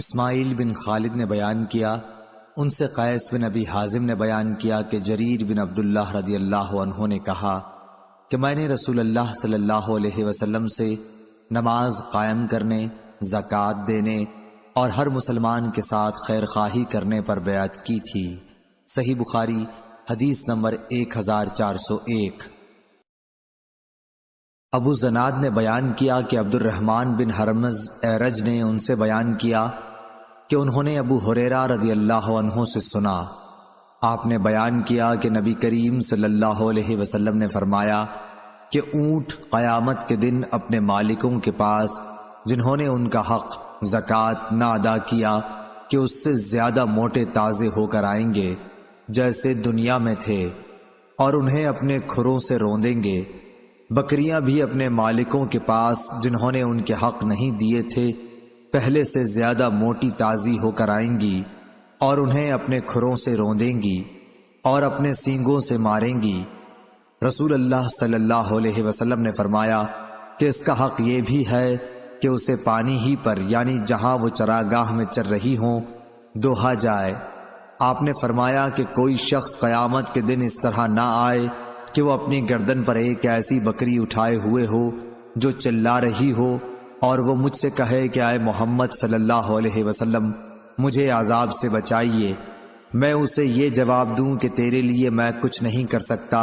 اسماعیل بن خالد نے بیان کیا، ان سے قیس بن ابی حازم نے بیان کیا کہ جریر بن عبداللہ رضی اللہ عنہ نے کہا کہ میں نے رسول اللہ صلی اللہ علیہ وسلم سے نماز قائم کرنے، زکوٰۃ دینے اور ہر مسلمان کے ساتھ خیر خواہی کرنے پر بیعت کی تھی۔ صحیح بخاری حدیث نمبر 1401۔ ابو زناد نے بیان کیا کہ عبد الرحمن بن حرمز اعرج نے ان سے بیان کیا کہ انہوں نے ابو ہریرہ رضی اللہ عنہ سے سنا، آپ نے بیان کیا کہ نبی کریم صلی اللہ علیہ وسلم نے فرمایا کہ اونٹ قیامت کے دن اپنے مالکوں کے پاس جنہوں نے ان کا حق زکوٰۃ نہ ادا کیا کہ اس سے زیادہ موٹے تازے ہو کر آئیں گے جیسے دنیا میں تھے، اور انہیں اپنے کھروں سے روندیں گے۔ بکریاں بھی اپنے مالکوں کے پاس جنہوں نے ان کے حق نہیں دیے تھے پہلے سے زیادہ موٹی تازی ہو کر آئیں گی اور انہیں اپنے کھروں سے روندیں گی اور اپنے سینگوں سے ماریں گی۔ رسول اللہ صلی اللہ علیہ وسلم نے فرمایا کہ اس کا حق یہ بھی ہے کہ اسے پانی ہی پر یعنی جہاں وہ چراگاہ میں چر رہی ہوں دوہا جائے۔ آپ نے فرمایا کہ کوئی شخص قیامت کے دن اس طرح نہ آئے کہ وہ اپنی گردن پر ایک ایسی بکری اٹھائے ہوئے ہو جو چلا رہی ہو اور وہ مجھ سے کہے کہ اے محمد صلی اللہ علیہ وسلم مجھے عذاب سے بچائیے، میں اسے یہ جواب دوں کہ تیرے لیے میں کچھ نہیں کر سکتا،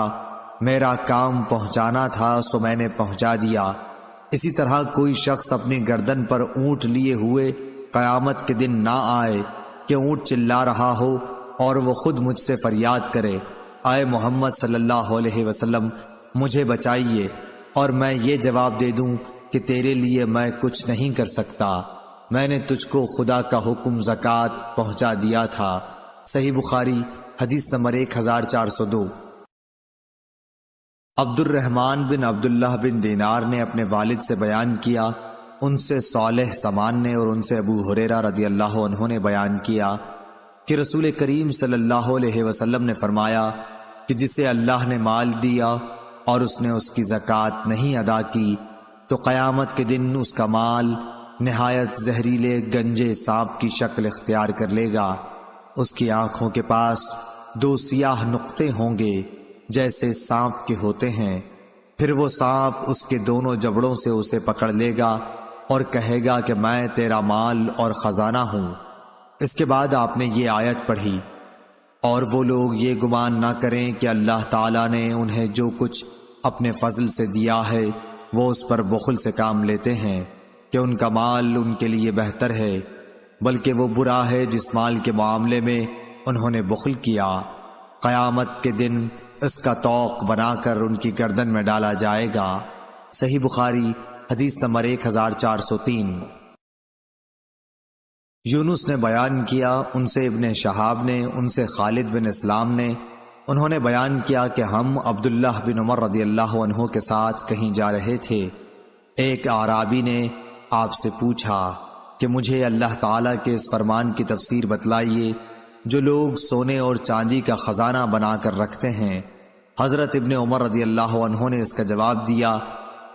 میرا کام پہنچانا تھا سو میں نے پہنچا دیا۔ اسی طرح کوئی شخص اپنی گردن پر اونٹ لیے ہوئے قیامت کے دن نہ آئے کہ اونٹ چلا رہا ہو اور وہ خود مجھ سے فریاد کرے اے محمد صلی اللہ علیہ وسلم مجھے بچائیے، اور میں یہ جواب دے دوں کہ تیرے لیے میں کچھ نہیں کر سکتا، میں نے تجھ کو خدا کا حکم زکوٰۃ پہنچا دیا تھا۔ صحیح بخاری حدیث نمبر 1402۔ عبد الرحمن بن عبداللہ بن دینار نے اپنے والد سے بیان کیا، ان سے صالح سمان نے اور ان سے ابو ہریرہ رضی اللہ عنہ نے بیان کیا کہ رسول کریم صلی اللہ علیہ وسلم نے فرمایا کہ جسے اللہ نے مال دیا اور اس نے اس کی زکوٰۃ نہیں ادا کی تو قیامت کے دن اس کا مال نہایت زہریلے گنجے سانپ کی شکل اختیار کر لے گا، اس کی آنکھوں کے پاس 2 سیاہ نقطے ہوں گے جیسے سانپ کے ہوتے ہیں، پھر وہ سانپ اس کے دونوں جبڑوں سے اسے پکڑ لے گا اور کہے گا کہ میں تیرا مال اور خزانہ ہوں۔ اس کے بعد آپ نے یہ آیت پڑھی، اور وہ لوگ یہ گمان نہ کریں کہ اللہ تعالیٰ نے انہیں جو کچھ اپنے فضل سے دیا ہے وہ اس پر بخل سے کام لیتے ہیں کہ ان کا مال ان کے لیے بہتر ہے، بلکہ وہ برا ہے جس مال کے معاملے میں انہوں نے بخل کیا، قیامت کے دن اس کا طوق بنا کر ان کی گردن میں ڈالا جائے گا۔ صحیح بخاری حدیث نمبر 1403۔ یونس نے بیان کیا، ان سے ابن شہاب نے، ان سے خالد بن اسلام نے، انہوں نے بیان کیا کہ ہم عبداللہ بن عمر رضی اللہ عنہ کے ساتھ کہیں جا رہے تھے، ایک اعرابی نے آپ سے پوچھا کہ مجھے اللہ تعالیٰ کے اس فرمان کی تفسیر بتلائیے جو لوگ سونے اور چاندی کا خزانہ بنا کر رکھتے ہیں۔ حضرت ابن عمر رضی اللہ عنہ نے اس کا جواب دیا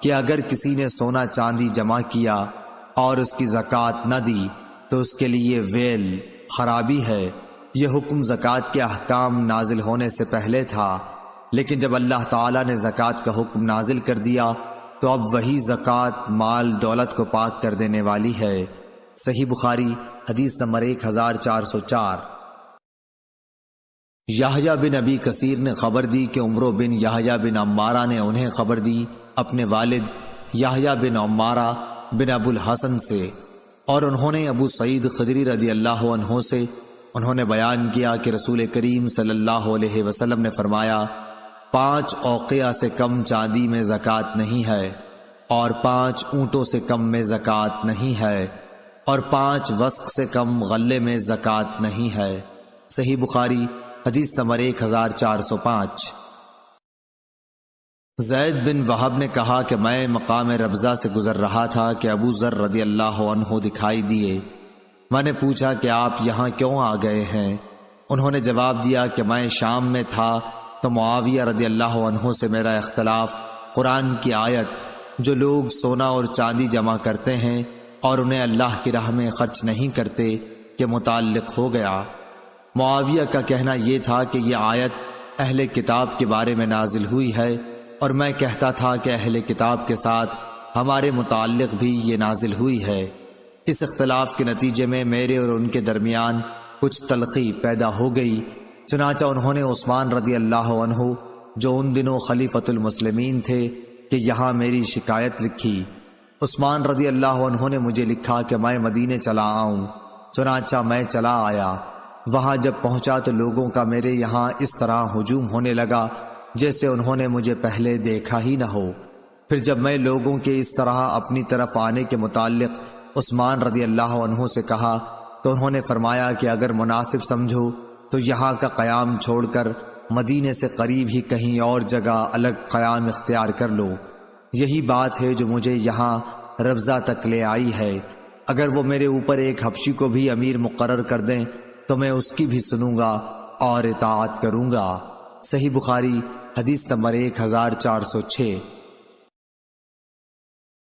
کہ اگر کسی نے سونا چاندی جمع کیا اور اس کی زکوٰۃ نہ دی تو اس کے لیے ویل، خرابی ہے۔ یہ حکم زکوٰۃ کے احکام نازل ہونے سے پہلے تھا، لیکن جب اللہ تعالیٰ نے زکوٰۃ کا حکم نازل کر دیا تو اب وہی زکوٰۃ مال دولت کو پاک کر دینے والی ہے۔ صحیح بخاری حدیث نمبر 1404۔ یحییٰ بن ابی کثیر نے خبر دی کہ عمرو بن یحییٰ بن عمارہ نے انہیں خبر دی اپنے والد یحییٰ بن عمارہ بن ابو الحسن سے، اور انہوں نے ابو سعید خدری رضی اللہ عنہ سے، انہوں نے بیان کیا کہ رسول کریم صلی اللہ علیہ وسلم نے فرمایا 5 اوقیہ سے کم چاندی میں زکوٰۃ نہیں ہے، اور 5 اونٹوں سے کم میں زکوٰۃ نہیں ہے، اور 5 وسق سے کم غلے میں زکوٰۃ نہیں ہے۔ صحیح بخاری حدیث نمبر 1405۔ زید بن وہب نے کہا کہ میں مقام ربضہ سے گزر رہا تھا کہ ابو ذر رضی اللہ عنہ دکھائی دیے، میں نے پوچھا کہ آپ یہاں کیوں آ گئے ہیں؟ انہوں نے جواب دیا کہ میں شام میں تھا تو معاویہ رضی اللہ عنہ سے میرا اختلاف قرآن کی آیت جو لوگ سونا اور چاندی جمع کرتے ہیں اور انہیں اللہ کی راہ میں خرچ نہیں کرتے کے متعلق ہو گیا۔ معاویہ کا کہنا یہ تھا کہ یہ آیت اہل کتاب کے بارے میں نازل ہوئی ہے، اور میں کہتا تھا کہ اہل کتاب کے ساتھ ہمارے متعلق بھی یہ نازل ہوئی ہے۔ اس اختلاف کے نتیجے میں میرے اور ان کے درمیان کچھ تلخی پیدا ہو گئی، چنانچہ انہوں نے عثمان رضی اللہ عنہ جو ان دنوں خلیفۃ المسلمین تھے کہ یہاں میری شکایت لکھی۔ عثمان رضی اللہ عنہ نے مجھے لکھا کہ میں مدینے چلا آؤں، چنانچہ میں چلا آیا۔ وہاں جب پہنچا تو لوگوں کا میرے یہاں اس طرح ہجوم ہونے لگا جیسے انہوں نے مجھے پہلے دیکھا ہی نہ ہو۔ پھر جب میں لوگوں کے اس طرح اپنی طرف آنے کے متعلق عثمان رضی اللہ عنہ سے کہا تو انہوں نے فرمایا کہ اگر مناسب سمجھو تو یہاں کا قیام چھوڑ کر مدینے سے قریب ہی کہیں اور جگہ الگ قیام اختیار کر لو۔ یہی بات ہے جو مجھے یہاں ربضہ تک لے آئی ہے۔ اگر وہ میرے اوپر ایک حبشی کو بھی امیر مقرر کر دیں تو میں اس کی بھی سنوں گا اور اطاعت کروں گا۔ صحیح بخاری حدیث نمبر 1406۔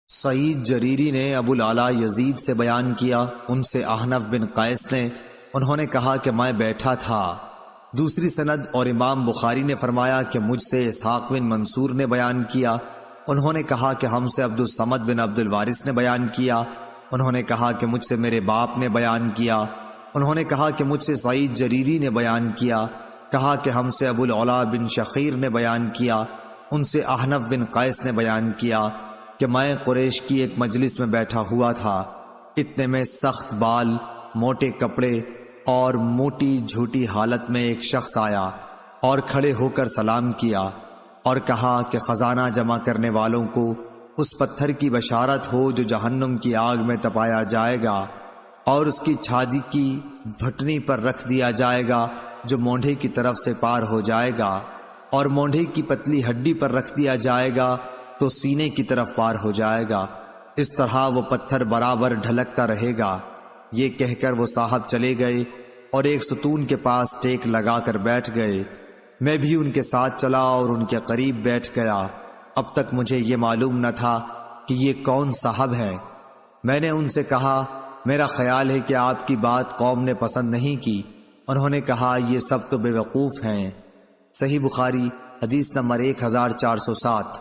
سعید جریری نے ابو العلا یزید سے بیان کیا، ان سے احنف بن قیس نے، انہوں نے کہا کہ میں بیٹھا تھا۔ دوسری سند اور امام بخاری نے فرمایا کہ مجھ سے اسحاق بن منصور نے بیان کیا، انہوں نے کہا کہ ہم سے عبد الصمد بن عبد الوارث نے بیان کیا، انہوں نے کہا کہ مجھ سے میرے باپ نے بیان کیا، انہوں نے کہا کہ مجھ سے سعید جریری نے بیان کیا، کہا کہ ہم سے ابو العلا بن شخیر نے بیان کیا، ان سے احنف بن قیس نے بیان کیا کہ میں قریش کی ایک مجلس میں بیٹھا ہوا تھا، اتنے میں سخت بال، موٹے کپڑے اور موٹی جھوٹی حالت میں ایک شخص آیا اور کھڑے ہو کر سلام کیا اور کہا کہ خزانہ جمع کرنے والوں کو اس پتھر کی بشارت ہو جو جہنم کی آگ میں تپایا جائے گا اور اس کی چھادی کی بھٹنی پر رکھ دیا جائے گا جو مونڈھے کی طرف سے پار ہو جائے گا، اور مونڈھے کی پتلی ہڈی پر رکھ دیا جائے گا تو سینے کی طرف پار ہو جائے گا، اس طرح وہ پتھر برابر ڈھلکتا رہے گا۔ یہ کہہ کر وہ صاحب چلے گئے اور ایک ستون کے پاس ٹیک لگا کر بیٹھ گئے۔ میں بھی ان کے ساتھ چلا اور ان کے قریب بیٹھ گیا۔ اب تک مجھے یہ معلوم نہ تھا کہ یہ کون صاحب ہیں۔ میں نے ان سے کہا میرا خیال ہے کہ آپ کی بات قوم نے پسند نہیں کی۔ انہوں نے کہا یہ سب تو بے وقوف ہیں۔ صحیح بخاری حدیث نمبر 1407۔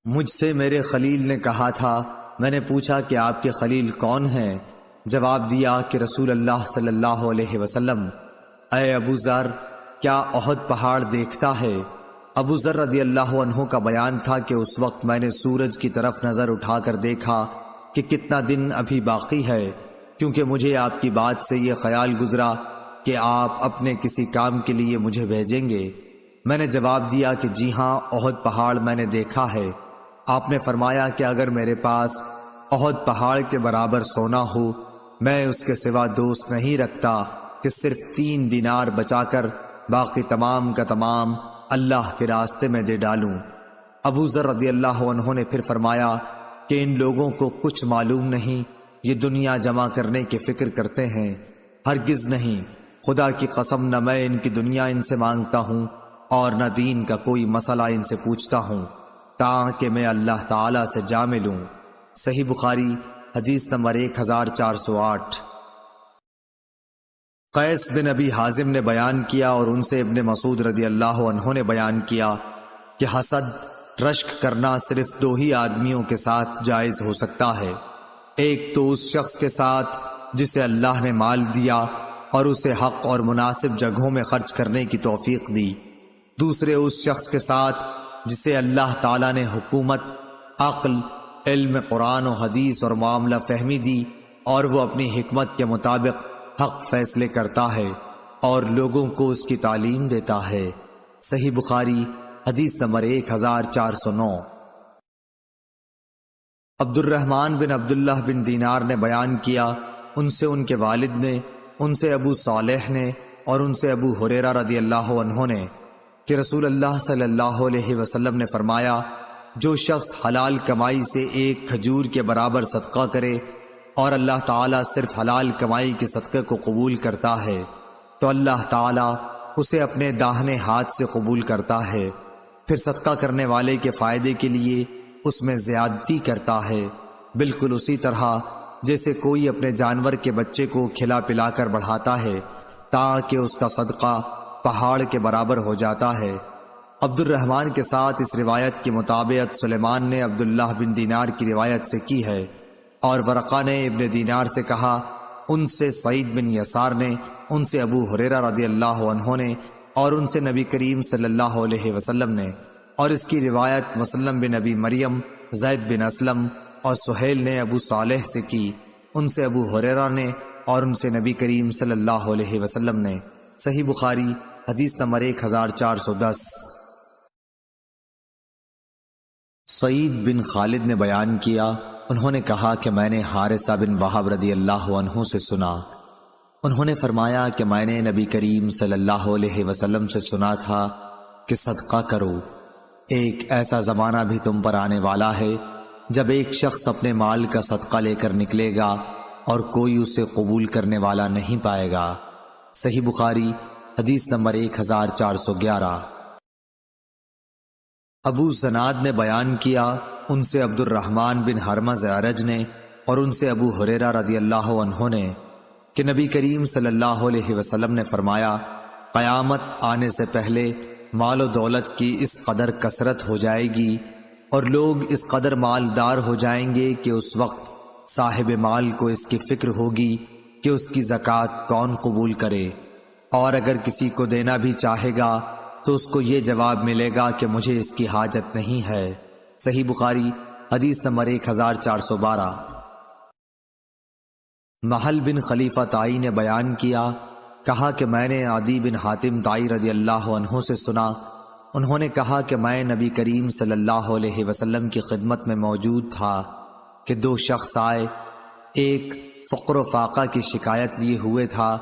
مجھ سے میرے خلیل نے کہا تھا، میں نے پوچھا کہ آپ کے خلیل کون ہیں؟ جواب دیا کہ رسول اللہ صلی اللہ علیہ وسلم۔ اے ابو ذر، کیا احد پہاڑ دیکھتا ہے؟ ابو ذر رضی اللہ عنہ کا بیان تھا کہ اس وقت میں نے سورج کی طرف نظر اٹھا کر دیکھا کہ کتنا دن ابھی باقی ہے، کیونکہ مجھے آپ کی بات سے یہ خیال گزرا کہ آپ اپنے کسی کام کے لیے مجھے بھیجیں گے۔ میں نے جواب دیا کہ جی ہاں، احد پہاڑ میں نے دیکھا ہے۔ آپ نے فرمایا کہ اگر میرے پاس احد پہاڑ کے برابر سونا ہو، میں اس کے سوا دوست نہیں رکھتا کہ صرف 3 دینار بچا کر باقی تمام کا تمام اللہ کے راستے میں دے ڈالوں۔ ابو ذر رضی اللہ عنہ نے پھر فرمایا کہ ان لوگوں کو کچھ معلوم نہیں، یہ دنیا جمع کرنے کی فکر کرتے ہیں۔ ہرگز نہیں، خدا کی قسم نہ میں ان کی دنیا ان سے مانگتا ہوں اور نہ دین کا کوئی مسئلہ ان سے پوچھتا ہوں تاکہ میں اللہ تعالی سے جا ملوں۔ صحیح بخاری حدیث نمبر 1408۔ قیس بن ابی حازم نے بیان کیا اور ان سے ابن مسعود رضی اللہ عنہ نے بیان کیا کہ حسد، رشک کرنا صرف 2 ہی آدمیوں کے ساتھ جائز ہو سکتا ہے، ایک تو اس شخص کے ساتھ جسے اللہ نے مال دیا اور اسے حق اور مناسب جگہوں میں خرچ کرنے کی توفیق دی، دوسرے اس شخص کے ساتھ جسے اللہ تعالیٰ نے حکومت، عقل، علم قرآن و حدیث اور معاملہ فہمی دی اور وہ اپنی حکمت کے مطابق حق فیصلے کرتا ہے اور لوگوں کو اس کی تعلیم دیتا ہے۔ صحیح بخاری حدیث نمبر 1409۔ عبد الرحمن بن عبداللہ بن دینار نے بیان کیا، ان سے ان کے والد نے، ان سے ابو صالح نے اور ان سے ابو ہریرہ رضی اللہ عنہ نے کہ رسول اللہ صلی اللہ علیہ وسلم نے فرمایا، جو شخص حلال کمائی سے ایک کھجور کے برابر صدقہ کرے اور اللہ تعالیٰ صرف حلال کمائی کے صدقے کو قبول کرتا ہے تو اللہ تعالیٰ اسے اپنے داہنے ہاتھ سے قبول کرتا ہے، پھر صدقہ کرنے والے کے فائدے کے لیے اس میں زیادتی کرتا ہے بالکل اسی طرح جیسے کوئی اپنے جانور کے بچے کو کھلا پلا کر بڑھاتا ہے تاکہ اس کا صدقہ پہاڑ کے برابر ہو جاتا ہے۔ عبد الرحمن کے ساتھ اس روایت کی مطابقت سلیمان نے عبداللہ بن دینار کی روایت سے کی ہے، اور ورقہ نے ابن دینار سے کہا، ان سے سعید بن یسار نے، ان سے ابو ہریرہ رضی اللہ عنہ نے، اور ان سے نبی کریم صلی اللہ علیہ وسلم نے، اور اس کی روایت مسلم بن ابی مریم، زید بن اسلم اور سہیل نے ابو صالح سے کی، ان سے ابو ہریرہ نے، اور ان سے نبی کریم صلی اللہ علیہ وسلم نے۔ صحیح بخاری حدیث نمبر 1410۔ سعید بن خالد نے بیان کیا، انہوں نے کہا کہ میں نے حارثہ بن وہب رضی اللہ عنہ سے سنا، انہوں نے فرمایا کہ میں نے نبی کریم صلی اللہ علیہ وسلم سے سنا تھا کہ صدقہ کرو، ایک ایسا زمانہ بھی تم پر آنے والا ہے جب ایک شخص اپنے مال کا صدقہ لے کر نکلے گا اور کوئی اسے قبول کرنے والا نہیں پائے گا۔ صحیح بخاری حدیث نمبر 1411۔ ابو زناد نے بیان کیا، ان سے عبد الرحمن بن ہرمز اعرج نے، اور ان سے ابو ہریرہ رضی اللہ عنہ نے، کہ نبی کریم صلی اللہ علیہ وسلم نے فرمایا، قیامت آنے سے پہلے مال و دولت کی اس قدر کثرت ہو جائے گی اور لوگ اس قدر مالدار ہو جائیں گے کہ اس وقت صاحب مال کو اس کی فکر ہوگی کہ اس کی زکوٰۃ کون قبول کرے، اور اگر کسی کو دینا بھی چاہے گا تو اس کو یہ جواب ملے گا کہ مجھے اس کی حاجت نہیں ہے۔ صحیح بخاری حدیث نمبر 1412۔ محل بن خلیفہ تائی نے بیان کیا، کہا کہ میں نے عدی بن حاتم تائی رضی اللہ عنہ سے سنا، انہوں نے کہا کہ میں نبی کریم صلی اللہ علیہ وسلم کی خدمت میں موجود تھا کہ دو شخص آئے، ایک فقر و فاقہ کی شکایت لیے ہوئے تھا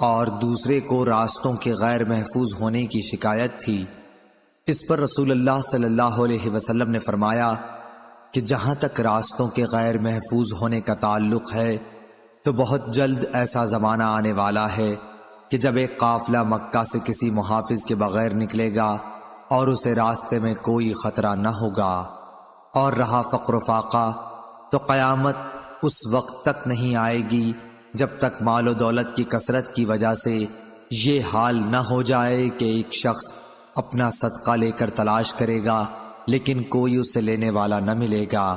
اور دوسرے کو راستوں کے غیر محفوظ ہونے کی شکایت تھی۔ اس پر رسول اللہ صلی اللہ علیہ وسلم نے فرمایا کہ جہاں تک راستوں کے غیر محفوظ ہونے کا تعلق ہے تو بہت جلد ایسا زمانہ آنے والا ہے کہ جب ایک قافلہ مکہ سے کسی محافظ کے بغیر نکلے گا اور اسے راستے میں کوئی خطرہ نہ ہوگا، اور رہا فقر و فاقہ تو قیامت اس وقت تک نہیں آئے گی جب تک مال و دولت کی کثرت کی وجہ سے یہ حال نہ ہو جائے کہ ایک شخص اپنا صدقہ لے کر تلاش کرے گا لیکن کوئی اسے لینے والا نہ ملے گا۔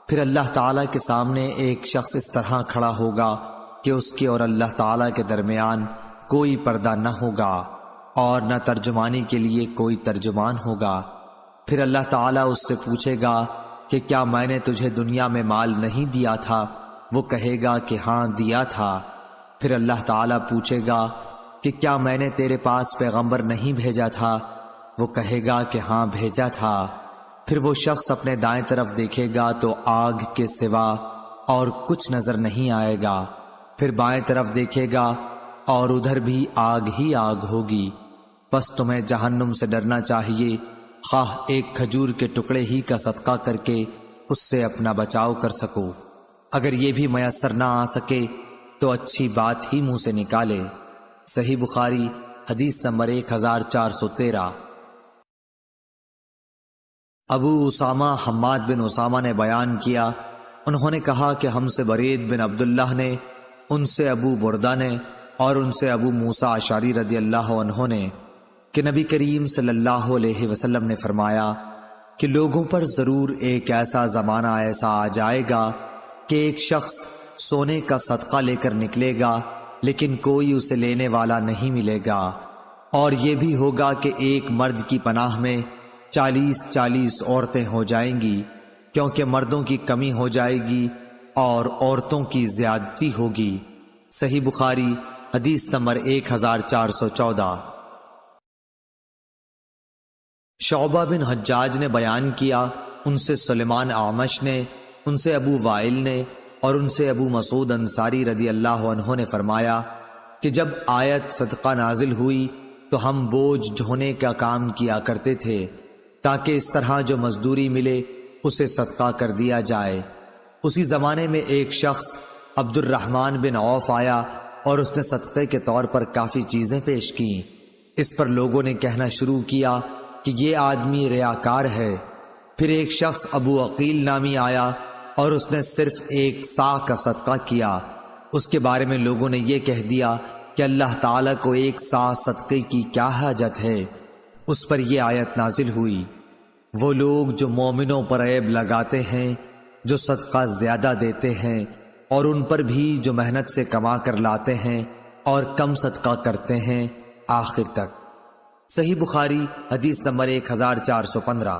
پھر اللہ تعالیٰ کے سامنے ایک شخص اس طرح کھڑا ہوگا کہ اس کے اور اللہ تعالیٰ کے درمیان کوئی پردہ نہ ہوگا اور نہ ترجمانی کے لیے کوئی ترجمان ہوگا۔ پھر اللہ تعالیٰ اس سے پوچھے گا کہ کیا میں نے تجھے دنیا میں مال نہیں دیا تھا؟ وہ کہے گا کہ ہاں دیا تھا۔ پھر اللہ تعالیٰ پوچھے گا کہ کیا میں نے تیرے پاس پیغمبر نہیں بھیجا تھا؟ وہ کہے گا کہ ہاں بھیجا تھا۔ پھر وہ شخص اپنے دائیں طرف دیکھے گا تو آگ کے سوا اور کچھ نظر نہیں آئے گا، پھر بائیں طرف دیکھے گا اور ادھر بھی آگ ہی آگ ہوگی۔ بس تمہیں جہنم سے ڈرنا چاہیے، خواہ ایک کھجور کے ٹکڑے ہی کا صدقہ کر کے اس سے اپنا بچاؤ کر سکو، اگر یہ بھی میسر نہ آ سکے تو اچھی بات ہی منہ سے نکالے۔ صحیح بخاری حدیث نمبر 1413۔ ابو اسامہ حماد بن اسامہ نے بیان کیا، انہوں نے کہا کہ ہم سے برید بن عبداللہ نے، ان سے ابو بردہ نے، اور ان سے ابو موسیٰ اشعری رضی اللہ عنہ نے، کہ نبی کریم صلی اللہ علیہ وسلم نے فرمایا کہ لوگوں پر ضرور ایک ایسا زمانہ ایسا آ جائے گا کہ ایک شخص سونے کا صدقہ لے کر نکلے گا لیکن کوئی اسے لینے والا نہیں ملے گا، اور یہ بھی ہوگا کہ ایک مرد کی پناہ میں 40 عورتیں ہو جائیں گی، کیونکہ مردوں کی کمی ہو جائے گی اور عورتوں کی زیادتی ہوگی۔ صحیح بخاری حدیث نمبر 1414۔ شعبہ بن حجاج نے بیان کیا، ان سے سلیمان اعمش نے، ان سے ابو وائل نے، اور ان سے ابو مسعود انصاری رضی اللہ عنہ نے فرمایا کہ جب آیت صدقہ نازل ہوئی تو ہم بوجھ ڈھونے کا کام کیا کرتے تھے تاکہ اس طرح جو مزدوری ملے اسے صدقہ کر دیا جائے۔ اسی زمانے میں ایک شخص عبد الرحمن بن عوف آیا اور اس نے صدقے کے طور پر کافی چیزیں پیش کیں۔ اس پر لوگوں نے کہنا شروع کیا کہ یہ آدمی ریاکار ہے۔ پھر ایک شخص ابو عقیل نامی آیا اور اس نے صرف 1 صاع کا صدقہ کیا، اس کے بارے میں لوگوں نے یہ کہہ دیا کہ اللہ تعالیٰ کو 1 صاع صدقے کی کیا حاجت ہے۔ اس پر یہ آیت نازل ہوئی، وہ لوگ جو مومنوں پر عیب لگاتے ہیں، جو صدقہ زیادہ دیتے ہیں، اور ان پر بھی جو محنت سے کما کر لاتے ہیں اور کم صدقہ کرتے ہیں، آخر تک۔ صحیح بخاری حدیث نمبر 1415۔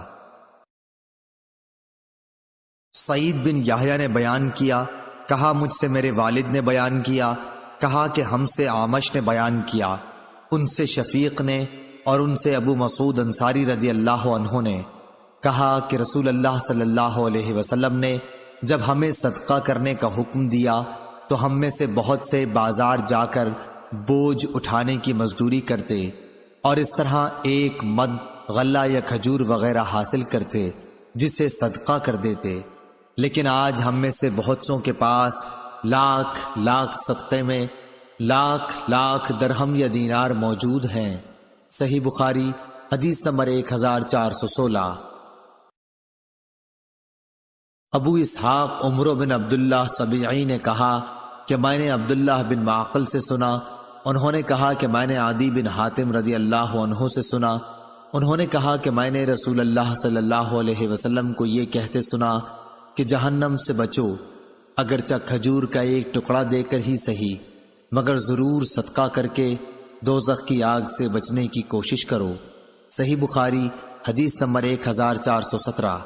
سعید بن یحییٰ نے بیان کیا، کہا مجھ سے میرے والد نے بیان کیا، کہا کہ ہم سے اعمش نے بیان کیا، ان سے شفیق نے، اور ان سے ابو مسعود انصاری رضی اللہ عنہ نے کہا کہ رسول اللہ صلی اللہ علیہ وسلم نے جب ہمیں صدقہ کرنے کا حکم دیا تو ہم میں سے بہت سے بازار جا کر بوجھ اٹھانے کی مزدوری کرتے اور اس طرح 1 مد غلہ یا کھجور وغیرہ حاصل کرتے جسے صدقہ کر دیتے، لیکن آج ہم میں سے بہت سوں کے پاس لاکھ صدقے میں لاکھ درہم یا دینار موجود ہیں۔ صحیح بخاری حدیث نمبر 1416۔ ابو اسحاق عمرو بن عبداللہ سبیعی نے کہا کہ میں نے عبداللہ بن معقل سے سنا، انہوں نے کہا کہ میں نے عدی بن حاتم رضی اللہ عنہ سے سنا، انہوں نے کہا کہ میں نے رسول اللہ صلی اللہ علیہ وسلم کو یہ کہتے سنا کہ جہنم سے بچو، اگرچہ کھجور کا 1 ٹکڑا دے کر ہی صحیح، مگر ضرور صدقہ کر کے دوزخ کی آگ سے بچنے کی کوشش کرو۔ صحیح بخاری حدیث نمبر 1417۔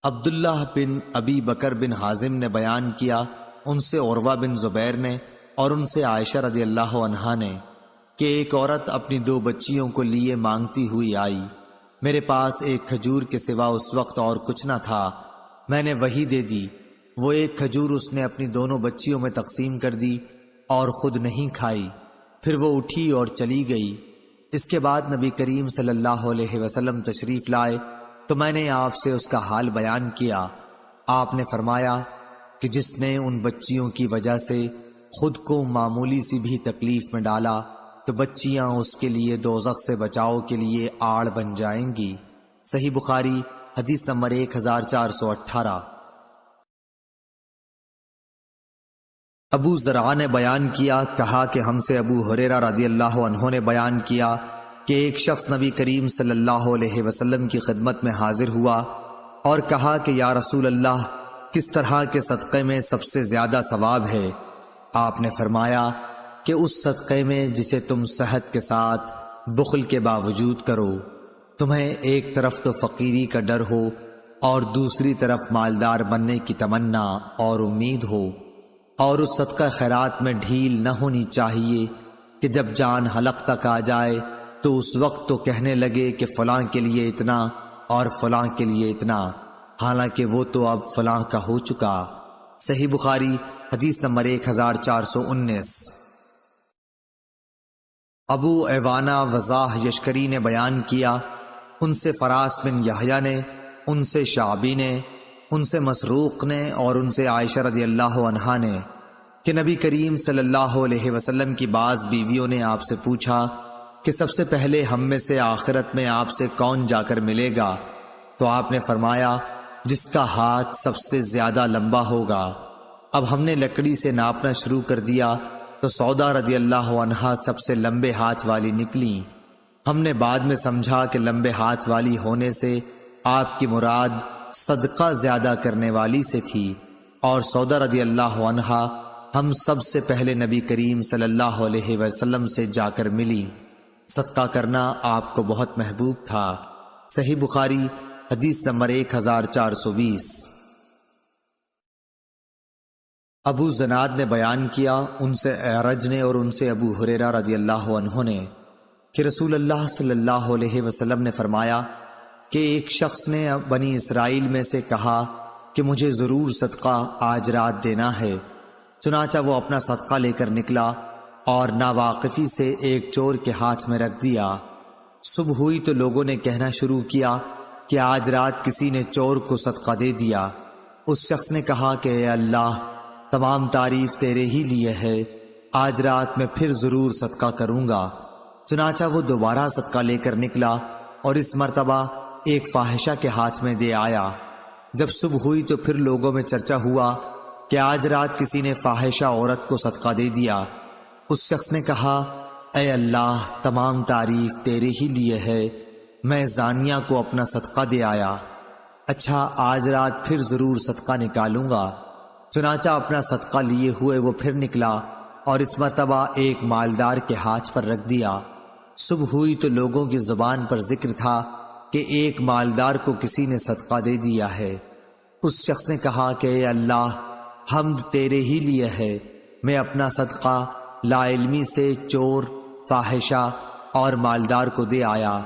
عبداللہ بن ابی بکر بن حازم نے بیان کیا، ان سے عروہ بن زبیر نے اور ان سے عائشہ رضی اللہ عنہا نے کہ ایک عورت اپنی 2 بچیوں کو لیے مانگتی ہوئی آئی، میرے پاس 1 کھجور کے سوا اس وقت اور کچھ نہ تھا، میں نے وہی دے دی، وہ 1 کھجور اس نے اپنی دونوں بچیوں میں تقسیم کر دی اور خود نہیں کھائی، پھر وہ اٹھی اور چلی گئی۔ اس کے بعد نبی کریم صلی اللہ علیہ وسلم تشریف لائے تو میں نے آپ سے اس کا حال بیان کیا، آپ نے فرمایا کہ جس نے ان بچیوں کی وجہ سے خود کو معمولی سی بھی تکلیف میں ڈالا تو بچیاں اس کے لیے دوزخ سے بچاؤ کے لیے آڑ بن جائیں گی۔ صحیح بخاری حدیث نمبر 1418۔ ابو زرعہ نے بیان کیا، کہا کہ ہم سے ابو ہریرہ رضی اللہ عنہ نے بیان کیا کہ ایک شخص نبی کریم صلی اللہ علیہ وسلم کی خدمت میں حاضر ہوا اور کہا کہ یا رسول اللہ، کس طرح کے صدقے میں سب سے زیادہ ثواب ہے؟ آپ نے فرمایا کہ اس صدقے میں جسے تم صحت کے ساتھ بخل کے باوجود کرو، تمہیں ایک طرف تو فقیری کا ڈر ہو اور دوسری طرف مالدار بننے کی تمنا اور امید ہو، اور اس صدقہ خیرات میں ڈھیل نہ ہونی چاہیے کہ جب جان حلق تک آ جائے تو اس وقت تو کہنے لگے کہ فلاں کے لیے اتنا اور فلاں کے لیے اتنا، حالانکہ وہ تو اب فلاں کا ہو چکا۔ صحیح بخاری حدیث نمبر 1419۔ ابو ایوانہ وضاح یشکری نے بیان کیا، ان سے فراس بن یحییٰ نے، ان سے شعبی نے، ان سے مسروق نے اور ان سے عائشہ رضی اللہ عنہا نے کہ نبی کریم صلی اللہ علیہ وسلم کی بعض بیویوں نے آپ سے پوچھا کہ سب سے پہلے ہم میں سے آخرت میں آپ سے کون جا کر ملے گا؟ تو آپ نے فرمایا جس کا ہاتھ سب سے زیادہ لمبا ہوگا۔ اب ہم نے لکڑی سے ناپنا شروع کر دیا تو سودا رضی اللہ عنہا سب سے لمبے ہاتھ والی نکلی۔ ہم نے بعد میں سمجھا کہ لمبے ہاتھ والی ہونے سے آپ کی مراد صدقہ زیادہ کرنے والی سے تھی، اور سودا رضی اللہ عنہا ہم سب سے پہلے نبی کریم صلی اللہ علیہ وسلم سے جا کر ملی، صدقہ کرنا آپ کو بہت محبوب تھا۔ صحیح بخاری حدیث نمبر 1420۔ ابو زناد نے بیان کیا، ان سے اعرج نے اور ان سے ابو ہریرہ رضی اللہ عنہ نے کہ رسول اللہ صلی اللہ علیہ وسلم نے فرمایا کہ ایک شخص نے بنی اسرائیل میں سے کہا کہ مجھے ضرور صدقہ آج رات دینا ہے، چنانچہ وہ اپنا صدقہ لے کر نکلا اور ناواقفی سے ایک چور کے ہاتھ میں رکھ دیا۔ صبح ہوئی تو لوگوں نے کہنا شروع کیا کہ آج رات کسی نے چور کو صدقہ دے دیا۔ اس شخص نے کہا کہ اے اللہ، تمام تعریف تیرے ہی لیے ہے، آج رات میں پھر ضرور صدقہ کروں گا۔ چنانچہ وہ دوبارہ صدقہ لے کر نکلا اور اس مرتبہ ایک فاحشہ کے ہاتھ میں دے آیا۔ جب صبح ہوئی تو پھر لوگوں میں چرچا ہوا کہ آج رات کسی نے فاحشہ عورت کو صدقہ دے دیا۔ اس شخص نے کہا، اے اللہ، تمام تعریف تیرے ہی لیے ہے، میں زانیہ کو اپنا صدقہ دے آیا۔ اچھا، آج رات پھر ضرور صدقہ نکالوں گا۔ چنانچہ اپنا صدقہ لیے ہوئے وہ پھر نکلا اور اس مرتبہ ایک مالدار کے ہاتھ پر رکھ دیا۔ صبح ہوئی تو لوگوں کی زبان پر ذکر تھا کہ ایک مالدار کو کسی نے صدقہ دے دیا ہے۔ اس شخص نے کہا کہ اے اللہ، حمد تیرے ہی لیے ہے، میں اپنا صدقہ لا علمی سے چور، فاحشہ اور مالدار کو دے آیا۔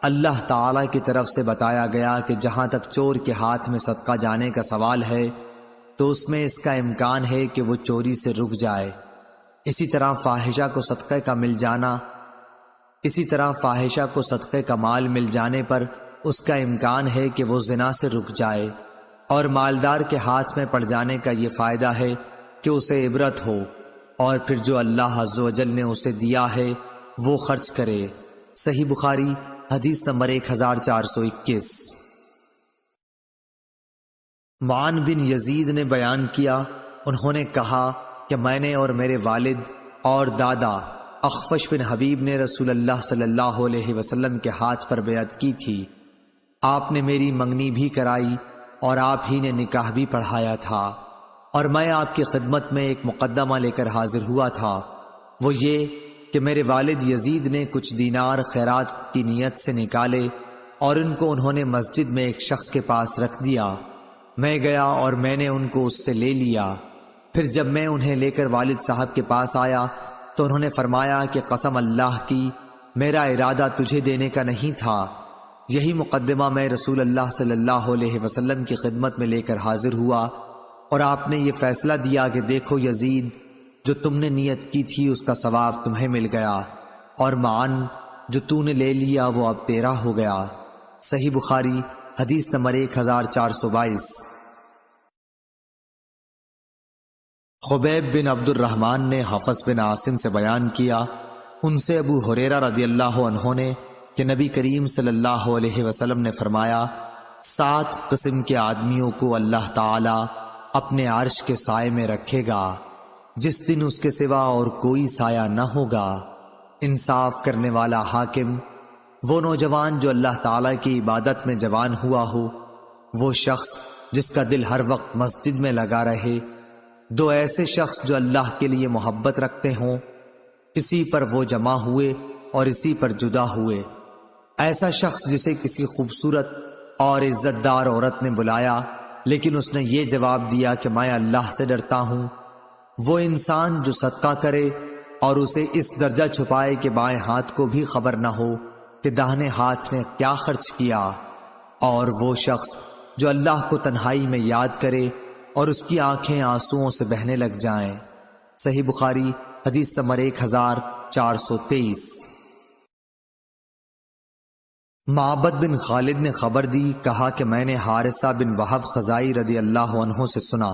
اللہ تعالیٰ کی طرف سے بتایا گیا کہ جہاں تک چور کے ہاتھ میں صدقہ جانے کا سوال ہے تو اس میں اس کا امکان ہے کہ وہ چوری سے رک جائے۔ اسی طرح فاحشہ کو صدقے کا مال مل جانے پر اس کا امکان ہے کہ وہ زنا سے رک جائے، اور مالدار کے ہاتھ میں پڑ جانے کا یہ فائدہ ہے کہ اسے عبرت ہو، اور پھر جو اللہ عز و جل نے اسے دیا ہے وہ خرچ کرے۔ صحیح بخاری حدیث نمبر 1421۔ معن بن یزید نے بیان کیا، انہوں نے کہا کہ میں نے اور میرے والد اور دادا اخفش بن حبیب نے رسول اللہ صلی اللہ علیہ وسلم کے ہاتھ پر بیعت کی تھی۔ آپ نے میری منگنی بھی کرائی اور آپ ہی نے نکاح بھی پڑھایا تھا، اور میں آپ کی خدمت میں ایک مقدمہ لے کر حاضر ہوا تھا، وہ یہ کہ میرے والد یزید نے کچھ دینار خیرات کی نیت سے نکالے اور ان کو انہوں نے مسجد میں ایک شخص کے پاس رکھ دیا۔ میں گیا اور میں نے ان کو اس سے لے لیا۔ پھر جب میں انہیں لے کر والد صاحب کے پاس آیا تو انہوں نے فرمایا کہ قسم اللہ کی، میرا ارادہ تجھے دینے کا نہیں تھا۔ یہی مقدمہ میں رسول اللہ صلی اللہ علیہ وسلم کی خدمت میں لے کر حاضر ہوا، اور آپ نے یہ فیصلہ دیا کہ دیکھو یزید، جو تم نے نیت کی تھی اس کا ثواب تمہیں مل گیا، اور معن جو تو نے لے لیا وہ اب تیرا ہو گیا۔ صحیح بخاری حدیث نمبر 1422۔ خبیب بن عبد الرحمن نے حفص بن عاصم سے بیان کیا، ان سے ابو ہریرہ رضی اللہ عنہ نے کہ نبی کریم صلی اللہ علیہ وسلم نے فرمایا، 7 قسم کے آدمیوں کو اللہ تعالی اپنے عرش کے سائے میں رکھے گا، جس دن اس کے سوا اور کوئی سایہ نہ ہوگا۔ انصاف کرنے والا حاکم، وہ نوجوان جو اللہ تعالیٰ کی عبادت میں جوان ہوا ہو، وہ شخص جس کا دل ہر وقت مسجد میں لگا رہے، 2 ایسے شخص جو اللہ کے لیے محبت رکھتے ہوں، اسی پر وہ جمع ہوئے اور اسی پر جدا ہوئے۔ ایسا شخص جسے کسی خوبصورت اور عزت دار عورت نے بلایا لیکن اس نے یہ جواب دیا کہ میں اللہ سے ڈرتا ہوں۔ وہ انسان جو صدقہ کرے اور اسے اس درجہ چھپائے کہ بائیں ہاتھ کو بھی خبر نہ ہو کہ داہنے ہاتھ نے کیا خرچ کیا، اور وہ شخص جو اللہ کو تنہائی میں یاد کرے اور اس کی آنکھیں آنسوؤں سے بہنے لگ جائیں۔ صحیح بخاری حدیث نمبر 1423۔ معبد بن خالد نے خبر دی، کہا کہ میں نے حارثہ بن وہب خزائی رضی اللہ عنہ سے سنا،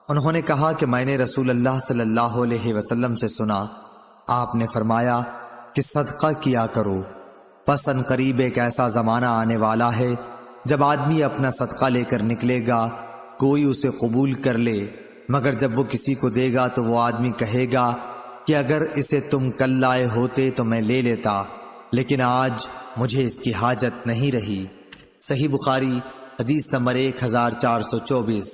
انہوں نے کہا کہ میں نے رسول اللہ صلی اللہ علیہ وسلم سے سنا، آپ نے فرمایا کہ صدقہ کیا کرو، پس ان قریب ایک ایسا زمانہ آنے والا ہے جب آدمی اپنا صدقہ لے کر نکلے گا، کوئی اسے قبول کر لے، مگر جب وہ کسی کو دے گا تو وہ آدمی کہے گا کہ اگر اسے تم کل لائے ہوتے تو میں لے لیتا، لیکن آج مجھے اس کی حاجت نہیں رہی۔ صحیح بخاری حدیث نمبر 1424۔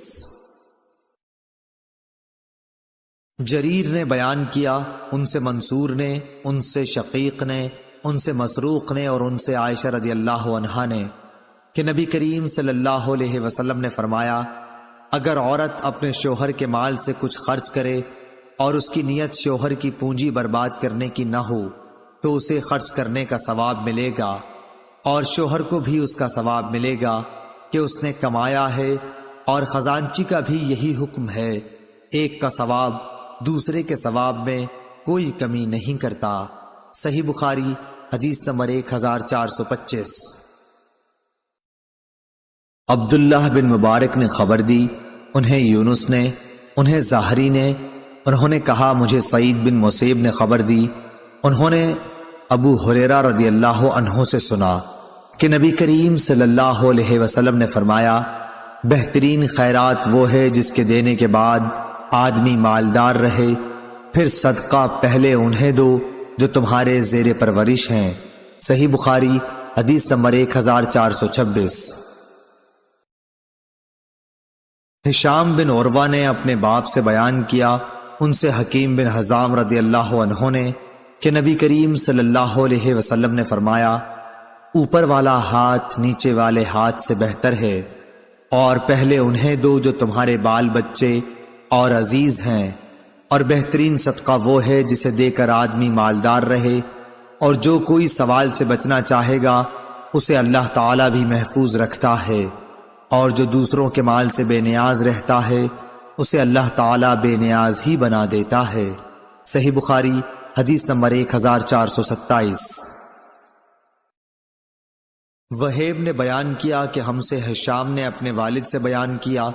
جریر نے بیان کیا، ان سے منصور نے، ان سے شقیق نے، ان سے مسروق نے اور ان سے عائشہ رضی اللہ عنہا نے کہ نبی کریم صلی اللہ علیہ وسلم نے فرمایا، اگر عورت اپنے شوہر کے مال سے کچھ خرچ کرے اور اس کی نیت شوہر کی پونجی برباد کرنے کی نہ ہو تو اسے خرچ کرنے کا ثواب ملے گا، اور شوہر کو بھی اس کا ثواب ملے گا کہ اس نے کمایا ہے، اور خزانچی کا بھی یہی حکم ہے، ایک کا ثواب دوسرے کے ثواب میں کوئی کمی نہیں کرتا۔ صحیح بخاری حدیث نمبر 1425۔ عبداللہ بن مبارک نے خبر دی، انہیں یونس نے، انہیں زاہری نے، انہوں نے کہا مجھے سعید بن مسیب نے خبر دی، انہوں نے ابو ہریرہ رضی اللہ عنہ سے سنا کہ نبی کریم صلی اللہ علیہ وسلم نے فرمایا، بہترین خیرات وہ ہے جس کے دینے کے بعد آدمی مالدار رہے، پھر صدقہ پہلے انہیں دو جو تمہارے زیر پرورش ہیں۔ صحیح بخاری حدیث نمبر 1426۔ ہشام بن عروہ نے اپنے باپ سے بیان کیا، ان سے حکیم بن حزام رضی اللہ عنہ نے، کہ نبی کریم صلی اللہ علیہ وسلم نے فرمایا، اوپر والا ہاتھ نیچے والے ہاتھ سے بہتر ہے، اور پہلے انہیں دو جو تمہارے بال بچے اور عزیز ہیں، اور بہترین صدقہ وہ ہے جسے دے کر آدمی مالدار رہے، اور جو کوئی سوال سے بچنا چاہے گا اسے اللہ تعالیٰ بھی محفوظ رکھتا ہے، اور جو دوسروں کے مال سے بے نیاز رہتا ہے اسے اللہ تعالیٰ بے نیاز ہی بنا دیتا ہے۔ صحیح بخاری حدیث نمبر 1427۔ وہیب نے بیان کیا کہ ہم سے ہشام نے اپنے والد سے بیان کیا،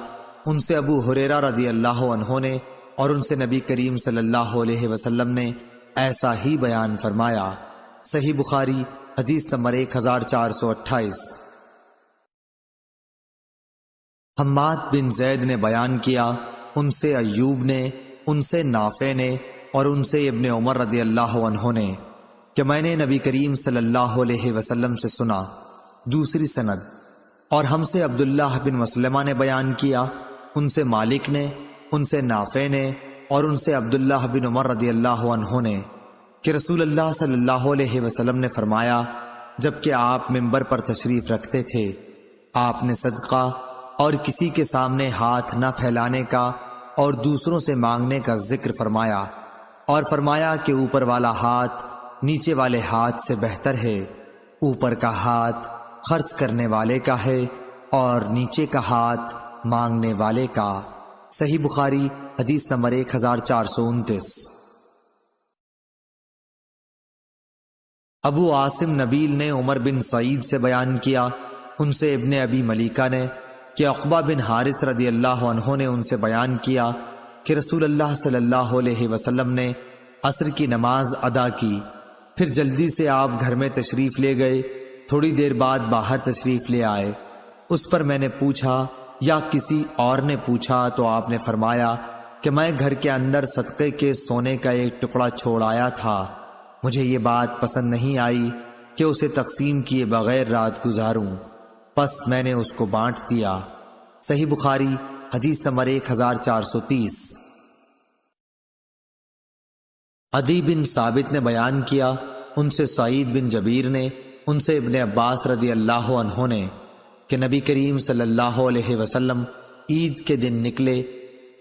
ان سے ابو ہریرہ رضی اللہ عنہ نے، اور ان سے نبی کریم صلی اللہ علیہ وسلم نے ایسا ہی بیان فرمایا۔ صحیح بخاری حدیث نمبر 1428۔ حماد بن زید نے بیان کیا، ان سے ایوب نے، ان سے نافع نے، اور ان سے ابن عمر رضی اللہ عنہ نے، کہ میں نے نبی کریم صلی اللہ علیہ وسلم سے سنا۔ دوسری سند۔ اور ہم سے عبداللہ بن مسلمہ نے بیان کیا، ان سے مالک نے، ان سے نافع نے، اور ان سے عبداللہ بن عمر رضی اللہ عنہ نے، کہ رسول اللہ صلی اللہ علیہ وسلم نے فرمایا، جبکہ آپ منبر پر تشریف رکھتے تھے، آپ نے صدقہ اور کسی کے سامنے ہاتھ نہ پھیلانے کا اور دوسروں سے مانگنے کا ذکر فرمایا، اور فرمایا کہ اوپر والا ہاتھ نیچے والے ہاتھ سے بہتر ہے، اوپر کا ہاتھ خرچ کرنے والے کا ہے اور نیچے کا ہاتھ مانگنے والے کا۔ صحیح بخاری حدیث نمبر 1429۔ ابو عاصم نبیل نے عمر بن سعید سے بیان کیا، ان سے ابن ابی ملیکہ نے، کہ عقبہ بن حارث رضی اللہ عنہ نے ان سے بیان کیا کہ رسول اللہ صلی اللہ علیہ وسلم نے عصر کی نماز ادا کی، پھر جلدی سے آپ گھر میں تشریف لے گئے، تھوڑی دیر بعد باہر تشریف لے آئے۔ اس پر میں نے پوچھا یا کسی اور نے پوچھا تو آپ نے فرمایا کہ میں گھر کے اندر صدقے کے سونے کا ایک ٹکڑا چھوڑ آیا تھا، مجھے یہ بات پسند نہیں آئی کہ اسے تقسیم کیے بغیر رات گزاروں، پس میں نے اس کو بانٹ دیا۔ صحیح بخاری حدیث نمبر 1430۔ عدی بن ثابت نے بیان کیا، ان سے سعید بن جبیر نے، ان سے ابن عباس رضی اللہ عنہ نے، کہ نبی کریم صلی اللہ علیہ وسلم عید کے دن نکلے،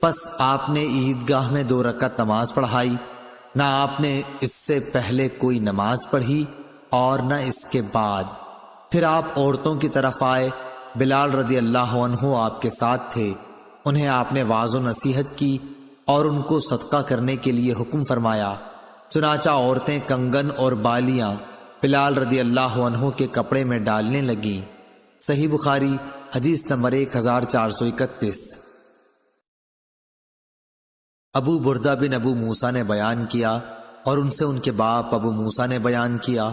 پس آپ نے عیدگاہ میں 2 رکعت نماز پڑھائی، نہ آپ نے اس سے پہلے کوئی نماز پڑھی اور نہ اس کے بعد۔ پھر آپ عورتوں کی طرف آئے، بلال رضی اللہ عنہ آپ کے ساتھ تھے، انہیں آپ نے واعظ و نصیحت کی اور ان کو صدقہ کرنے کے لیے حکم فرمایا، چنانچہ عورتیں کنگن اور بالیاں بلال رضی اللہ عنہ کے کپڑے میں ڈالنے لگیں۔ صحیح بخاری حدیث نمبر 1431۔ ابو بردہ بن ابو موسیٰ نے بیان کیا، اور ان سے ان کے باپ ابو موسیٰ نے بیان کیا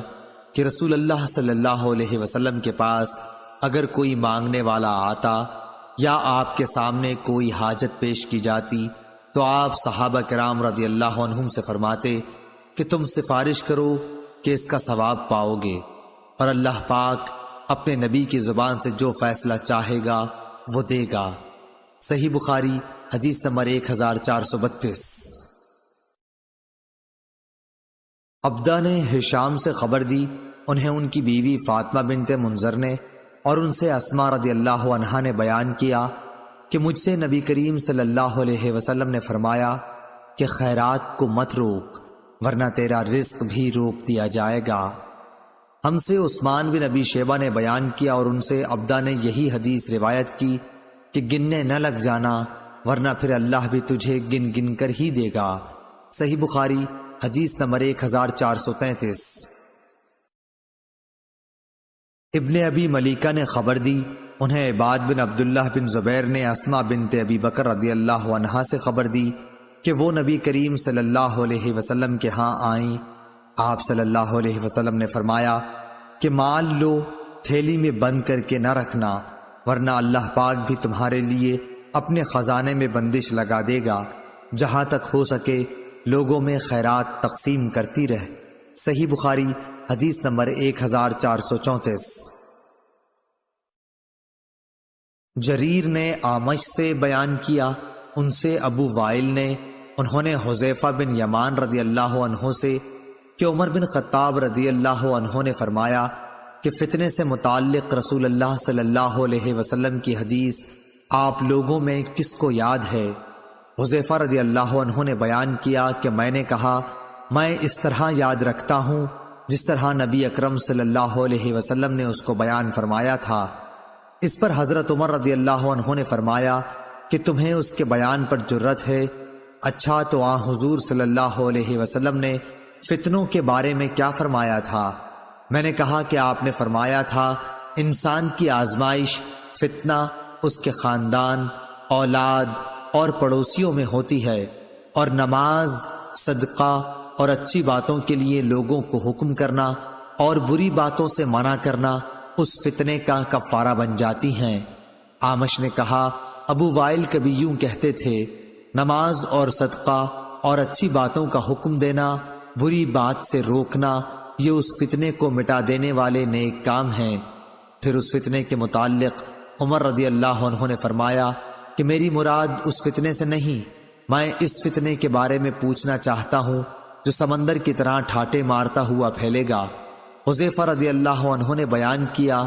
کہ رسول اللہ صلی اللہ علیہ وسلم کے پاس اگر کوئی مانگنے والا آتا یا آپ کے سامنے کوئی حاجت پیش کی جاتی تو آپ صحابہ کرام رضی اللہ عنہم سے فرماتے کہ تم سفارش کرو کہ اس کا ثواب پاؤ گے، اور اللہ پاک اپنے نبی کی زبان سے جو فیصلہ چاہے گا وہ دے گا۔ صحیح بخاری حدیث نمبر 1432۔ عبدہ نے ہشام سے خبر دی، انہیں ان کی بیوی فاطمہ بنت منذر نے، اور ان سے اسماء رضی اللہ عنہا نے بیان کیا کہ مجھ سے نبی کریم صلی اللہ علیہ وسلم نے فرمایا کہ خیرات کو مت روک ورنہ تیرا رزق بھی روک دیا جائے گا۔ ہم سے عثمان بن ابی شیبہ نے بیان کیا، اور ان سے عبدہ نے یہی حدیث روایت کی کہ گننے نہ لگ جانا ورنہ پھر اللہ بھی تجھے گن گن کر ہی دے گا۔ صحیح بخاری حدیث نمبر 1433۔ ابن ابی ملیکہ نے خبر دی، انہیں عباد بن عبداللہ بن زبیر نے اسماء بنت ابی بکر رضی اللہ عنہا سے خبر دی کہ وہ نبی کریم صلی اللہ علیہ وسلم کے ہاں آئیں۔ آپ صلی اللہ علیہ وسلم نے فرمایا کہ مال لو، تھیلی میں بند کر کے نہ رکھنا ورنہ اللہ پاک بھی تمہارے لیے اپنے خزانے میں بندش لگا دے گا، جہاں تک ہو سکے لوگوں میں خیرات تقسیم کرتی رہ۔ صحیح بخاری حدیث نمبر 1434۔ جریر نے اعمش سے بیان کیا، ان سے ابو وائل نے، انہوں نے حذیفہ بن یمان رضی اللہ عنہ سے کہ عمر بن خطاب رضی اللہ عنہ نے فرمایا کہ فتنے سے متعلق رسول اللہ صلی اللہ علیہ وسلم کی حدیث آپ لوگوں میں کس کو یاد ہے؟ حذیفہ رضی اللہ عنہ نے بیان کیا کہ میں نے کہا میں اس طرح یاد رکھتا ہوں جس طرح نبی اکرم صلی اللہ علیہ وسلم نے اس کو بیان فرمایا تھا۔ اس پر حضرت عمر رضی اللہ عنہ نے فرمایا کہ تمہیں اس کے بیان پر جرت ہے؟ اچھا تو حضور صلی اللہ علیہ وسلم نے فتنوں کے بارے میں کیا فرمایا تھا؟ میں نے کہا کہ آپ نے فرمایا تھا انسان کی آزمائش فتنہ اس کے خاندان، اولاد اور پڑوسیوں میں ہوتی ہے، اور نماز، صدقہ اور اچھی باتوں کے لیے لوگوں کو حکم کرنا اور بری باتوں سے منع کرنا اس فتنے کا کفارہ بن جاتی ہیں۔ اعمش نے کہا ابو وائل کبھی یوں کہتے تھے، نماز اور صدقہ اور اچھی باتوں کا حکم دینا، بری بات سے روکنا، یہ اس فتنے کو مٹا دینے والے نیک کام ہیں۔ پھر اس فتنے کے متعلق عمر رضی اللہ عنہ نے فرمایا کہ میری مراد اس فتنے سے نہیں، میں اس فتنے کے بارے میں پوچھنا چاہتا ہوں جو سمندر کی طرح ٹھاٹے مارتا ہوا پھیلے گا۔ حذیفہ رضی اللہ عنہ نے بیان کیا،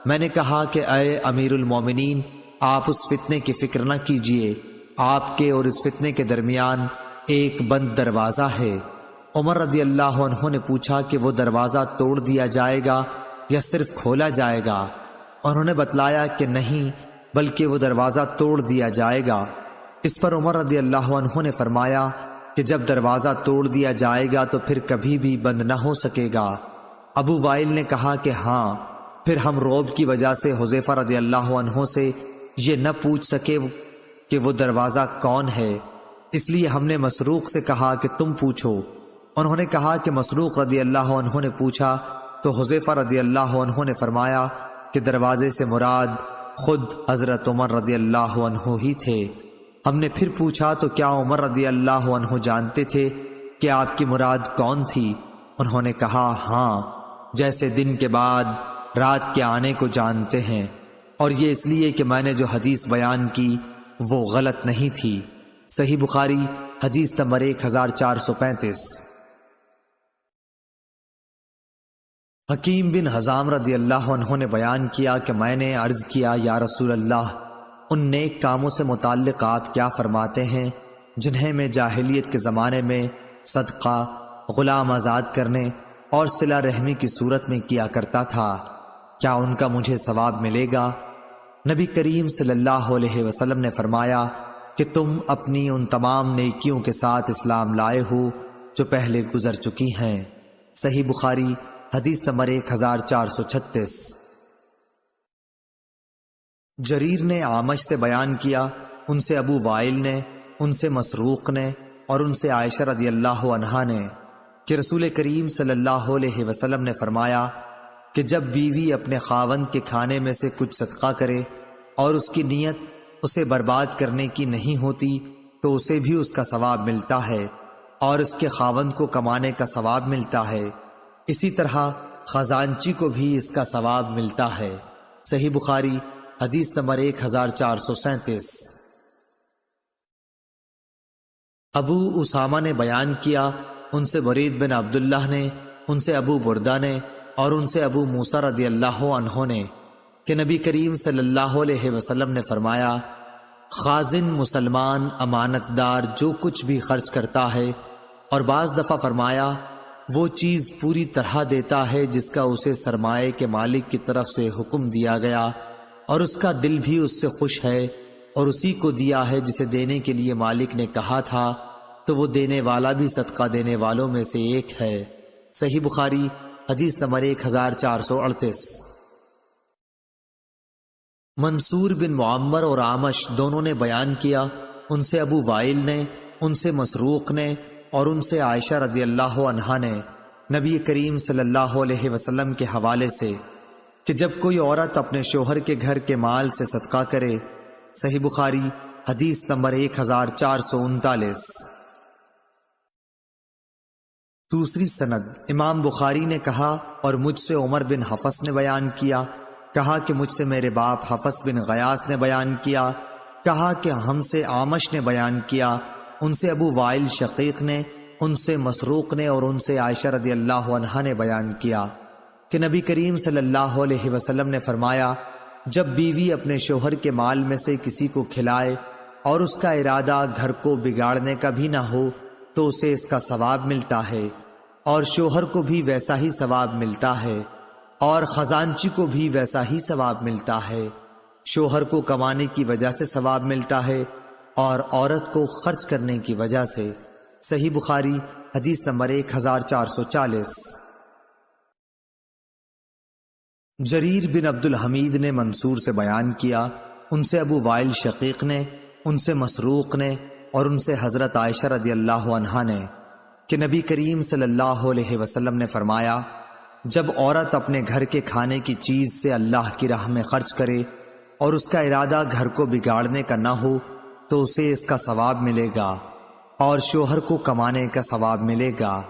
میں نے کہا کہ اے امیر المومنین، آپ اس فتنے کی فکر نہ کیجیے، آپ کے اور اس فتنے کے درمیان ایک بند دروازہ ہے۔ عمر رضی اللہ عنہ نے پوچھا کہ وہ دروازہ توڑ دیا جائے گا یا صرف کھولا جائے گا؟ انہوں نے بتلایا کہ نہیں، بلکہ وہ دروازہ توڑ دیا جائے گا۔ اس پر عمر رضی اللہ عنہ نے فرمایا کہ جب دروازہ توڑ دیا جائے گا تو پھر کبھی بھی بند نہ ہو سکے گا۔ ابو وائل نے کہا کہ ہاں۔ پھر ہم رعب کی وجہ سے حذیفہ رضی اللہ عنہ سے یہ نہ پوچھ سکے کہ وہ دروازہ کون ہے، اس لیے ہم نے مسروق سے کہا کہ تم پوچھو۔ انہوں نے کہا کہ مسروق رضی اللہ عنہ نے پوچھا تو حذیفہ رضی اللہ عنہ نے فرمایا کہ دروازے سے مراد خود حضرت عمر رضی اللہ عنہ ہی تھے۔ ہم نے پھر پوچھا تو کیا عمر رضی اللہ عنہ جانتے تھے کہ آپ کی مراد کون تھی؟ انہوں نے کہا ہاں، جیسے دن کے بعد رات کے آنے کو جانتے ہیں، اور یہ اس لیے کہ میں نے جو حدیث بیان کی وہ غلط نہیں تھی۔ صحیح بخاری حدیث نمبر 1435۔ حکیم بن حزام رضی اللہ عنہ نے بیان کیا کہ میں نے عرض کیا یا رسول اللہ، ان نیک کاموں سے متعلق آپ کیا فرماتے ہیں جنہیں میں جاہلیت کے زمانے میں صدقہ، غلام آزاد کرنے اور صلہ رحمی کی صورت میں کیا کرتا تھا، کیا ان کا مجھے ثواب ملے گا؟ نبی کریم صلی اللہ علیہ وسلم نے فرمایا کہ تم اپنی ان تمام نیکیوں کے ساتھ اسلام لائے ہو جو پہلے گزر چکی ہیں۔ صحیح بخاری حدیث نمبر 1436۔ جریر نے اعمش سے بیان کیا، ان سے ابو وائل نے، ان سے مسروق نے اور ان سے عائشہ رضی اللہ عنہا نے کہ رسول کریم صلی اللہ علیہ وسلم نے فرمایا کہ جب بیوی اپنے خاوند کے کھانے میں سے کچھ صدقہ کرے اور اس کی نیت اسے برباد کرنے کی نہیں ہوتی تو اسے بھی اس کا ثواب ملتا ہے اور اس کے خاوند کو کمانے کا ثواب ملتا ہے، اسی طرح خزانچی کو بھی اس کا ثواب ملتا ہے۔ صحیح بخاری حدیث نمبر 1437۔ ابو اسامہ نے بیان کیا، ان سے برید بن عبداللہ نے، ان سے ابو بردہ نے اور ان سے ابو موسیٰ رضی اللہ عنہ نے کہ نبی کریم صلی اللہ علیہ وسلم نے فرمایا، خازن مسلمان امانت دار جو کچھ بھی خرچ کرتا ہے، اور بعض دفعہ فرمایا وہ چیز پوری طرح دیتا ہے جس کا اسے سرمایے کے مالک کی طرف سے حکم دیا گیا، اور اس کا دل بھی اس سے خوش ہے، اور اسی کو دیا ہے جسے دینے کے لیے مالک نے کہا تھا، تو وہ دینے والا بھی صدقہ دینے والوں میں سے ایک ہے۔ صحیح بخاری حدیث نمبر 1438۔ منصور بن معمر اور اعمش دونوں نے بیان کیا، ان سے ابو وائل نے، ان سے مسروق نے اور ان سے عائشہ رضی اللہ عنہا نے نبی کریم صلی اللہ علیہ وسلم کے حوالے سے کہ جب کوئی عورت اپنے شوہر کے گھر کے مال سے صدقہ کرے۔ صحیح بخاری حدیث نمبر 1439۔ دوسری سند، امام بخاری نے کہا اور مجھ سے عمر بن حفص نے بیان کیا، کہا کہ مجھ سے میرے باپ حفص بن غیاث نے بیان کیا، کہا کہ ہم سے اعمش نے بیان کیا، ان سے ابو وائل شقیق نے، ان سے مسروق نے اور ان سے عائشہ رضی اللہ عنہا نے بیان کیا کہ نبی کریم صلی اللہ علیہ وسلم نے فرمایا، جب بیوی اپنے شوہر کے مال میں سے کسی کو کھلائے اور اس کا ارادہ گھر کو بگاڑنے کا بھی نہ ہو تو اسے اس کا ثواب ملتا ہے، اور شوہر کو بھی ویسا ہی ثواب ملتا ہے، اور خزانچی کو بھی ویسا ہی ثواب ملتا ہے۔ شوہر کو کمانے کی وجہ سے ثواب ملتا ہے اور عورت کو خرچ کرنے کی وجہ سے۔ صحیح بخاری حدیث نمبر 1440۔ جریر بن عبد الحمید نے منصور سے بیان کیا، ان سے ابو وائل شقیق نے، ان سے مسروق نے اور ان سے حضرت عائشہ رضی اللہ عنہا نے کہ نبی کریم صلی اللہ علیہ وسلم نے فرمایا، جب عورت اپنے گھر کے کھانے کی چیز سے اللہ کی راہ میں خرچ کرے اور اس کا ارادہ گھر کو بگاڑنے کا نہ ہو تو اسے اس کا ثواب ملے گا اور شوہر کو کمانے کا ثواب ملے گا،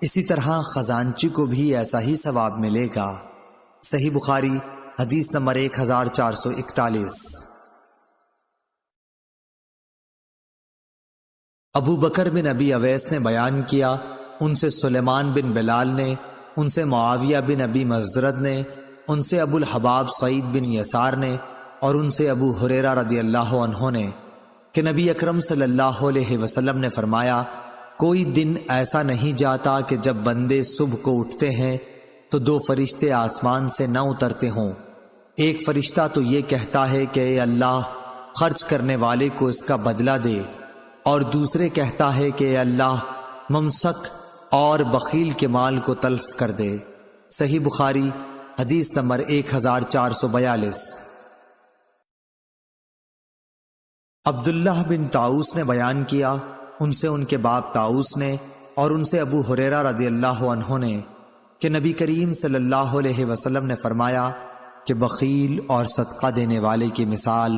اسی طرح خزانچی کو بھی ایسا ہی ثواب ملے گا۔ صحیح بخاری حدیث نمبر 1441۔ ابو بکر بن ابی اویس نے بیان کیا، ان سے سلیمان بن بلال نے، ان سے معاویہ بن ابی مزرد نے، ان سے ابو الحباب سعید بن یسار نے اور ان سے ابو ہریرہ رضی اللہ عنہ نے کہ نبی اکرم صلی اللہ علیہ وسلم نے فرمایا، کوئی دن ایسا نہیں جاتا کہ جب بندے صبح کو اٹھتے ہیں تو دو فرشتے آسمان سے نہ اترتے ہوں۔ ایک فرشتہ تو یہ کہتا ہے کہ اے اللہ، خرچ کرنے والے کو اس کا بدلہ دے، اور دوسرے کہتا ہے کہ اے اللہ، ممسک اور بخیل کے مال کو تلف کر دے۔ صحیح بخاری حدیث نمبر 1442۔ عبداللہ بن طاؤس نے بیان کیا، ان سے ان کے باپ طاؤس نے اور ان سے ابو ہریرہ رضی اللہ عنہ نے کہ نبی کریم صلی اللہ علیہ وسلم نے فرمایا کہ بخیل اور صدقہ دینے والے کی مثال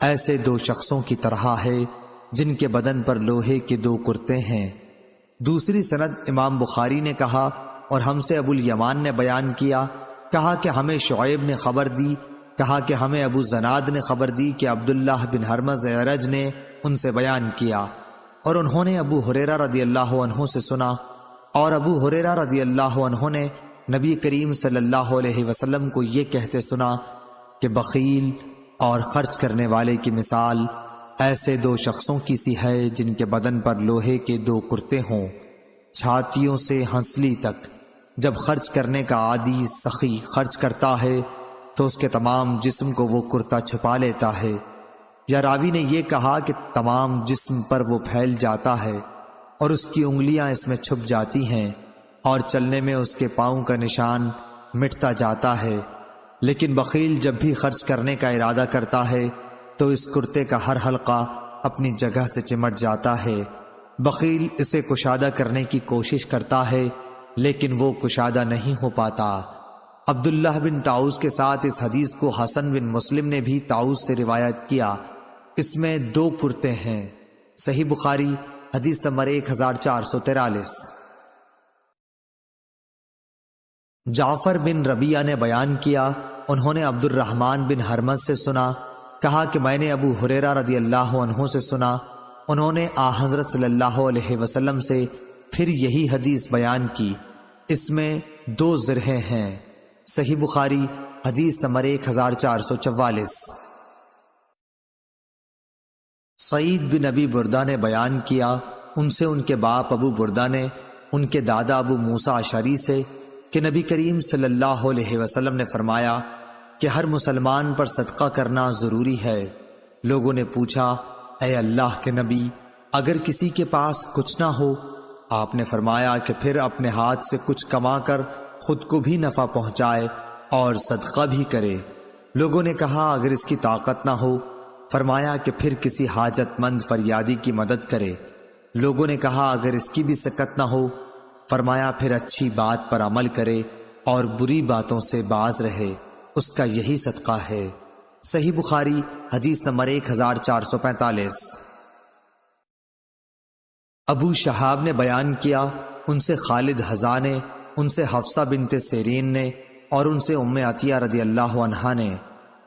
ایسے دو شخصوں کی طرح ہے جن کے بدن پر لوہے کے دو کرتے ہیں۔ دوسری سند، امام بخاری نے کہا اور ہم سے ابو الیمان نے بیان کیا، کہا کہ ہمیں شعیب نے خبر دی، کہا کہ ہمیں ابو زناد نے خبر دی کہ عبداللہ بن ہرمز اعرج نے ان سے بیان کیا اور انہوں نے ابو ہریرہ رضی اللہ عنہ سے سنا، اور ابو ہریرہ رضی اللہ عنہ نے نبی کریم صلی اللہ علیہ وسلم کو یہ کہتے سنا کہ بخیل اور خرچ کرنے والے کی مثال ایسے دو شخصوں کی سی ہے جن کے بدن پر لوہے کے دو کرتے ہوں، چھاتیوں سے ہنسلی تک۔ جب خرچ کرنے کا عادی سخی خرچ کرتا ہے تو اس کے تمام جسم کو وہ کرتا چھپا لیتا ہے، یا راوی نے یہ کہا کہ تمام جسم پر وہ پھیل جاتا ہے اور اس کی انگلیاں اس میں چھپ جاتی ہیں اور چلنے میں اس کے پاؤں کا نشان مٹتا جاتا ہے۔ لیکن بخیل جب بھی خرچ کرنے کا ارادہ کرتا ہے تو اس کرتے کا ہر حلقہ اپنی جگہ سے چمٹ جاتا ہے۔ بخیل اسے کشادہ کرنے کی کوشش کرتا ہے لیکن وہ کشادہ نہیں ہو پاتا۔ عبداللہ بن طاؤس کے ساتھ اس حدیث کو حسن بن مسلم نے بھی طاؤس سے روایت کیا، اس میں دو کرتے ہیں۔ صحیح بخاری حدیث نمبر 1443۔ جعفر بن ربیعہ نے بیان کیا، انہوں نے عبد الرحمن بن ہرمز سے سنا، کہا کہ میں نے ابو ہریرہ رضی اللہ عنہ سے سنا، انہوں نے حضرت صلی اللہ علیہ وسلم سے پھر یہی حدیث بیان کی، اس میں دو ذرہیں ہیں۔ صحیح بخاری حدیث نمبر 1444۔ سعید بن ابی بردہ نے بیان کیا، ان سے ان کے باپ ابو بردہ نے ان کے دادا ابو موسیٰ اشعری سے کہ نبی کریم صلی اللہ علیہ وسلم نے فرمایا کہ ہر مسلمان پر صدقہ کرنا ضروری ہے۔ لوگوں نے پوچھا، اے اللہ کے نبی، اگر کسی کے پاس کچھ نہ ہو؟ آپ نے فرمایا کہ پھر اپنے ہاتھ سے کچھ کما کر خود کو بھی نفع پہنچائے اور صدقہ بھی کرے۔ لوگوں نے کہا، اگر اس کی طاقت نہ ہو؟ فرمایا کہ پھر کسی حاجت مند فریادی کی مدد کرے۔ لوگوں نے کہا، اگر اس کی بھی سکت نہ ہو؟ فرمایا پھر اچھی بات پر عمل کرے اور بری باتوں سے باز رہے۔ اس کا یہی صدقہ ہے۔ صحیح بخاری حدیث نمبر 1445۔ ابو شہاب نے بیان کیا، ان سے خالد حذا نے، ان سے حفصہ بنت سیرین نے اور ان سے ام عطیہ رضی اللہ عنہا نے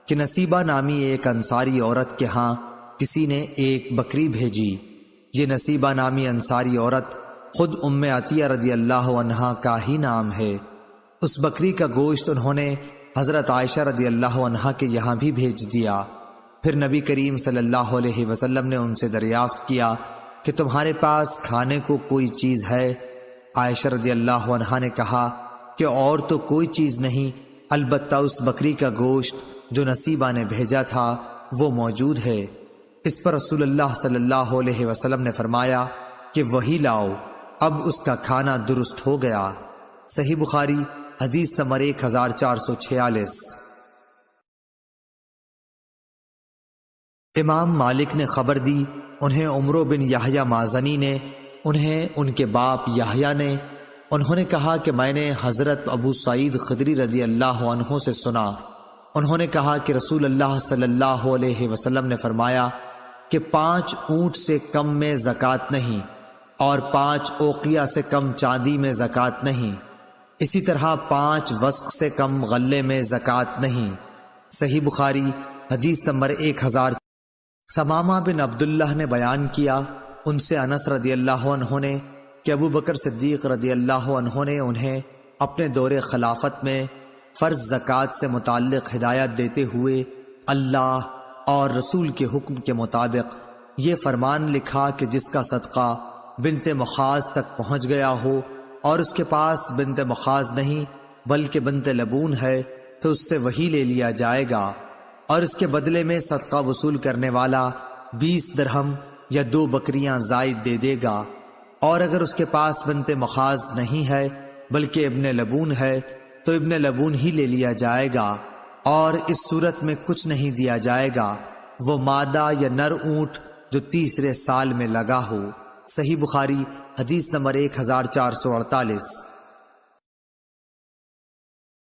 کہ نصیبہ نامی ایک انصاری عورت کے ہاں کسی نے ایک بکری بھیجی۔ یہ نصیبہ نامی انصاری عورت خود ام عطیہ رضی اللہ عنہا کا ہی نام ہے۔ اس بکری کا گوشت انہوں نے حضرت عائشہ رضی اللہ عنہا کے یہاں بھی بھیج دیا۔ پھر نبی کریم صلی اللہ علیہ وسلم نے ان سے دریافت کیا کہ تمہارے پاس کھانے کو کوئی چیز ہے؟ عائشہ رضی اللہ عنہا نے کہا کہ اور تو کوئی چیز نہیں، البتہ اس بکری کا گوشت جو نصیبہ نے بھیجا تھا وہ موجود ہے۔ اس پر رسول اللہ صلی اللہ علیہ وسلم نے فرمایا کہ وہی لاؤ، اب اس کا کھانا درست ہو گیا۔ صحیح بخاری حدیث نمبر 1446۔ امام مالک نے خبر دی، انہیں عمرو بن یحییٰ مازنی نے، انہیں ان کے باپ یحییٰ نے، انہوں نے کہا کہ میں نے حضرت ابو سعید خدری رضی اللہ عنہ سے سنا، انہوں نے کہا کہ رسول اللہ صلی اللہ علیہ وسلم نے فرمایا کہ 5 اونٹ سے کم میں زکوٰۃ نہیں اور 5 اوقیہ سے کم چاندی میں زکوٰۃ نہیں، اسی طرح 5 وسق سے کم غلے میں زکوٰۃ نہیں۔ صحیح بخاری حدیث نمبر 1000۔ ثمامہ بن عبداللہ نے بیان کیا، ان سے انس رضی اللہ عنہ نے کہ ابو بکر صدیق رضی اللہ عنہ نے انہیں اپنے دور خلافت میں فرض زکوٰۃ سے متعلق ہدایت دیتے ہوئے اللہ اور رسول کے حکم کے مطابق یہ فرمان لکھا کہ جس کا صدقہ بنت مخاض تک پہنچ گیا ہو اور اس کے پاس بنت مخاض نہیں بلکہ بنت لبون ہے تو اس سے وہی لے لیا جائے گا، اور اس کے بدلے میں صدقہ وصول کرنے والا 20 درہم یا 2 بکریاں زائد دے دے گا، اور اگر اس کے پاس بنت مخاض نہیں ہے بلکہ ابن لبون ہے تو ابن لبون ہی لے لیا جائے گا، اور اس صورت میں کچھ نہیں دیا جائے گا، وہ مادہ یا نر اونٹ جو تیسرے سال میں لگا ہو۔ صحیح بخاری حدیث نمبر 1448۔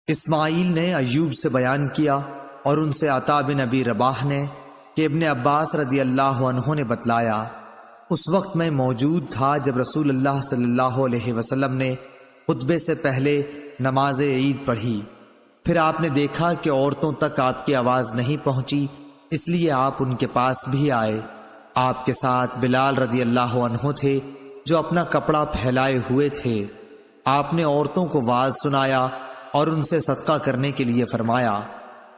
اسماعیل نے ایوب سے بیان کیا اور ان سے عطا بن ابی رباح نے کہ ابن عباس رضی اللہ عنہ نے بتلایا، اس وقت میں موجود تھا جب رسول اللہ صلی اللہ علیہ وسلم نے خطبے سے پہلے نماز عید پڑھی، پھر آپ نے دیکھا کہ عورتوں تک آپ کی آواز نہیں پہنچی، اس لیے آپ ان کے پاس بھی آئے۔ آپ کے ساتھ بلال رضی اللہ عنہ تھے جو اپنا کپڑا پھیلائے ہوئے تھے۔ آپ نے عورتوں کو واعظ سنایا اور ان سے صدقہ کرنے کے لیے فرمایا،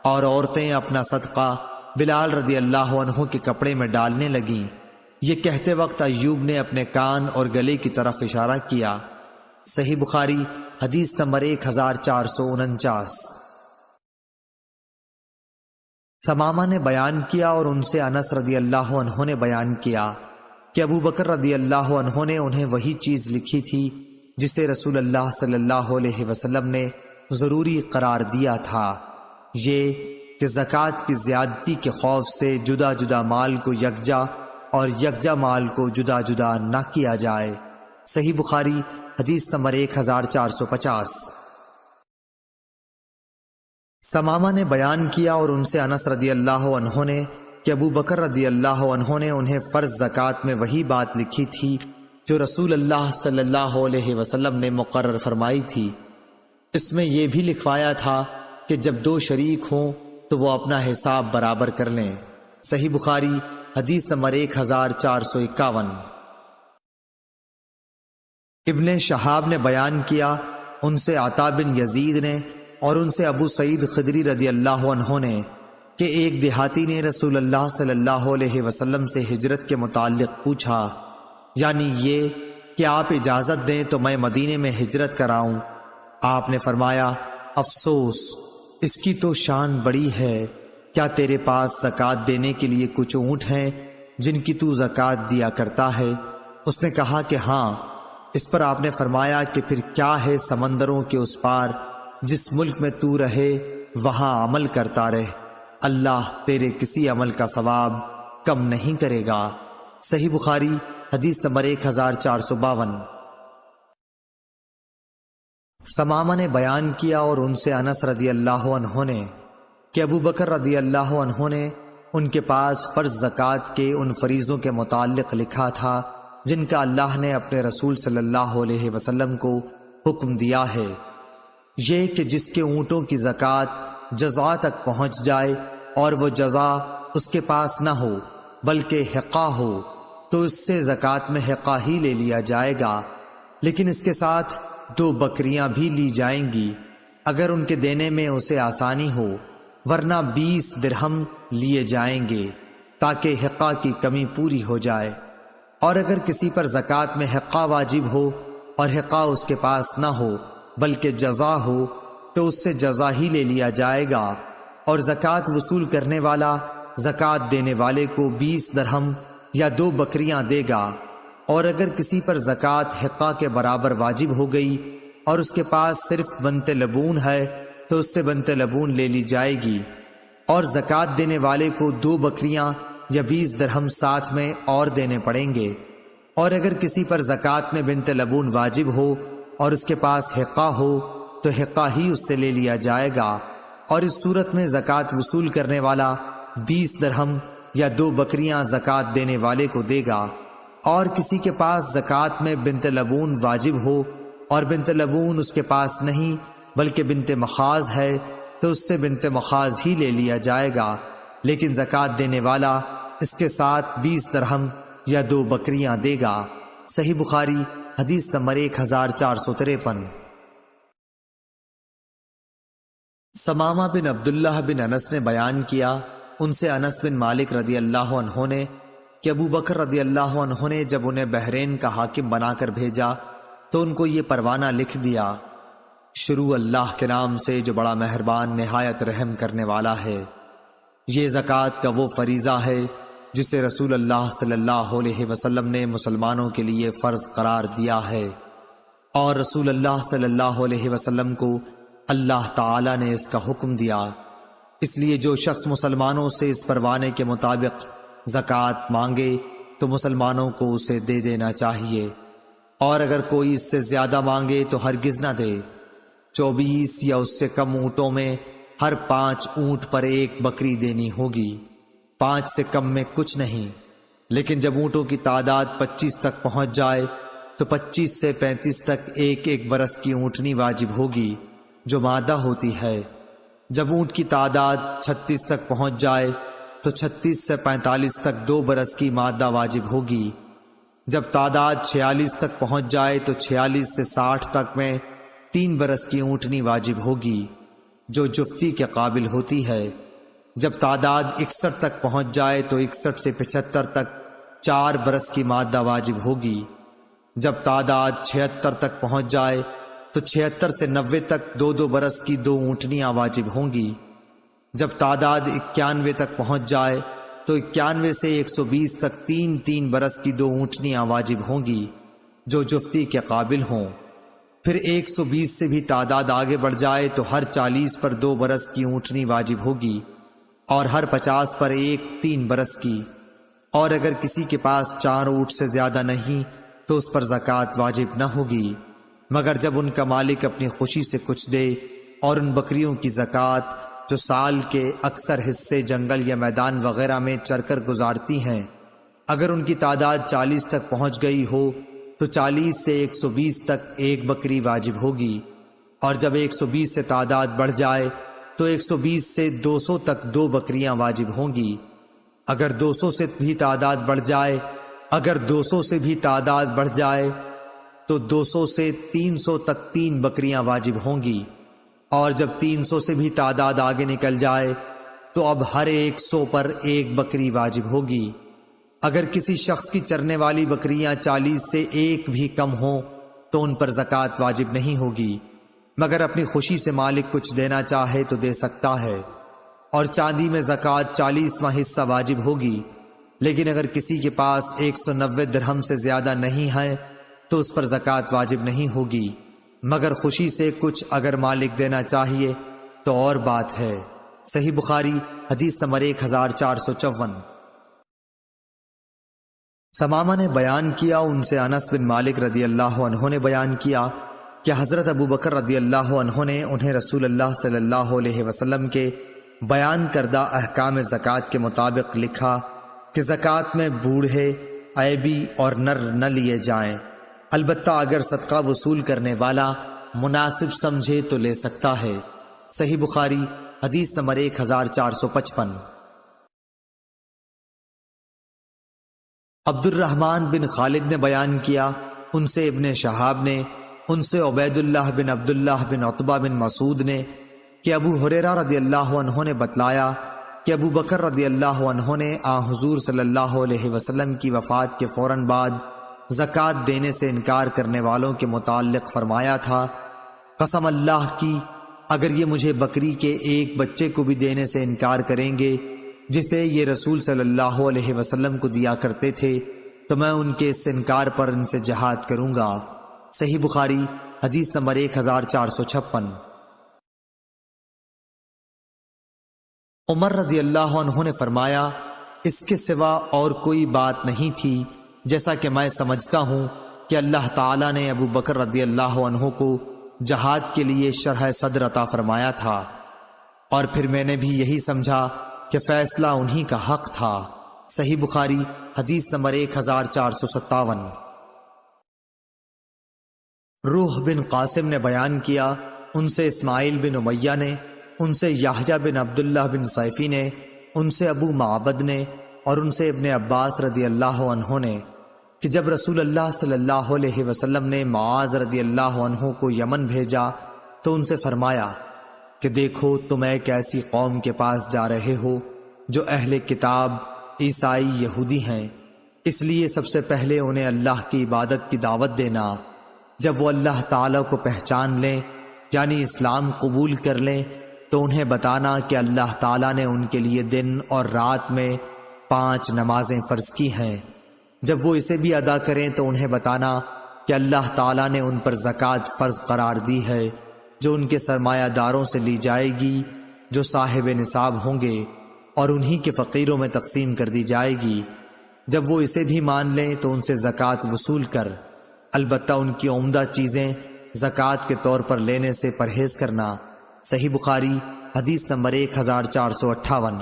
اور عورتیں اپنا صدقہ بلال رضی اللہ عنہ کے کپڑے میں ڈالنے لگیں۔ یہ کہتے وقت ایوب نے اپنے کان اور گلے کی طرف اشارہ کیا۔ صحیح بخاری حدیث نمبر 1449۔ ثمامہ نے بیان کیا اور ان سے انس رضی اللہ عنہ نے بیان کیا کہ ابو بکر رضی اللہ عنہ نے انہیں وہی چیز لکھی تھی جسے رسول اللہ صلی اللہ علیہ وسلم نے ضروری قرار دیا تھا، یہ کہ زکوٰۃ کی زیادتی کے خوف سے جدا جدا مال کو یکجا اور یکجا مال کو جدا جدا نہ کیا جائے۔ صحیح بخاری حدیث نمبر 1450۔ ثمامہ نے بیان کیا اور ان سے انس رضی اللہ عنہ نے کہ ابو بکر رضی اللہ عنہ نے انہیں فرض زکوٰۃ میں وہی بات لکھی تھی جو رسول اللہ صلی اللہ علیہ وسلم نے مقرر فرمائی تھی۔ اس میں یہ بھی لکھوایا تھا کہ جب 2 شریک ہوں تو وہ اپنا حساب برابر کر لیں۔ صحیح بخاری حدیث نمبر 1451۔ ابن شہاب نے بیان کیا، ان سے عطا بن یزید نے اور ان سے ابو سعید خدری رضی اللہ عنہ نے کہ ایک دیہاتی نے رسول اللہ صلی اللہ علیہ وسلم سے ہجرت کے متعلق پوچھا، یعنی یہ کہ آپ اجازت دیں تو میں مدینے میں ہجرت کراؤں۔ آپ نے فرمایا، افسوس، اس کی تو شان بڑی ہے، کیا تیرے پاس زکوٰۃ دینے کے لیے کچھ اونٹ ہیں جن کی تو زکوٰۃ دیا کرتا ہے؟ اس نے کہا کہ ہاں۔ اس پر آپ نے فرمایا کہ پھر کیا ہے سمندروں کے اس پار، جس ملک میں تو رہے وہاں عمل کرتا رہ، اللہ تیرے کسی عمل کا ثواب کم نہیں کرے گا۔ صحیح بخاری حدیث نمبر 1452۔ ثمامہ نے بیان کیا اور ان سے انس رضی اللہ عنہ نے کہ ابو بکر رضی اللہ عنہ نے ان کے پاس فرض زکوٰۃ کے ان فریضوں کے متعلق لکھا تھا جن کا اللہ نے اپنے رسول صلی اللہ علیہ وسلم کو حکم دیا ہے، یہ کہ جس کے اونٹوں کی زکوٰۃ جزا تک پہنچ جائے اور وہ جزا اس کے پاس نہ ہو بلکہ حقہ ہو تو اس سے زکوٰۃ میں حقہ ہی لے لیا جائے گا، لیکن اس کے ساتھ 2 بکریاں بھی لی جائیں گی اگر ان کے دینے میں اسے آسانی ہو، ورنہ 20 درہم لیے جائیں گے تاکہ حقہ کی کمی پوری ہو جائے۔ اور اگر کسی پر زکوٰۃ میں حقہ واجب ہو اور حقہ اس کے پاس نہ ہو بلکہ جزا ہو تو اس سے جزا ہی لے لیا جائے گا، اور زکوٰۃ وصول کرنے والا زکوٰۃ دینے والے کو 20 درہم یا 2 بکریاں دے گا۔ اور اگر کسی پر زکوٰۃ حقہ کے برابر واجب ہو گئی اور اس کے پاس صرف بنت لبون ہے تو اس سے بنت لبون لے لی جائے گی، اور زکوٰۃ دینے والے کو 2 بکریاں یا 20 درہم ساتھ میں اور دینے پڑیں گے۔ اور اگر کسی پر زکوٰۃ میں بنت لبون واجب ہو اور اس کے پاس حقہ ہو تو حقہ ہی اس سے لے لیا جائے گا، اور اس صورت میں زکوٰۃ وصول کرنے والا 20 درہم یا 2 بکریاں زکوٰۃ دینے والے کو دے گا۔ اور کسی کے پاس زکوٰۃ میں بنت لبون واجب ہو اور بنت لبون اس کے پاس نہیں بلکہ بنت مخاض ہے تو اس سے بنت مخاض ہی لے لیا جائے گا، لیکن زکوٰۃ دینے والا اس کے ساتھ 20 درہم یا 2 بکریاں دے گا۔ صحیح بخاری حدیث نمبر 1453۔ ثمامہ بن عبداللہ بن انس نے بیان کیا، ان سے انس بن مالک رضی اللہ عنہ نے کہ ابو بکر رضی اللہ عنہ نے جب انہیں بحرین کا حاکم بنا کر بھیجا تو ان کو یہ پروانہ لکھ دیا، شروع اللہ کے نام سے جو بڑا مہربان نہایت رحم کرنے والا ہے۔ یہ زکوٰۃ کا وہ فریضہ ہے جسے رسول اللہ صلی اللہ علیہ وسلم نے مسلمانوں کے لیے فرض قرار دیا ہے، اور رسول اللہ صلی اللہ علیہ وسلم کو اللہ تعالی نے اس کا حکم دیا، اس لیے جو شخص مسلمانوں سے اس پروانے کے مطابق زکوٰۃ مانگے تو مسلمانوں کو اسے دے دینا چاہیے، اور اگر کوئی اس سے زیادہ مانگے تو ہرگز نہ دے۔ 24 یا اس سے کم اونٹوں میں ہر 5 اونٹ پر 1 بکری دینی ہوگی، 5 سے کم میں کچھ نہیں، لیکن جب اونٹوں کی تعداد 25 تک پہنچ جائے تو 25 سے 35 تک 1 برس کی اونٹنی واجب ہوگی جو مادہ ہوتی ہے۔ جب اونٹ کی تعداد 36 تک پہنچ جائے تو 36 سے 45 تک 2 برس کی مادہ واجب ہوگی۔ جب تعداد 46 تک پہنچ جائے تو 46 سے 60 تک میں 3 برس کی اونٹنی واجب ہوگی جو جفتی کے قابل ہوتی ہے۔ جب تعداد 61 تک پہنچ جائے تو 61 سے 75 تک 4 برس کی مادہ واجب ہوگی۔ جب تعداد 76 تک پہنچ جائے تو 76 سے 90 تک 2 برس کی 2 اونٹنیاں واجب ہوں گی۔ جب تعداد 91 تک پہنچ جائے تو 91 سے 120 تک 3 برس کی 2 اونٹنیاں واجب ہوں گی جو جفتی کے قابل ہوں۔ پھر 120 سے بھی تعداد آگے بڑھ جائے تو ہر 40 پر 2 برس کی اونٹنی واجب ہوگی، اور ہر 50 پر 3 برس کی۔ اور اگر کسی کے پاس 4 اونٹ سے زیادہ نہیں تو اس پر زکوٰۃ واجب نہ ہوگی، مگر جب ان کا مالک اپنی خوشی سے کچھ دے، اور ان بکریوں کی زکوٰۃ جو سال کے اکثر حصے جنگل یا میدان وغیرہ میں چر کر گزارتی ہیں، اگر ان کی تعداد 40 تک پہنچ گئی ہو تو 40 سے 120 تک 1 بکری واجب ہوگی، اور جب 120 سے تعداد بڑھ جائے تو 120 سے 200 تک 2 بکریاں واجب ہوں گی۔ اگر 200 سے بھی تعداد بڑھ جائے تو 200 سے 300 تک 3 بکریاں واجب ہوں گی، اور جب 300 سے بھی تعداد آگے نکل جائے تو اب ہر 100 پر 1 بکری واجب ہوگی۔ اگر کسی شخص کی چرنے والی بکریاں 40 سے 1 بھی کم ہوں تو ان پر زکوٰۃ واجب نہیں ہوگی، مگر اپنی خوشی سے مالک کچھ دینا چاہے تو دے سکتا ہے، اور چاندی میں زکوٰۃ 40واں حصہ واجب ہوگی۔ لیکن اگر کسی کے پاس 190 درہم سے زیادہ نہیں ہے تو اس پر زکوٰۃ واجب نہیں ہوگی، مگر خوشی سے کچھ اگر مالک دینا چاہیے تو اور بات ہے۔ صحیح بخاری حدیث نمبر 1454۔ ثمامہ نے بیان کیا، ان سے انس بن مالک رضی اللہ عنہ نے بیان کیا کہ حضرت ابو بکر رضی اللہ عنہ نے انہیں رسول اللہ صلی اللہ علیہ وسلم کے بیان کردہ احکام زکوٰۃ کے مطابق لکھا کہ زکوٰۃ میں بوڑھے، عیبی اور نر نہ لیے جائیں، البتہ اگر صدقہ وصول کرنے والا مناسب سمجھے تو لے سکتا ہے۔ صحیح بخاری حدیث نمبر 1455۔ عبد الرحمن بن خالد نے بیان کیا، ان سے ابن شہاب نے، ان سے عبید اللہ بن عبداللہ بن عتبہ بن مسعود نے کہ ابو ہریرہ رضی اللہ عنہ نے بتلایا کہ ابو بکر رضی اللہ عنہ نے حضور صلی اللہ علیہ وسلم کی وفات کے فوراً بعد زکوٰۃ دینے سے انکار کرنے والوں کے متعلق فرمایا تھا، قسم اللہ کی اگر یہ مجھے بکری کے ایک بچے کو بھی دینے سے انکار کریں گے جسے یہ رسول صلی اللہ علیہ وسلم کو دیا کرتے تھے تو میں ان کے اس انکار پر ان سے جہاد کروں گا۔ صحیح بخاری حدیث نمبر 1456۔ عمر رضی اللہ عنہ نے فرمایا، اس کے سوا اور کوئی بات نہیں تھی، جیسا کہ میں سمجھتا ہوں کہ اللہ تعالیٰ نے ابو بکر رضی اللہ عنہ کو جہاد کے لیے شرح صدر عطا فرمایا تھا، اور پھر میں نے بھی یہی سمجھا کہ فیصلہ انہی کا حق تھا۔ صحیح بخاری حدیث نمبر 1457۔ روح بن قاسم نے بیان کیا، ان سے اسماعیل بن امیہ نے، ان سے یحییٰ بن عبداللہ بن سیفی نے، ان سے ابو معبد نے، اور ان سے ابن عباس رضی اللہ عنہ نے کہ جب رسول اللہ صلی اللہ علیہ وسلم نے معاذ رضی اللہ عنہ کو یمن بھیجا تو ان سے فرمایا کہ دیکھو تم ایک ایسی قوم کے پاس جا رہے ہو جو اہل کتاب عیسائی یہودی ہیں، اس لیے سب سے پہلے انہیں اللہ کی عبادت کی دعوت دینا، جب وہ اللہ تعالیٰ کو پہچان لیں یعنی اسلام قبول کر لیں تو انہیں بتانا کہ اللہ تعالیٰ نے ان کے لیے دن اور رات میں 5 نمازیں فرض کی ہیں، جب وہ اسے بھی ادا کریں تو انہیں بتانا کہ اللہ تعالیٰ نے ان پر زکوٰۃ فرض قرار دی ہے جو ان کے سرمایہ داروں سے لی جائے گی جو صاحب نصاب ہوں گے اور انہی کے فقیروں میں تقسیم کر دی جائے گی، جب وہ اسے بھی مان لیں تو ان سے زکوٰۃ وصول کر، البتہ ان کی عمدہ چیزیں زکوٰۃ کے طور پر لینے سے پرہیز کرنا۔ صحیح بخاری حدیث نمبر 1458۔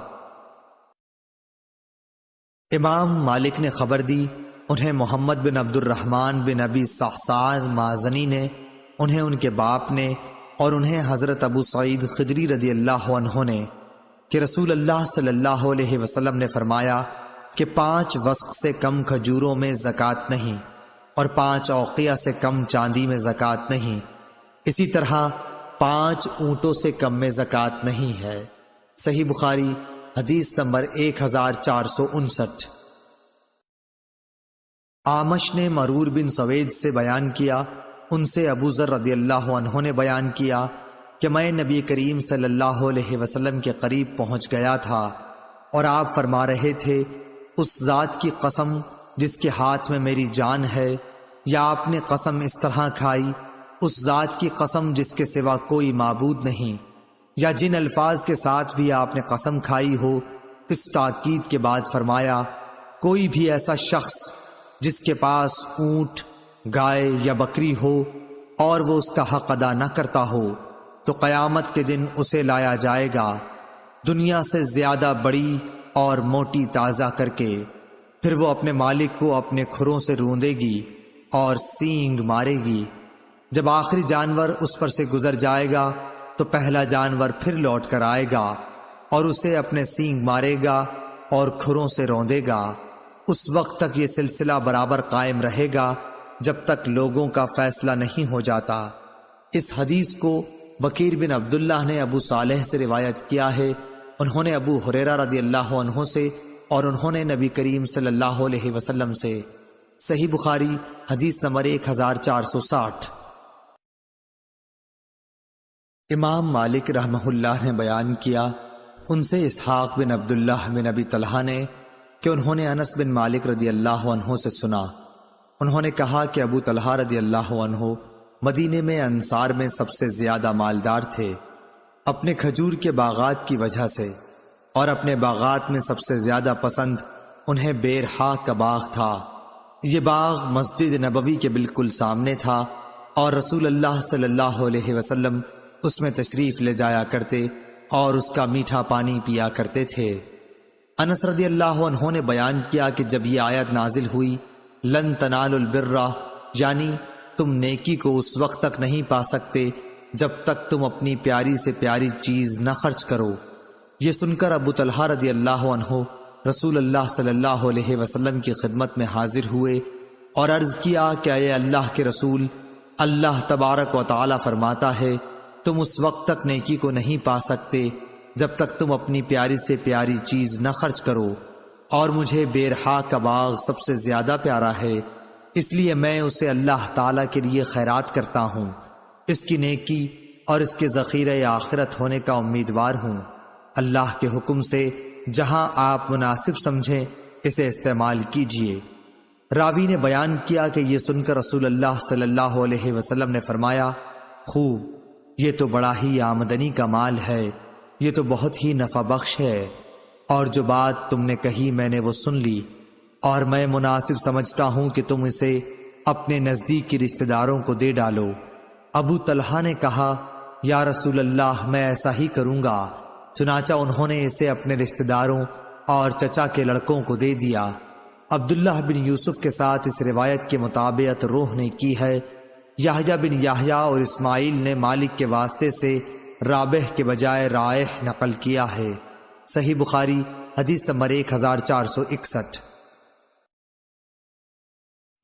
امام مالک نے خبر دی، انہیں محمد بن عبد الرحمن بن ابی صحصان مازنی نے، انہیں ان کے باپ نے، اور انہیں حضرت ابو سعید خدری رضی اللہ عنہ نے کہ رسول اللہ صلی اللہ علیہ وسلم نے فرمایا کہ 5 وسق سے کم کھجوروں میں زکوٰۃ نہیں اور 5 اوقیہ سے کم چاندی میں زکوٰۃ نہیں، اسی طرح 5 اونٹوں سے کم میں زکوٰۃ نہیں ہے۔ صحیح بخاری حدیث نمبر 1459۔ آمش نے مرور بن سوید سے بیان کیا، ان سے ابو ذر رضی اللہ عنہ نے بیان کیا کہ میں نبی کریم صلی اللہ علیہ وسلم کے قریب پہنچ گیا تھا اور آپ فرما رہے تھے، اس ذات کی قسم جس کے ہاتھ میں میری جان ہے، یا آپ نے قسم اس طرح کھائی، اس ذات کی قسم جس کے سوا کوئی معبود نہیں، یا جن الفاظ کے ساتھ بھی آپ نے قسم کھائی ہو، اس تاکید کے بعد فرمایا، کوئی بھی ایسا شخص جس کے پاس اونٹ، گائے یا بکری ہو اور وہ اس کا حق ادا نہ کرتا ہو تو قیامت کے دن اسے لایا جائے گا دنیا سے زیادہ بڑی اور موٹی تازہ کر کے، پھر وہ اپنے مالک کو اپنے کھروں سے روندے گی اور سینگ مارے گی، جب آخری جانور اس پر سے گزر جائے گا تو پہلا جانور پھر لوٹ کر آئے گا اور اسے اپنے سینگ مارے گا اور کھروں سے روندے گا، اس وقت تک یہ سلسلہ برابر قائم رہے گا جب تک لوگوں کا فیصلہ نہیں ہو جاتا۔ اس حدیث کو بکیر بن عبداللہ نے ابو صالح سے روایت کیا ہے، انہوں نے ابو ہریرہ رضی اللہ عنہ سے اور انہوں نے نبی کریم صلی اللہ علیہ وسلم سے۔ صحیح بخاری حدیث نمبر 1460۔ امام مالک رحمہ اللہ نے بیان کیا، ان سے اسحاق بن عبداللہ بن ابی طلحہ نے کہ انہوں نے انس بن مالک رضی اللہ عنہ سے سنا، انہوں نے کہا کہ ابو طلحہ رضی اللہ عنہ مدینے میں انصار میں سب سے زیادہ مالدار تھے، اپنے کھجور کے باغات کی وجہ سے، اور اپنے باغات میں سب سے زیادہ پسند انہیں بیرحا کا باغ تھا۔ یہ باغ مسجد نبوی کے بالکل سامنے تھا اور رسول اللہ صلی اللہ علیہ وسلم اس میں تشریف لے جایا کرتے اور اس کا میٹھا پانی پیا کرتے تھے۔ انس رضی اللہ عنہ نے بیان کیا کہ جب یہ آیت نازل ہوئی لن تنالوا البر، یعنی تم نیکی کو اس وقت تک نہیں پا سکتے جب تک تم اپنی پیاری سے پیاری چیز نہ خرچ کرو، یہ سن کر ابو طلحہ رضی اللہ عنہ رسول اللہ صلی اللہ علیہ وسلم کی خدمت میں حاضر ہوئے اور عرض کیا کہ اے اللہ کے رسول، اللہ تبارک و تعالی فرماتا ہے تم اس وقت تک نیکی کو نہیں پا سکتے جب تک تم اپنی پیاری سے پیاری چیز نہ خرچ کرو، اور مجھے بیرحا کا باغ سب سے زیادہ پیارا ہے، اس لیے میں اسے اللہ تعالیٰ کے لیے خیرات کرتا ہوں، اس کی نیکی اور اس کے ذخیرہ آخرت ہونے کا امیدوار ہوں۔ اللہ کے حکم سے جہاں آپ مناسب سمجھیں اسے استعمال کیجیے۔ راوی نے بیان کیا کہ یہ سن کر رسول اللہ صلی اللہ علیہ وسلم نے فرمایا، خوب، یہ تو بڑا ہی آمدنی کا مال ہے، یہ تو بہت ہی نفع بخش ہے، اور جو بات تم نے کہی میں نے وہ سن لی، اور میں مناسب سمجھتا ہوں کہ تم اسے اپنے نزدیکی رشتہ داروں کو دے ڈالو۔ ابو طلحہ نے کہا، یا رسول اللہ میں ایسا ہی کروں گا، چنانچہ انہوں نے اسے اپنے رشتہ داروں اور چچا کے لڑکوں کو دے دیا۔ عبداللہ بن یوسف کے ساتھ اس روایت کے مطابقت روح نے کی ہے۔ یحییٰ بن یحییٰ اور اسماعیل نے مالک کے واسطے سے رابح کے بجائے رائح نقل کیا ہے۔ صحیح بخاری حدیث نمبر 1461۔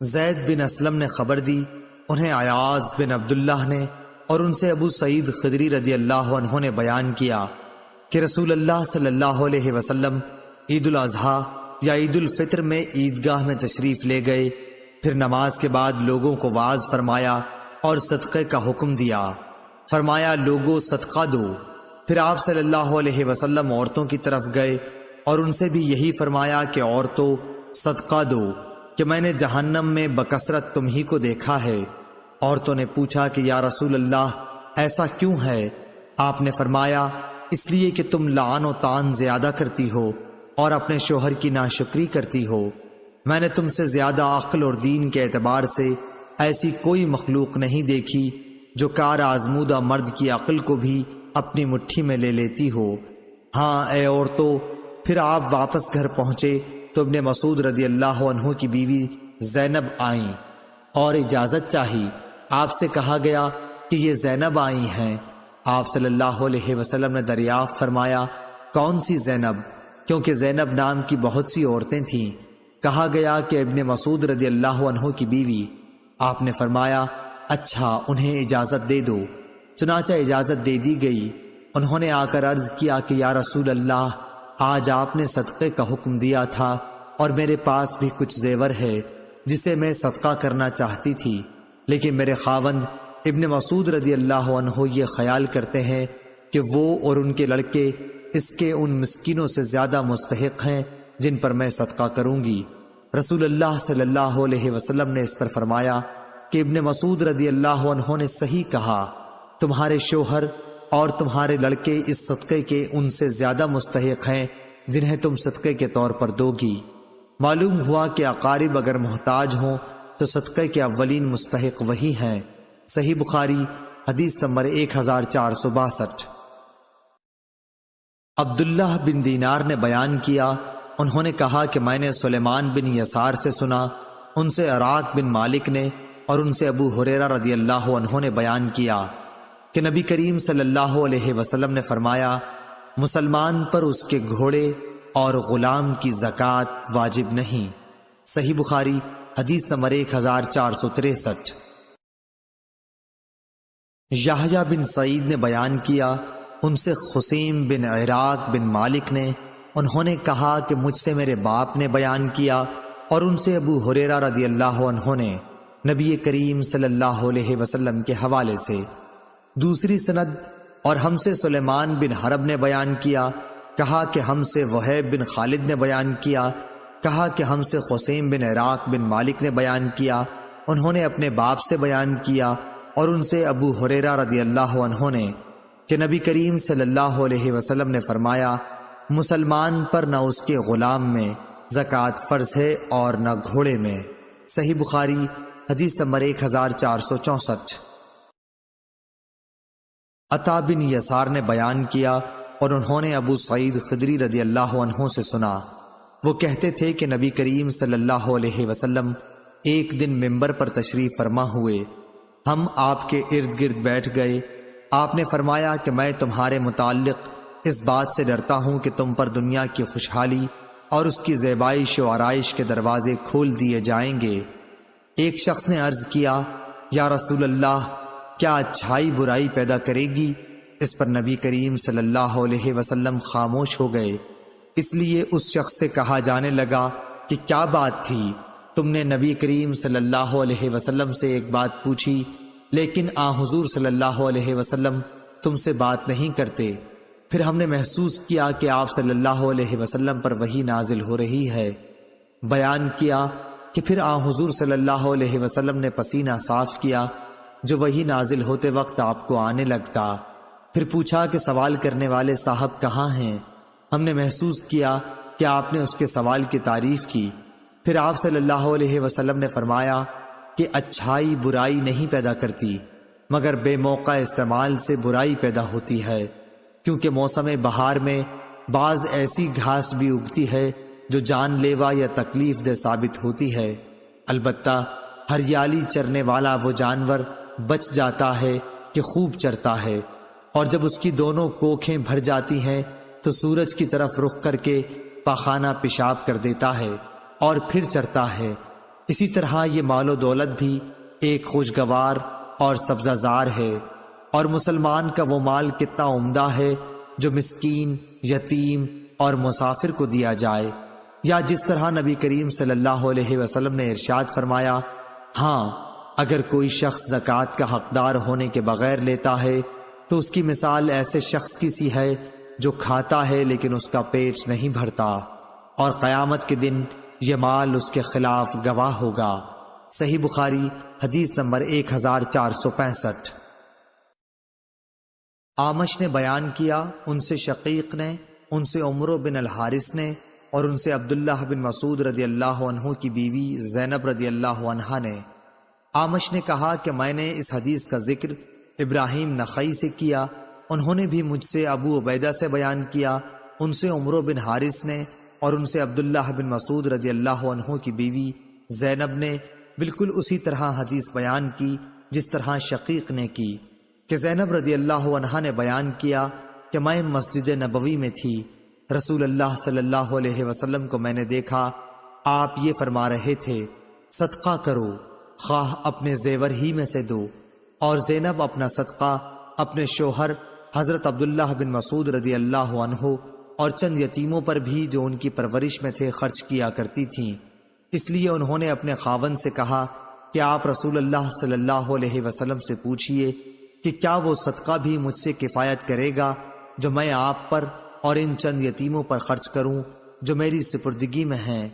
زید بن اسلم نے خبر دی، انہیں عیاض بن عبداللہ نے اور ان سے ابو سعید خدری رضی اللہ عنہ نے بیان کیا کہ رسول اللہ صلی اللہ علیہ وسلم عید الاضحیٰ یا عید الفطر میں عیدگاہ میں تشریف لے گئے، پھر نماز کے بعد لوگوں کو واعظ فرمایا اور صدقے کا حکم دیا، فرمایا لوگوں صدقہ دو۔ پھر آپ صلی اللہ علیہ وسلم عورتوں کی طرف گئے اور ان سے بھی یہی فرمایا کہ عورتوں صدقہ دو، کہ میں نے جہنم میں بکثرت تم ہی کو دیکھا ہے۔ عورتوں نے پوچھا کہ یا رسول اللہ ایسا کیوں ہے؟ آپ نے فرمایا اس لیے کہ تم لعن و طعن زیادہ کرتی ہو اور اپنے شوہر کی ناشکری کرتی ہو۔ میں نے تم سے زیادہ عقل اور دین کے اعتبار سے ایسی کوئی مخلوق نہیں دیکھی جو کار آزمودہ مرد کی عقل کو بھی اپنی مٹھی میں لے لیتی ہو۔ ہاں اے عورتوں، پھر آپ واپس گھر پہنچے تو ابن مسعود رضی اللہ عنہ کی بیوی زینب آئیں اور اجازت چاہی۔ آپ سے کہا گیا کہ یہ زینب آئی ہیں۔ آپ صلی اللہ علیہ وسلم نے دریافت فرمایا کون سی زینب؟ کیونکہ زینب نام کی بہت سی عورتیں تھیں۔ کہا گیا کہ ابن مسعود رضی اللہ عنہ کی بیوی۔ آپ نے فرمایا اچھا انہیں اجازت دے دو۔ چنانچہ اجازت دے دی گئی۔ انہوں نے آ کر عرض کیا کہ یا رسول اللہ آج آپ نے صدقے کا حکم دیا تھا اور میرے پاس بھی کچھ زیور ہے جسے میں صدقہ کرنا چاہتی تھی، لیکن میرے خاوند ابن مسعود رضی اللہ عنہ یہ خیال کرتے ہیں کہ وہ اور ان کے لڑکے اس کے ان مسکینوں سے زیادہ مستحق ہیں جن پر میں صدقہ کروں گی۔ رسول اللہ صلی اللہ علیہ وسلم نے اس پر فرمایا کہ ابن مسعود رضی اللہ عنہ نے صحیح کہا، تمہارے شوہر اور تمہارے لڑکے اس صدقے کے ان سے زیادہ مستحق ہیں جنہیں تم صدقے کے طور پر دو گی۔ معلوم ہوا کہ اقارب اگر محتاج ہوں تو صدقے کے اولین مستحق وہی ہیں۔ صحیح بخاری حدیث نمبر 1462۔ عبداللہ بن دینار نے بیان کیا، انہوں نے کہا کہ میں نے سلیمان بن یسار سے سنا، ان سے عراق بن مالک نے اور ان سے ابو ہریرہ رضی اللہ عنہ نے بیان کیا کہ نبی کریم صلی اللہ علیہ وسلم نے فرمایا مسلمان پر اس کے گھوڑے اور غلام کی زکوٰۃ واجب نہیں۔ صحیح بخاری حدیث نمبر 1463۔ یحییٰ بن سعید نے بیان کیا، ان سے خسیم بن عراق بن مالک نے، انہوں نے کہا کہ مجھ سے میرے باپ نے بیان کیا اور ان سے ابو ہریرہ رضی اللہ عنہ نے نبی کریم صلی اللہ علیہ وسلم کے حوالے سے۔ دوسری سند، اور ہم سے سلیمان بن حرب نے بیان کیا، کہا کہ ہم سے وہیب بن خالد نے بیان کیا، کہا کہ ہم سے خسیم بن عراق بن مالک نے بیان کیا، انہوں نے اپنے باپ سے بیان کیا اور ان سے ابو ہریرہ رضی اللہ عنہ نے کہ نبی کریم صلی اللہ علیہ وسلم نے فرمایا مسلمان پر نہ اس کے غلام میں زکوٰۃ فرض ہے اور نہ گھوڑے میں۔ صحیح بخاری حدیث نمبر 1464۔ عطا بن یسار نے بیان کیا، اور انہوں نے ابو سعید خدری رضی اللہ عنہ سے سنا۔ وہ کہتے تھے کہ نبی کریم صلی اللہ علیہ وسلم ایک دن منبر پر تشریف فرما ہوئے، ہم آپ کے ارد گرد بیٹھ گئے۔ آپ نے فرمایا کہ میں تمہارے متعلق اس بات سے ڈرتا ہوں کہ تم پر دنیا کی خوشحالی اور اس کی زیبائش و آرائش کے دروازے کھول دیے جائیں گے۔ ایک شخص نے عرض کیا، یا رسول اللہ، کیا اچھائی برائی پیدا کرے گی؟ اس پر نبی کریم صلی اللہ علیہ وسلم خاموش ہو گئے۔ اس لیے اس شخص سے کہا جانے لگا کہ کیا بات تھی؟ تم نے نبی کریم صلی اللہ علیہ وسلم سے ایک بات پوچھی، لیکن حضور صلی اللہ علیہ وسلم تم سے بات نہیں کرتے۔ پھر ہم نے محسوس کیا کہ آپ صلی اللہ علیہ وسلم پر وحی نازل ہو رہی ہے۔ بیان کیا کہ پھر حضور صلی اللہ علیہ وسلم نے پسینہ صاف کیا جو وحی نازل ہوتے وقت آپ کو آنے لگتا۔ پھر پوچھا کہ سوال کرنے والے صاحب کہاں ہیں؟ ہم نے محسوس کیا کہ آپ نے اس کے سوال کی تعریف کی۔ پھر آپ صلی اللہ علیہ وسلم نے فرمایا کہ اچھائی برائی نہیں پیدا کرتی، مگر بے موقع استعمال سے برائی پیدا ہوتی ہے، کیونکہ موسم بہار میں بعض ایسی گھاس بھی اگتی ہے جو جان لیوا یا تکلیف دہ ثابت ہوتی ہے۔ البتہ ہریالی چرنے والا وہ جانور بچ جاتا ہے کہ خوب چرتا ہے، اور جب اس کی دونوں کوکھیں بھر جاتی ہیں تو سورج کی طرف رخ کر کے پاخانہ پیشاب کر دیتا ہے اور پھر چرتا ہے۔ اسی طرح یہ مال و دولت بھی ایک خوشگوار اور سبزہ زار ہے، اور مسلمان کا وہ مال کتنا عمدہ ہے جو مسکین، یتیم اور مسافر کو دیا جائے۔ یا جس طرح نبی کریم صلی اللہ علیہ وسلم نے ارشاد فرمایا، ہاں اگر کوئی شخص زکوٰۃ کا حقدار ہونے کے بغیر لیتا ہے تو اس کی مثال ایسے شخص کی سی ہے جو کھاتا ہے لیکن اس کا پیٹ نہیں بھرتا، اور قیامت کے دن یہ مال اس کے خلاف گواہ ہوگا۔ صحیح بخاری حدیث نمبر 1465۔ اعمش نے بیان کیا، ان سے شقیق نے، ان سے عمرو بن الحارث نے، اور ان سے عبداللہ بن مسعود رضی اللہ عنہ کی بیوی زینب رضی اللہ عنہا نے۔ اعمش نے کہا کہ میں نے اس حدیث کا ذکر ابراہیم نخعی سے کیا، انہوں نے بھی مجھ سے ابو عبیدہ سے بیان کیا، ان سے عمرو بن حارث نے، اور ان سے عبداللہ بن مسعود رضی اللہ عنہ کی بیوی زینب نے بالکل اسی طرح حدیث بیان کی جس طرح شقیق نے کی، کہ زینب رضی اللہ عنہا نے بیان کیا کہ میں مسجد نبوی میں تھی، رسول اللہ صلی اللہ علیہ وسلم کو میں نے دیکھا، آپ یہ فرما رہے تھے، صدقہ کرو، خواہ اپنے زیور ہی میں سے دو، اور زینب اپنا صدقہ اپنے شوہر حضرت عبداللہ بن مسعود رضی اللہ عنہ اور چند یتیموں پر بھی جو ان کی پرورش میں تھے خرچ کیا کرتی تھیں۔ اس لیے انہوں نے اپنے خاوند سے کہا کہ آپ رسول اللہ صلی اللہ علیہ وسلم سے پوچھئے کہ کیا وہ صدقہ بھی مجھ سے کفایت کرے گا جو میں آپ پر اور ان چند یتیموں پر خرچ کروں جو میری سپردگی میں ہیں۔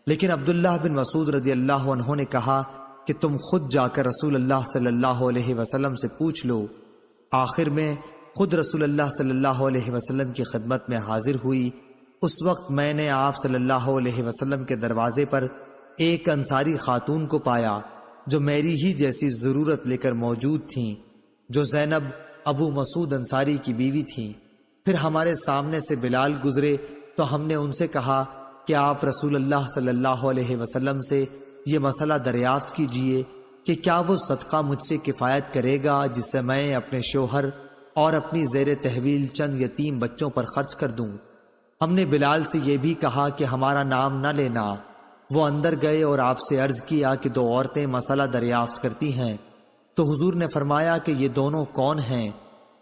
لیکن عبداللہ بن مسعود رضی اللہ عنہ نے کہا کہ تم خود جا کر رسول اللہ صلی اللہ علیہ وسلم سے پوچھ لو۔ آخر میں خود رسول اللہ صلی اللہ علیہ وسلم کی خدمت میں حاضر ہوئی۔ اس وقت میں نے آپ صلی اللہ علیہ وسلم کے دروازے پر ایک انصاری خاتون کو پایا جو میری ہی جیسی ضرورت لے کر موجود تھیں، جو زینب ابو مسعود انصاری کی بیوی تھیں۔ پھر ہمارے سامنے سے بلال گزرے تو ہم نے ان سے کہا کہ آپ رسول اللہ صلی اللہ علیہ وسلم سے یہ مسئلہ دریافت کیجئے کہ کیا وہ صدقہ مجھ سے کفایت کرے گا جس سے میں اپنے شوہر اور اپنی زیر تحویل چند یتیم بچوں پر خرچ کر دوں۔ ہم نے بلال سے یہ بھی کہا کہ ہمارا نام نہ لینا۔ وہ اندر گئے اور آپ سے عرض کیا کہ دو عورتیں مسئلہ دریافت کرتی ہیں، تو حضور نے فرمایا کہ یہ دونوں کون ہیں؟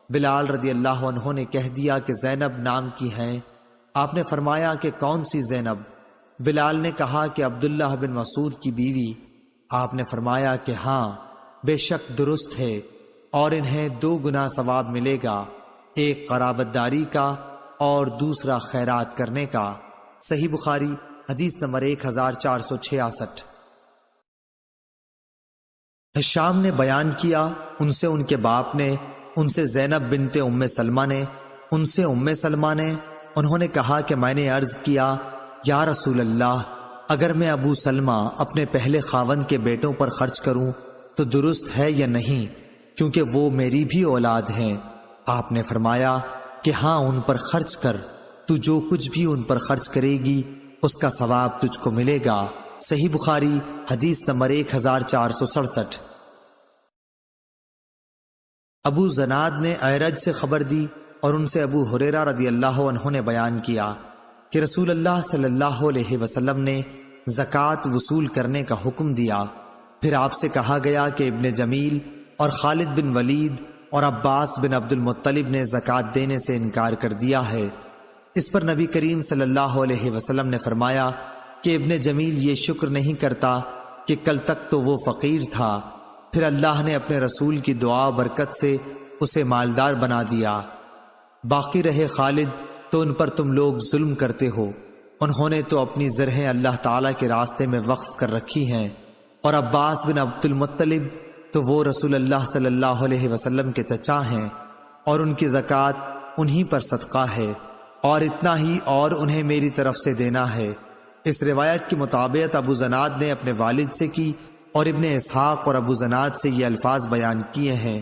بلال رضی اللہ عنہ نے کہہ دیا کہ زینب نام کی ہیں۔ آپ نے فرمایا کہ کون سی زینب؟ بلال نے کہا کہ عبداللہ بن مسعود کی بیوی۔ آپ نے فرمایا کہ ہاں، بے شک درست ہے، اور انہیں 2 گنا ثواب ملے گا، ایک قرابت داری کا اور دوسرا خیرات کرنے کا۔ صحیح بخاری حدیث نمبر 1466۔ ہشام نے بیان کیا، ان سے ان کے باپ نے، ان سے زینب بنت ام سلمہ نے، ان سے ام سلمہ نے، انہوں نے کہا کہ میں نے عرض کیا، یا رسول اللہ، اگر میں ابو سلمہ اپنے پہلے خاوند کے بیٹوں پر خرچ کروں تو درست ہے یا نہیں، کیونکہ وہ میری بھی اولاد ہیں؟ آپ نے فرمایا کہ ہاں ان پر خرچ کر، تو جو کچھ بھی ان پر خرچ کرے گی اس کا ثواب تجھ کو ملے گا۔ صحیح بخاری حدیث نمبر 1467۔ ابو زناد نے اعرج سے خبر دی اور ان سے ابو ہریرہ رضی اللہ عنہ نے بیان کیا کہ رسول اللہ صلی اللہ علیہ وسلم نے زکوٰۃ وصول کرنے کا حکم دیا۔ پھر آپ سے کہا گیا کہ ابن جمیل اور خالد بن ولید اور عباس بن عبد المطلب نے زکوٰۃ دینے سے انکار کر دیا ہے۔ اس پر نبی کریم صلی اللہ علیہ وسلم نے فرمایا کہ ابن جمیل یہ شکر نہیں کرتا کہ کل تک تو وہ فقیر تھا، پھر اللہ نے اپنے رسول کی دعا برکت سے اسے مالدار بنا دیا۔ باقی رہے خالد تو ان پر تم لوگ ظلم کرتے ہو، انہوں نے تو اپنی زرہیں اللہ تعالیٰ کے راستے میں وقف کر رکھی ہیں، اور عباس بن عبد المطلب تو وہ رسول اللہ صلی اللہ علیہ وسلم کے چچا ہیں، اور ان کی زکوٰۃ انہی پر صدقہ ہے، اور اتنا ہی اور انہیں میری طرف سے دینا ہے۔ اس روایت کی مطابق ابو زناد نے اپنے والد سے کی، اور ابن اسحاق اور ابو زناد سے یہ الفاظ بیان کیے ہیں،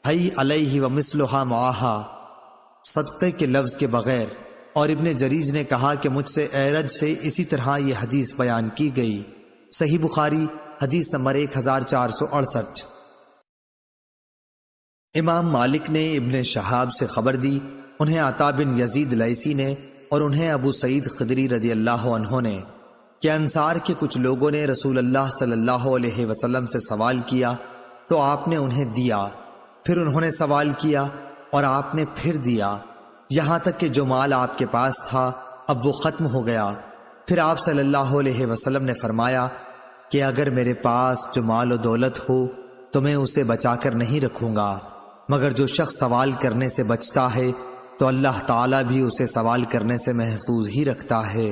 حی علیہ ومثلھا معاہا، صدقے کے لفظ کے بغیر۔ اور ابن جریج نے کہا کہ مجھ سے اعرج سے اسی طرح یہ حدیث بیان کی گئی۔ صحیح بخاری حدیث نمبر 1468۔ امام مالک نے ابن شہاب سے خبر دی، انہیں عطا بن یزید لیثی نے اور انہیں ابو سعید خدری رضی اللہ عنہ نے، کہ انصار کے کچھ لوگوں نے رسول اللہ صلی اللہ علیہ وسلم سے سوال کیا تو آپ نے انہیں دیا، پھر انہوں نے سوال کیا اور آپ نے پھر دیا، یہاں تک کہ جو مال آپ کے پاس تھا اب وہ ختم ہو گیا۔ پھر آپ صلی اللہ علیہ وسلم نے فرمایا کہ اگر میرے پاس جو مال و دولت ہو تو میں اسے بچا کر نہیں رکھوں گا، مگر جو شخص سوال کرنے سے بچتا ہے تو اللہ تعالیٰ بھی اسے سوال کرنے سے محفوظ ہی رکھتا ہے،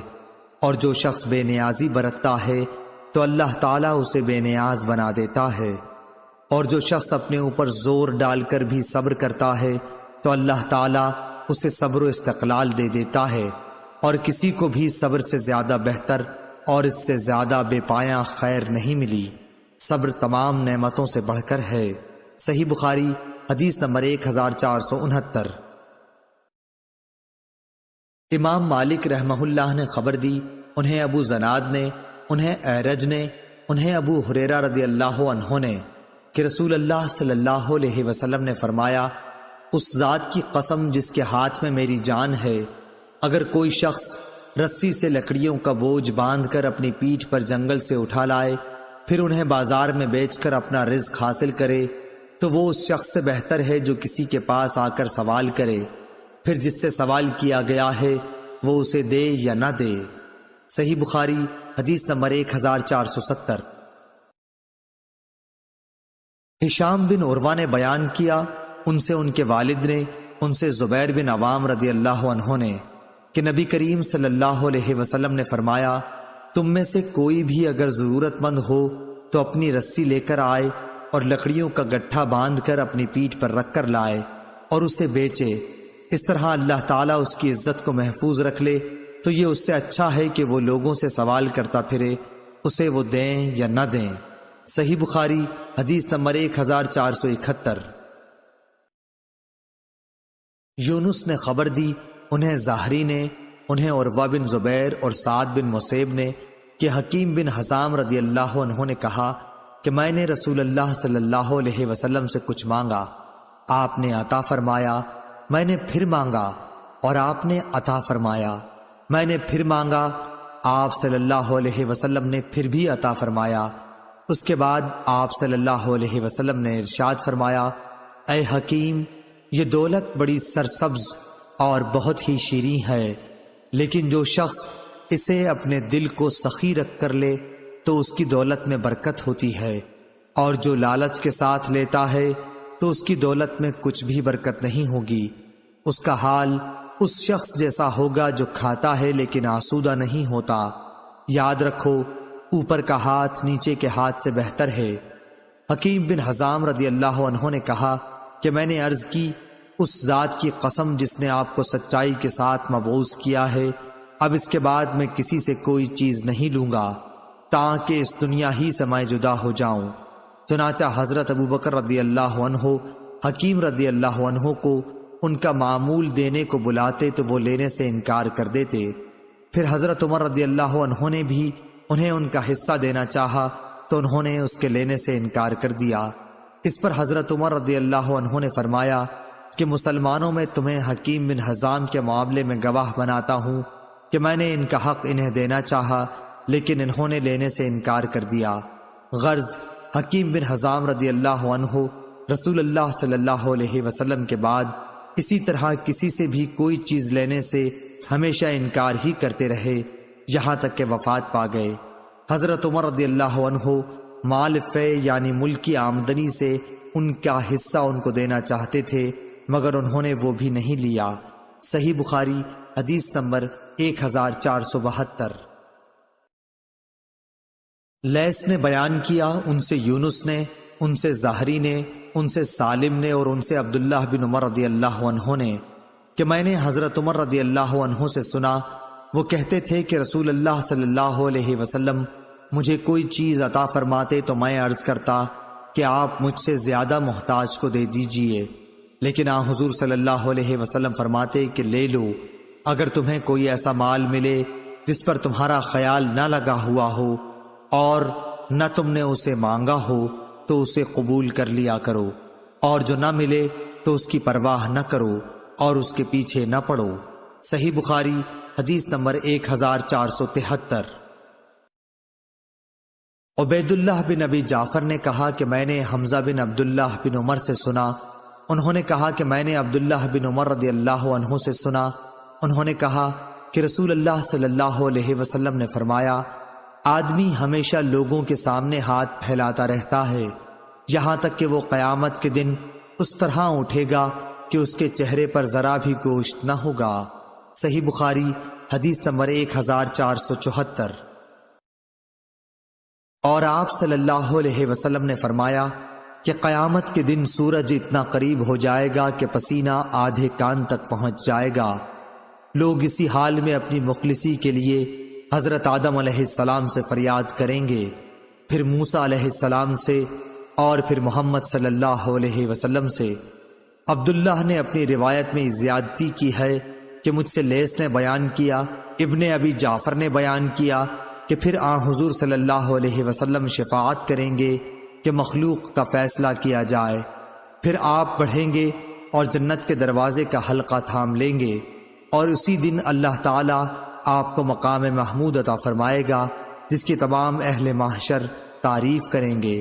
اور جو شخص بے نیازی برتتا ہے تو اللہ تعالیٰ اسے بے نیاز بنا دیتا ہے، اور جو شخص اپنے اوپر زور ڈال کر بھی صبر کرتا ہے تو اللہ تعالیٰ اسے صبر و استقلال دے دیتا ہے، اور کسی کو بھی صبر سے زیادہ بہتر اور اس سے زیادہ بے پایاں خیر نہیں ملی۔ صبر تمام نعمتوں سے بڑھ کر ہے۔ صحیح بخاری حدیث نمبر 1469۔ امام مالک رحمہ اللہ نے خبر دی، انہیں ابو زناد نے، انہیں اعرج نے، انہیں ابو ہریرہ رضی اللہ عنہ نے، کہ رسول اللہ صلی اللہ علیہ وسلم نے فرمایا، اس ذات کی قسم جس کے ہاتھ میں میری جان ہے، اگر کوئی شخص رسی سے لکڑیوں کا بوجھ باندھ کر اپنی پیٹھ پر جنگل سے اٹھا لائے، پھر انہیں بازار میں بیچ کر اپنا رزق حاصل کرے، تو وہ اس شخص سے بہتر ہے جو کسی کے پاس آ کر سوال کرے، پھر جس سے سوال کیا گیا ہے وہ اسے دے یا نہ دے۔ صحیح بخاری حدیث نمبر 1470۔ ہشام بن عروہ نے بیان کیا، ان سے ان کے والد نے، ان سے زبیر بن عوام رضی اللہ عنہ نے، کہ نبی کریم صلی اللہ علیہ وسلم نے فرمایا، تم میں سے کوئی بھی اگر ضرورت مند ہو تو اپنی رسی لے کر آئے اور لکڑیوں کا گٹھا باندھ کر اپنی پیٹھ پر رکھ کر لائے اور اسے بیچے، اس طرح اللہ تعالیٰ اس کی عزت کو محفوظ رکھ لے، تو یہ اس سے اچھا ہے کہ وہ لوگوں سے سوال کرتا پھرے، اسے وہ دیں یا نہ دیں۔ صحیح بخاری حدیث نمبر 1471۔ یونس نے خبر دی، انہیں زاہری نے، انہیں عروہ بن زبیر اور سعد بن مسیب نے، کہ حکیم بن حزام رضی اللہ عنہ نے کہا کہ میں نے رسول اللہ صلی اللہ علیہ وسلم سے کچھ مانگا، آپ نے عطا فرمایا، میں نے پھر مانگا اور آپ نے عطا فرمایا، میں نے پھر مانگا، آپ صلی اللہ علیہ وسلم نے پھر بھی عطا فرمایا۔ اس کے بعد آپ صلی اللہ علیہ وسلم نے ارشاد فرمایا، اے حکیم، یہ دولت بڑی سرسبز اور بہت ہی شیریں ہے، لیکن جو شخص اسے اپنے دل کو سخی رکھ کر لے تو اس کی دولت میں برکت ہوتی ہے، اور جو لالچ کے ساتھ لیتا ہے تو اس کی دولت میں کچھ بھی برکت نہیں ہوگی۔ اس کا حال اس شخص جیسا ہوگا جو کھاتا ہے لیکن آسودہ نہیں ہوتا۔ یاد رکھو، اوپر کا ہاتھ نیچے کے ہاتھ سے بہتر ہے۔ حکیم بن حزام رضی اللہ عنہ نے کہا کہ میں نے عرض کی، اس ذات کی قسم جس نے آپ کو سچائی کے ساتھ مبعوث کیا ہے، اب اس کے بعد میں کسی سے کوئی چیز نہیں لوں گا تاکہ اس دنیا ہی سے میں جدا ہو جاؤں۔ چنانچہ حضرت ابو بکر رضی اللہ عنہ حکیم رضی اللہ عنہ کو ان کا معمول دینے کو بلاتے تو وہ لینے سے انکار کر دیتے۔ پھر حضرت عمر رضی اللہ عنہ نے بھی انہیں ان کا حصہ دینا چاہا تو انہوں نے اس کے لینے سے انکار کر دیا۔ اس پر حضرت عمر رضی اللہ عنہ نے فرمایا کہ مسلمانوں میں تمہیں حکیم بن حزام کے معاملے میں گواہ بناتا ہوں کہ میں نے ان کا حق انہیں دینا چاہا لیکن انہوں نے لینے سے انکار کر دیا۔ غرض حکیم بن حزام رضی اللہ عنہ رسول اللہ صلی اللہ علیہ وسلم کے بعد اسی طرح کسی سے بھی کوئی چیز لینے سے ہمیشہ انکار ہی کرتے رہے یہاں تک کہ وفات پا گئے۔ حضرت عمر رضی اللہ عنہ مال فے یعنی ملک کی آمدنی سے ان کا حصہ ان کو دینا چاہتے تھے مگر انہوں نے وہ بھی نہیں لیا۔ صحیح بخاری حدیث نمبر 1472۔ لیث نے بیان کیا، ان سے یونس نے، ان سے زہری نے، ان سے سالم نے اور ان سے عبداللہ بن عمر رضی اللہ عنہ نے کہ میں نے حضرت عمر رضی اللہ عنہ سے سنا، وہ کہتے تھے کہ رسول اللہ صلی اللہ علیہ وسلم مجھے کوئی چیز عطا فرماتے تو میں عرض کرتا کہ آپ مجھ سے زیادہ محتاج کو دے دیجئے، لیکن حضور صلی اللہ علیہ وسلم فرماتے کہ لے لو، اگر تمہیں کوئی ایسا مال ملے جس پر تمہارا خیال نہ لگا ہوا ہو اور نہ تم نے اسے مانگا ہو تو اسے قبول کر لیا کرو، اور جو نہ ملے تو اس کی پرواہ نہ کرو اور اس کے پیچھے نہ پڑو۔ صحیح بخاری حدیث نمبر 1473۔ عبید اللہ بن ابی جعفر نے کہا کہ میں نے حمزہ بن عبداللہ بن عمر سے سنا، انہوں نے کہا کہ میں نے عبداللہ بن عمر رضی اللہ عنہ سے سنا، انہوں نے کہا کہ رسول اللہ صلی اللہ علیہ وسلم نے فرمایا، آدمی ہمیشہ لوگوں کے سامنے ہاتھ پھیلاتا رہتا ہے یہاں تک کہ وہ قیامت کے دن اس طرح اٹھے گا کہ اس کے چہرے پر ذرا بھی گوشت نہ ہوگا۔ صحیح بخاری حدیث نمبر 1474۔ اور آپ صلی اللہ علیہ وسلم نے فرمایا کہ قیامت کے دن سورج اتنا قریب ہو جائے گا کہ پسینہ آدھے کان تک پہنچ جائے گا۔ لوگ اسی حال میں اپنی مخلصی کے لیے حضرت آدم علیہ السلام سے فریاد کریں گے، پھر موسیٰ علیہ السلام سے اور پھر محمد صلی اللہ علیہ وسلم سے۔ عبداللہ نے اپنی روایت میں زیادتی کی ہے کہ مجھ سے لیث نے بیان کیا، ابن ابی جعفر نے بیان کیا کہ پھر حضور صلی اللہ علیہ وسلم شفاعت کریں گے کہ مخلوق کا فیصلہ کیا جائے، پھر آپ بڑھیں گے اور جنت کے دروازے کا حلقہ تھام لیں گے اور اسی دن اللہ تعالیٰ آپ کو مقام محمود عطا فرمائے گا جس کی تمام اہل محشر تعریف کریں گے۔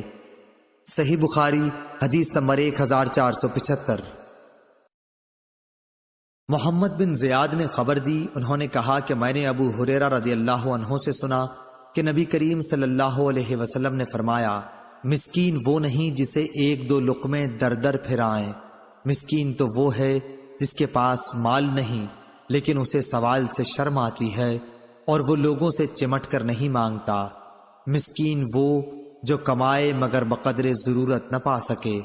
صحیح بخاری حدیث نمبر 1475۔ محمد بن زیاد نے خبر دی، انہوں نے کہا کہ میں نے ابو ہریرہ رضی اللہ عنہ سے سنا کہ نبی کریم صلی اللہ علیہ وسلم نے فرمایا، مسکین وہ نہیں جسے ایک دو لقمے در در پھرائیں، مسکین تو وہ ہے جس کے پاس مال نہیں لیکن اسے سوال سے شرم آتی ہے اور وہ لوگوں سے چمٹ کر نہیں مانگتا، مسکین وہ جو کمائے مگر بقدر ضرورت نہ پا سکے۔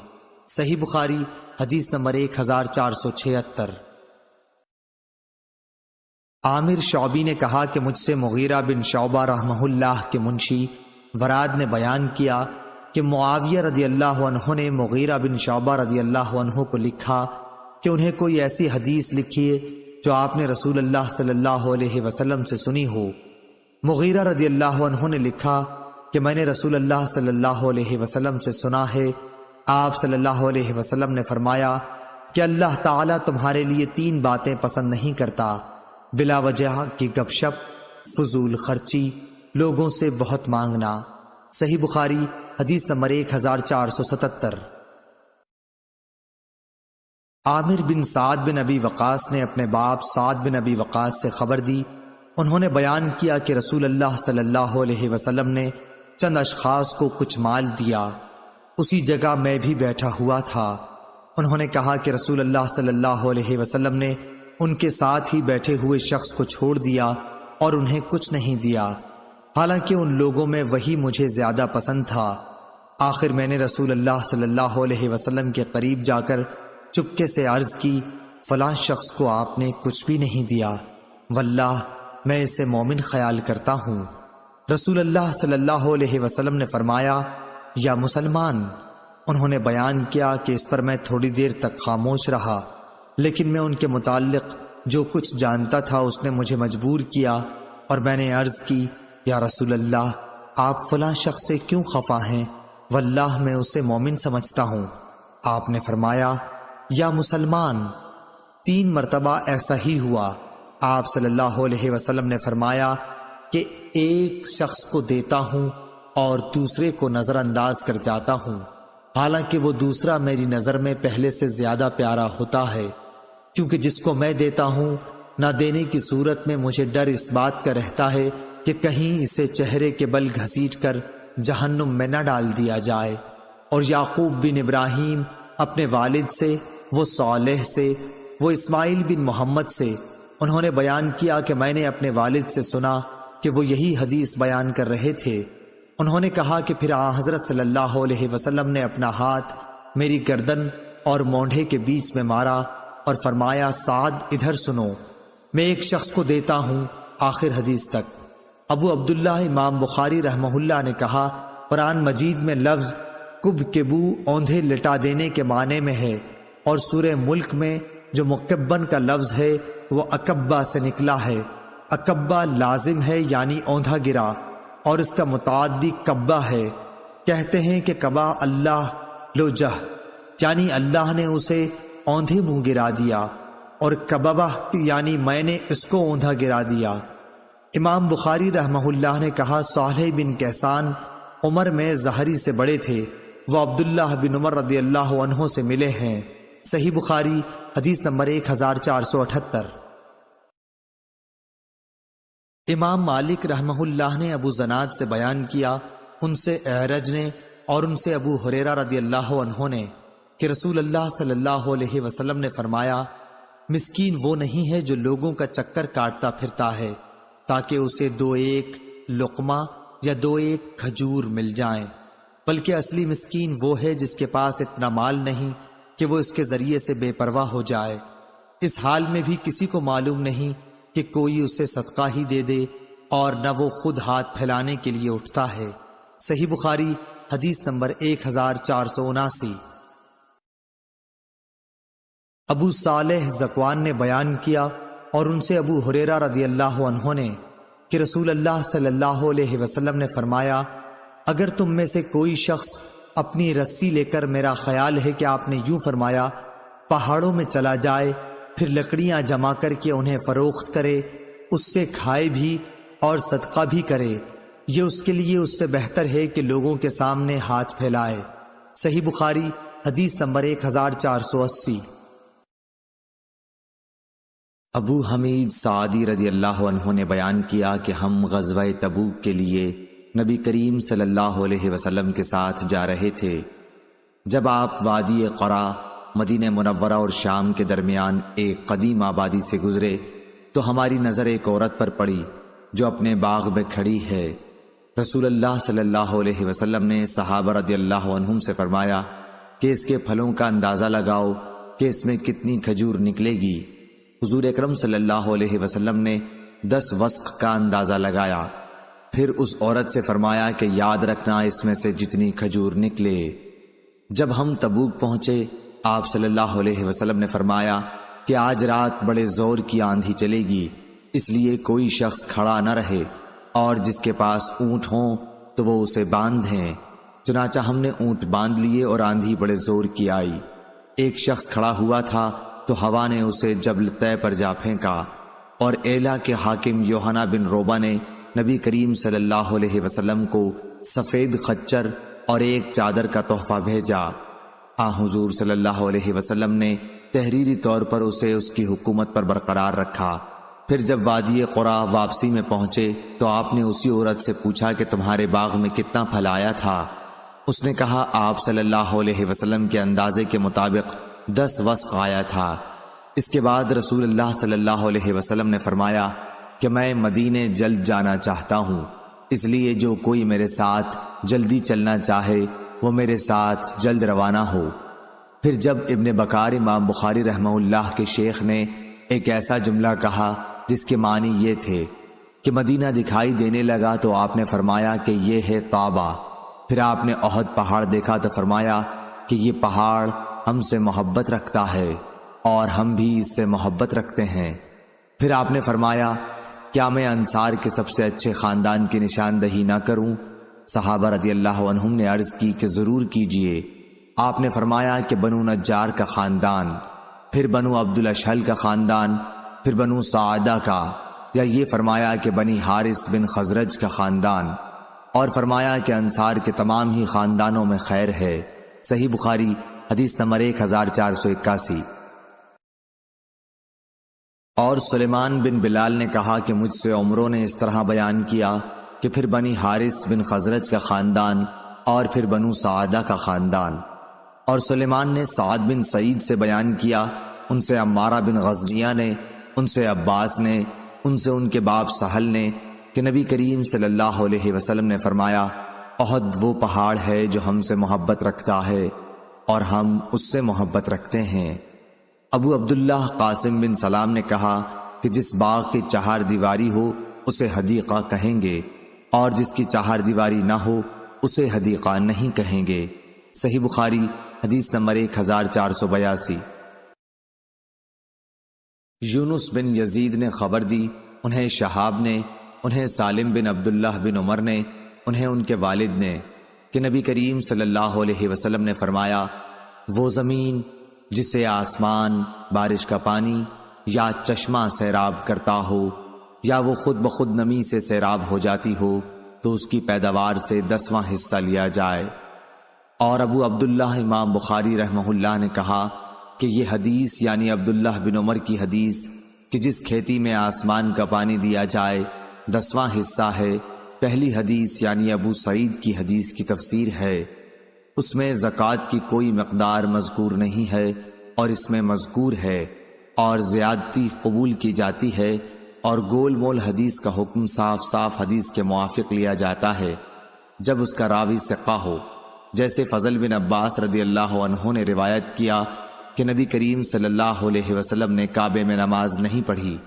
صحیح بخاری حدیث نمبر 1476۔ عامر شعبی نے کہا کہ مجھ سے مغیرہ بن شعبہ رحمہ اللہ کے منشی وراد نے بیان کیا کہ معاویہ رضی اللہ عنہ نے مغیرہ بن شعبہ رضی اللہ عنہ کو لکھا کہ انہیں کوئی ایسی حدیث لکھیے جو آپ نے رسول اللہ صلی اللہ علیہ وسلم سے سنی ہو۔ مغیرہ رضی اللہ عنہ نے لکھا کہ میں نے رسول اللہ صلی اللہ علیہ وسلم سے سنا ہے، آپ صلی اللہ علیہ وسلم نے فرمایا کہ اللہ تعالیٰ تمہارے لیے 3 باتیں پسند نہیں کرتا، بلا وجہ کی گپ شپ، فضول خرچی، لوگوں سے بہت مانگنا۔ صحیح بخاری حدیث نمبر 1477۔ عامر بن سعد بن ابی وقاص نے اپنے باپ سعد بن ابی وقاص سے خبر دی، انہوں نے بیان کیا کہ رسول اللہ صلی اللہ علیہ وسلم نے چند اشخاص کو کچھ مال دیا، اسی جگہ میں بھی بیٹھا ہوا تھا۔ انہوں نے کہا کہ رسول اللہ صلی اللہ علیہ وسلم نے ان کے ساتھ ہی بیٹھے ہوئے شخص کو چھوڑ دیا اور انہیں کچھ نہیں دیا، حالانکہ ان لوگوں میں وہی مجھے زیادہ پسند تھا۔ آخر میں نے رسول اللہ صلی اللہ علیہ وسلم کے قریب جا کر چپکے سے عرض کی، فلاں شخص کو آپ نے کچھ بھی نہیں دیا، واللہ میں اسے مومن خیال کرتا ہوں۔ رسول اللہ صلی اللہ علیہ وسلم نے فرمایا، یا مسلمان؟ انہوں نے بیان کیا کہ اس پر میں تھوڑی دیر تک خاموش رہا، لیکن میں ان کے متعلق جو کچھ جانتا تھا اس نے مجھے مجبور کیا، اور میں نے عرض کی یا رسول اللہ، آپ فلاں شخص سے کیوں خفا ہیں؟ واللہ میں اسے مومن سمجھتا ہوں۔ آپ نے فرمایا یا مسلمان۔ 3 مرتبہ ایسا ہی ہوا۔ آپ صلی اللہ علیہ وسلم نے فرمایا کہ ایک شخص کو دیتا ہوں اور دوسرے کو نظر انداز کر جاتا ہوں، حالانکہ وہ دوسرا میری نظر میں پہلے سے زیادہ پیارا ہوتا ہے، کیونکہ جس کو میں دیتا ہوں نہ دینے کی صورت میں مجھے ڈر اس بات کا رہتا ہے کہ کہیں اسے چہرے کے بل گھسیٹ کر جہنم میں نہ ڈال دیا جائے۔ اور یعقوب بن ابراہیم اپنے والد سے، وہ صالح سے، وہ اسماعیل بن محمد سے، انہوں نے بیان کیا کہ میں نے اپنے والد سے سنا کہ وہ یہی حدیث بیان کر رہے تھے۔ انہوں نے کہا کہ پھر حضرت صلی اللہ علیہ وسلم نے اپنا ہاتھ میری گردن اور مونڈھے کے بیچ میں مارا اور فرمایا سعد ادھر سنو، میں ایک شخص کو دیتا ہوں، آخر حدیث تک۔ ابو عبداللہ امام بخاری رحمہ اللہ نے کہا قرآن مجید میں لفظ کب کبو اوندھے لٹا دینے کے معنی میں ہے، اور سورہ ملک میں جو مکبن کا لفظ ہے وہ اکبہ سے نکلا ہے۔ اکبہ لازم ہے یعنی اوندھا گرا، اور اس کا متعدی کبہ ہے۔ کہتے ہیں کہ کبا اللہ لوجہ، یعنی اللہ نے اسے اوندھے منہ گرا دیا، اور کببہ یعنی میں نے اس کو اوندھا گرا دیا۔ امام بخاری رحمہ اللہ نے کہا صالح بن کیسان عمر میں زہری سے بڑے تھے، وہ عبداللہ بن عمر رضی اللہ عنہ سے ملے ہیں۔ صحیح بخاری حدیث نمبر 1478۔ امام مالک رحمہ اللہ نے ابو زناد سے بیان کیا، ان سے اعرج نے اور ان سے ابو ہریرہ رضی اللہ عنہ نے، کہ رسول اللہ صلی اللہ علیہ وسلم نے فرمایا مسکین وہ نہیں ہے جو لوگوں کا چکر کاٹتا پھرتا ہے تاکہ اسے 2 لقمہ یا 2 کھجور مل جائیں، بلکہ اصلی مسکین وہ ہے جس کے پاس اتنا مال نہیں کہ وہ اس کے ذریعے سے بے پرواہ ہو جائے، اس حال میں بھی کسی کو معلوم نہیں کہ کوئی اسے صدقہ ہی دے دے، اور نہ وہ خود ہاتھ پھیلانے کے لیے اٹھتا ہے۔ صحیح بخاری حدیث نمبر 1479۔ ابو صالح ذکوان نے بیان کیا اور ان سے ابو ہریرہ رضی اللہ عنہ نے کہ رسول اللہ صلی اللہ علیہ وسلم نے فرمایا اگر تم میں سے کوئی شخص اپنی رسی لے کر، میرا خیال ہے کہ آپ نے یوں فرمایا، پہاڑوں میں چلا جائے، پھر لکڑیاں جمع کر کے انہیں فروخت کرے، اس سے کھائے بھی اور صدقہ بھی کرے، یہ اس کے لیے اس سے بہتر ہے کہ لوگوں کے سامنے ہاتھ پھیلائے۔ صحیح بخاری حدیث نمبر 1480۔ ابو حمید سعدی رضی اللہ عنہ نے بیان کیا کہ ہم غزوہ تبوک کے لیے نبی کریم صلی اللہ علیہ وسلم کے ساتھ جا رہے تھے۔ جب آپ وادی قرا، مدینہ منورہ اور شام کے درمیان ایک قدیم آبادی سے گزرے تو ہماری نظر ایک عورت پر پڑی جو اپنے باغ میں کھڑی ہے۔ رسول اللہ صلی اللہ علیہ وسلم نے صحابہ رضی اللہ عنہم سے فرمایا کہ اس کے پھلوں کا اندازہ لگاؤ کہ اس میں کتنی کھجور نکلے گی۔ حضور اکرم صلی اللہ علیہ وسلم نے 10 وسق کا اندازہ لگایا، پھر اس عورت سے فرمایا کہ یاد رکھنا اس میں سے جتنی کھجور نکلے۔ جب ہم تبوک پہنچے، آپ صلی اللہ علیہ وسلم نے فرمایا کہ آج رات بڑے زور کی آندھی چلے گی، اس لیے کوئی شخص کھڑا نہ رہے، اور جس کے پاس اونٹ ہوں تو وہ اسے باندھیں۔ چنانچہ ہم نے اونٹ باندھ لیے اور آندھی بڑے زور کی آئی۔ ایک شخص کھڑا ہوا تھا تو ہوا نے اسے جبل طے پر جا پھینکا، اور ایلا کے حاکم یوحنا بن روبہ نے نبی کریم صلی اللہ علیہ وسلم کو سفید خچر اور ایک چادر کا تحفہ بھیجا۔ حضور صلی اللہ علیہ وسلم نے تحریری طور پر اسے اس کی حکومت پر برقرار رکھا۔ پھر جب وادی قرا واپسی میں پہنچے تو آپ نے اسی عورت سے پوچھا کہ تمہارے باغ میں کتنا پھل آیا تھا؟ اس نے کہا آپ صلی اللہ علیہ وسلم کے اندازے کے مطابق 10 وسق آیا تھا۔ اس کے بعد رسول اللہ صلی اللہ علیہ وسلم نے فرمایا کہ میں مدینے جلد جانا چاہتا ہوں، اس لیے جو کوئی میرے ساتھ جلدی چلنا چاہے وہ میرے ساتھ جلد روانہ ہو۔ پھر جب ابن بکار امام بخاری رحمہ اللہ کے شیخ نے ایک ایسا جملہ کہا جس کے معنی یہ تھے کہ مدینہ دکھائی دینے لگا تو آپ نے فرمایا کہ یہ ہے طابہ۔ پھر آپ نے احد پہاڑ دیکھا تو فرمایا کہ یہ پہاڑ ہم سے محبت رکھتا ہے۔ اور ہم بھی اس سے محبت رکھتے ہیں۔ پھر آپ نے فرمایا کیا میں انصار کے سب سے اچھے خاندان کی نشاندہی نہ کروں؟ صحابہ رضی اللہ عنہم نے عرض کی کہ ضرور کیجئے۔ آپ نے فرمایا کہ بنو نجار کا خاندان، پھر بنو عبد الاشہل کا خاندان، پھر بنو سعادہ کا، یا یہ فرمایا کہ بنی حارث بن خزرج کا خاندان، اور فرمایا کہ انصار کے تمام ہی خاندانوں میں خیر ہے۔ صحیح بخاری حدیث نمبر 1481۔ اور سلیمان بن بلال نے کہا کہ مجھ سے عمروں نے اس طرح بیان کیا کہ پھر بنی حارث بن خزرج کا خاندان اور پھر بنو سعادہ کا خاندان، اور سلیمان نے سعد بن سعید سے بیان کیا، ان سے عمارہ بن غزنیہ نے، ان سے عباس نے، ان سے ان کے باپ سہل نے کہ نبی کریم صلی اللہ علیہ وسلم نے فرمایا احد وہ پہاڑ ہے جو ہم سے محبت رکھتا ہے اور ہم اس سے محبت رکھتے ہیں۔ ابو عبداللہ قاسم بن سلام نے کہا کہ جس باغ کی چہار دیواری ہو اسے حدیقہ کہیں گے، اور جس کی چہار دیواری نہ ہو اسے حدیقہ نہیں کہیں گے۔ صحیح بخاری حدیث نمبر 1482۔ یونس بن یزید نے خبر دی، انہیں شہاب نے، انہیں سالم بن عبداللہ بن عمر نے، انہیں ان کے والد نے، کہ نبی کریم صلی اللہ علیہ وسلم نے فرمایا وہ زمین جسے آسمان بارش کا پانی یا چشمہ سیراب کرتا ہو یا وہ خود بخود نمی سے سیراب ہو جاتی ہو تو اس کی پیداوار سے 10واں حصہ لیا جائے۔ اور ابو عبداللہ امام بخاری رحمہ اللہ نے کہا کہ یہ حدیث یعنی عبداللہ بن عمر کی حدیث کہ جس کھیتی میں آسمان کا پانی دیا جائے 10واں حصہ ہے، پہلی حدیث یعنی ابو سعید کی حدیث کی تفسیر ہے۔ اس میں زکوٰۃ کی کوئی مقدار مذکور نہیں ہے اور اس میں مذکور ہے، اور زیادتی قبول کی جاتی ہے، اور گول مول حدیث کا حکم صاف صاف حدیث کے موافق لیا جاتا ہے جب اس کا راوی ثقہ ہو، جیسے فضل بن عباس رضی اللہ عنہ نے روایت کیا کہ نبی کریم صلی اللہ علیہ وسلم نے کعبے میں نماز نہیں پڑھی،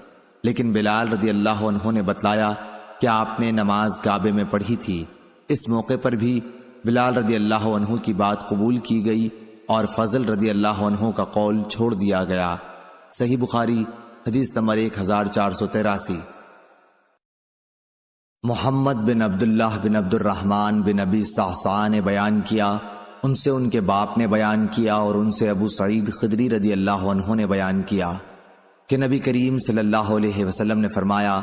لیکن بلال رضی اللہ عنہ نے بتلایا کہ آپ نے نماز کعبے میں پڑھی تھی۔ اس موقع پر بھی بلال رضی اللہ عنہ کی بات قبول کی گئی اور فضل رضی اللہ عنہ کا قول چھوڑ دیا گیا۔ صحیح بخاری حدیث نمبر 1483۔ محمد بن عبداللہ بن عبد الرحمن بن ابی صحصح نے بیان کیا، ان سے ان کے باپ نے بیان کیا اور ان سے ابو سعید خدری رضی اللہ عنہ نے بیان کیا کہ نبی کریم صلی اللہ علیہ وسلم نے فرمایا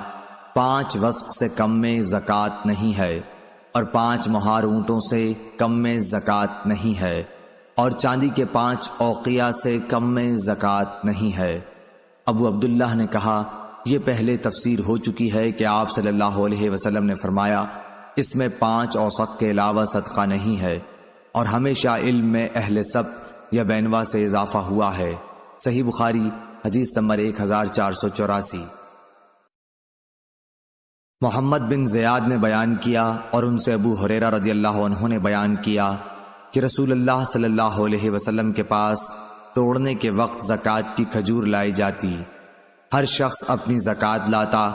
5 وسق سے کم میں زکوٰۃ نہیں ہے، اور 5 مہار اونٹوں سے کم میں زکوٰۃ نہیں ہے، اور چاندی کے 5 اوقیہ سے کم میں زکوٰۃ نہیں ہے۔ ابو عبداللہ نے کہا یہ پہلے تفسیر ہو چکی ہے کہ آپ صلی اللہ علیہ وسلم نے فرمایا اس میں 5 اوسق کے علاوہ صدقہ نہیں ہے، اور ہمیشہ علم میں اہل سبت یا بینوا سے اضافہ ہوا ہے۔ صحیح بخاری حدیث نمبر 1484۔ محمد بن زیاد نے بیان کیا اور ان سے ابو ہریرہ رضی اللہ عنہ نے بیان کیا کہ رسول اللہ صلی اللہ علیہ وسلم کے پاس توڑنے کے وقت زکوٰۃ کی کھجور لائی جاتی، ہر شخص اپنی زکوٰۃ لاتا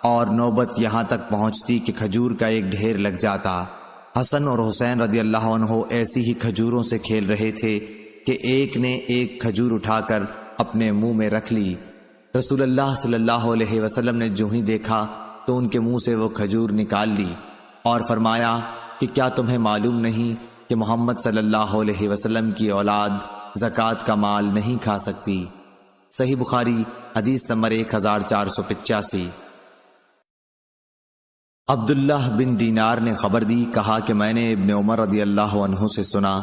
اور نوبت یہاں تک پہنچتی کہ کھجور کا ایک ڈھیر لگ جاتا۔ حسن اور حسین رضی اللہ عنہ ایسی ہی کھجوروں سے کھیل رہے تھے کہ ایک نے ایک کھجور اٹھا کر اپنے منہ میں رکھ لی۔ رسول اللہ صلی اللہ علیہ وسلم نے جو ہی دیکھا تو ان کے منہ سے وہ کھجور نکال لی اور فرمایا کہ کیا تمہیں معلوم نہیں کہ محمد صلی اللہ علیہ وسلم کی اولاد زکوٰۃ کا مال نہیں کھا سکتی؟ صحیح بخاری حدیث نمبر 1485۔ عبداللہ بن دینار نے خبر دی، کہا کہ میں نے ابن عمر رضی اللہ عنہ سے سنا،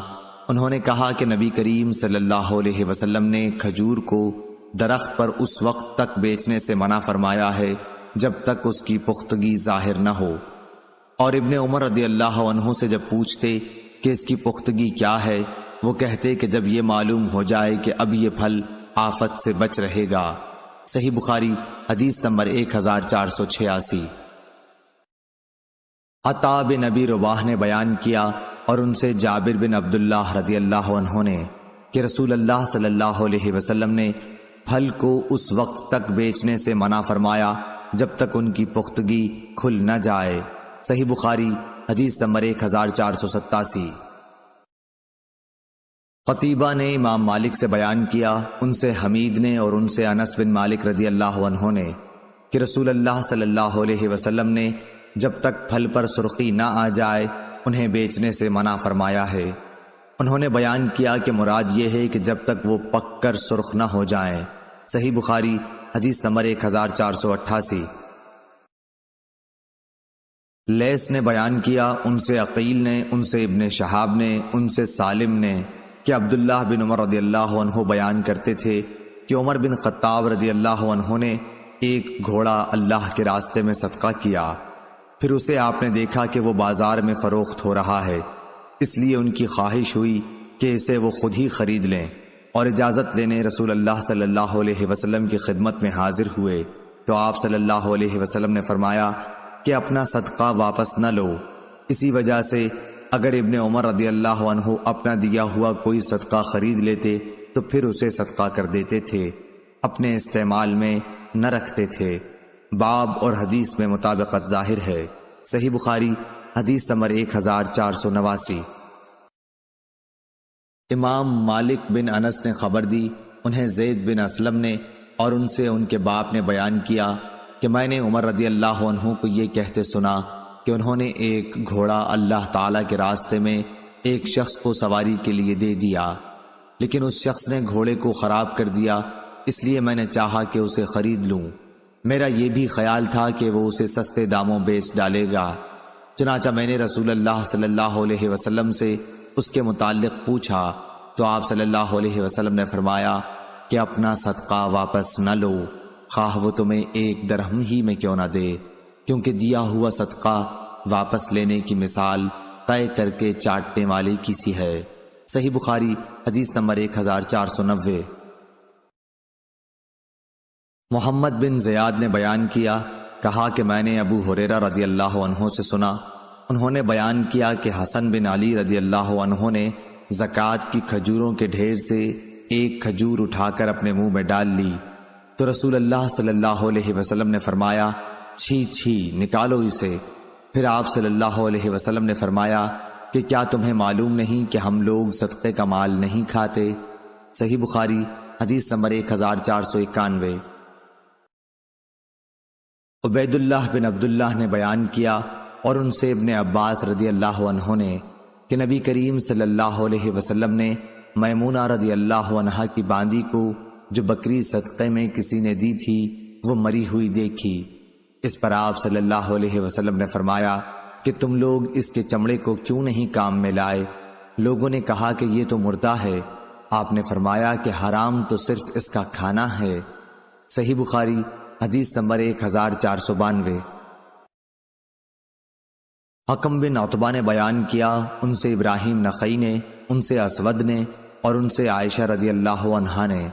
انہوں نے کہا کہ نبی کریم صلی اللہ علیہ وسلم نے کھجور کو درخت پر اس وقت تک بیچنے سے منع فرمایا ہے جب تک اس کی پختگی ظاہر نہ ہو، اور ابن عمر رضی اللہ عنہ سے جب پوچھتے کہ اس کی پختگی کیا ہے، وہ کہتے کہ جب یہ معلوم ہو جائے کہ اب یہ پھل آفت سے بچ رہے گا۔ صحیح بخاری حدیث نمبر 1486۔ عطا بن ابی رباح نے بیان کیا اور ان سے جابر بن عبداللہ رضی اللہ عنہ نے کہ رسول اللہ صلی اللہ علیہ وسلم نے پھل کو اس وقت تک بیچنے سے منع فرمایا جب تک ان کی پختگی کھل نہ جائے۔ صحیح بخاری حدیث نمبر 1487۔ قتیبہ نے امام مالک سے بیان کیا، ان سے حمید نے اور ان سے انس بن مالک رضی اللہ عنہ نے کہ رسول اللہ صلی اللہ علیہ وسلم نے جب تک پھل پر سرخی نہ آ جائے انہیں بیچنے سے منع فرمایا ہے۔ انہوں نے بیان کیا کہ مراد یہ ہے کہ جب تک وہ پک کر سرخ نہ ہو جائیں۔ صحیح بخاری حدیث نمبر 1488۔ لیث نے بیان کیا، ان سے عقیل نے، ان سے ابن شہاب نے، ان سے سالم نے کہ عبداللہ بن عمر رضی اللہ عنہ بیان کرتے تھے کہ عمر بن خطاب رضی اللہ عنہ نے ایک گھوڑا اللہ کے راستے میں صدقہ کیا، پھر اسے آپ نے دیکھا کہ وہ بازار میں فروخت ہو رہا ہے، اس لیے ان کی خواہش ہوئی کہ اسے وہ خود ہی خرید لیں، اور اجازت لینے رسول اللہ صلی اللہ علیہ وسلم کی خدمت میں حاضر ہوئے تو آپ صلی اللہ علیہ وسلم نے فرمایا کہ اپنا صدقہ واپس نہ لو۔ اسی وجہ سے اگر ابن عمر رضی اللہ عنہ اپنا دیا ہوا کوئی صدقہ خرید لیتے تو پھر اسے صدقہ کر دیتے تھے، اپنے استعمال میں نہ رکھتے تھے۔ باب اور حدیث میں مطابقت ظاہر ہے۔ صحیح بخاری حدیث نمبر 1489۔ امام مالک بن انس نے خبر دی، انہیں زید بن اسلم نے اور ان سے ان کے باپ نے بیان کیا کہ میں نے عمر رضی اللہ عنہ کو یہ کہتے سنا کہ انہوں نے ایک گھوڑا اللہ تعالیٰ کے راستے میں ایک شخص کو سواری کے لیے دے دیا، لیکن اس شخص نے گھوڑے کو خراب کر دیا، اس لیے میں نے چاہا کہ اسے خرید لوں۔ میرا یہ بھی خیال تھا کہ وہ اسے سستے داموں بیچ ڈالے گا، چنانچہ میں نے رسول اللہ صلی اللہ علیہ وسلم سے اس کے متعلق پوچھا تو آپ صلی اللہ علیہ وسلم نے فرمایا کہ اپنا صدقہ واپس نہ لو، خواہ وہ تمہیں 1 درہم ہی میں کیوں نہ دے، کیونکہ دیا ہوا صدقہ واپس لینے کی مثال طے کر کے چاٹنے والے کی سی ہے۔ صحیح بخاری حدیث نمبر 1490۔ محمد بن زیاد نے بیان کیا، کہا کہ میں نے ابو ہریرہ رضی اللہ عنہ سے سنا، انہوں نے بیان کیا کہ حسن بن علی رضی اللہ عنہ نے زکوٰۃ کی کھجوروں کے ڈھیر سے ایک کھجور اٹھا کر اپنے منہ میں ڈال لی تو رسول اللہ صلی اللہ علیہ وسلم نے فرمایا چھی چھی نکالو اسے۔ پھر آپ صلی اللہ علیہ وسلم نے فرمایا کہ کیا تمہیں معلوم نہیں کہ ہم لوگ صدقے کا مال نہیں کھاتے؟ صحیح بخاری حدیث نمبر 1491۔ عبید اللہ بن عبداللہ نے بیان کیا اور ان سے ابن عباس رضی اللہ عنہ نے کہ نبی کریم صلی اللہ علیہ وسلم نے میمونہ رضی اللہ عنہا کی باندی کو جو بکری صدقے میں کسی نے دی تھی وہ مری ہوئی دیکھی۔ اس پر آپ صلی اللہ علیہ وسلم نے فرمایا کہ تم لوگ اس کے چمڑے کو کیوں نہیں کام میں لائے؟ لوگوں نے کہا کہ یہ تو مردہ ہے۔ آپ نے فرمایا کہ حرام تو صرف اس کا کھانا ہے۔ صحیح بخاری حدیث نمبر 1492۔ حکم بن عتبہ نے بیان کیا، ان سے ابراہیم نخعی نے، ان سے اسود نے اور ان سے عائشہ رضی اللہ عنہا نے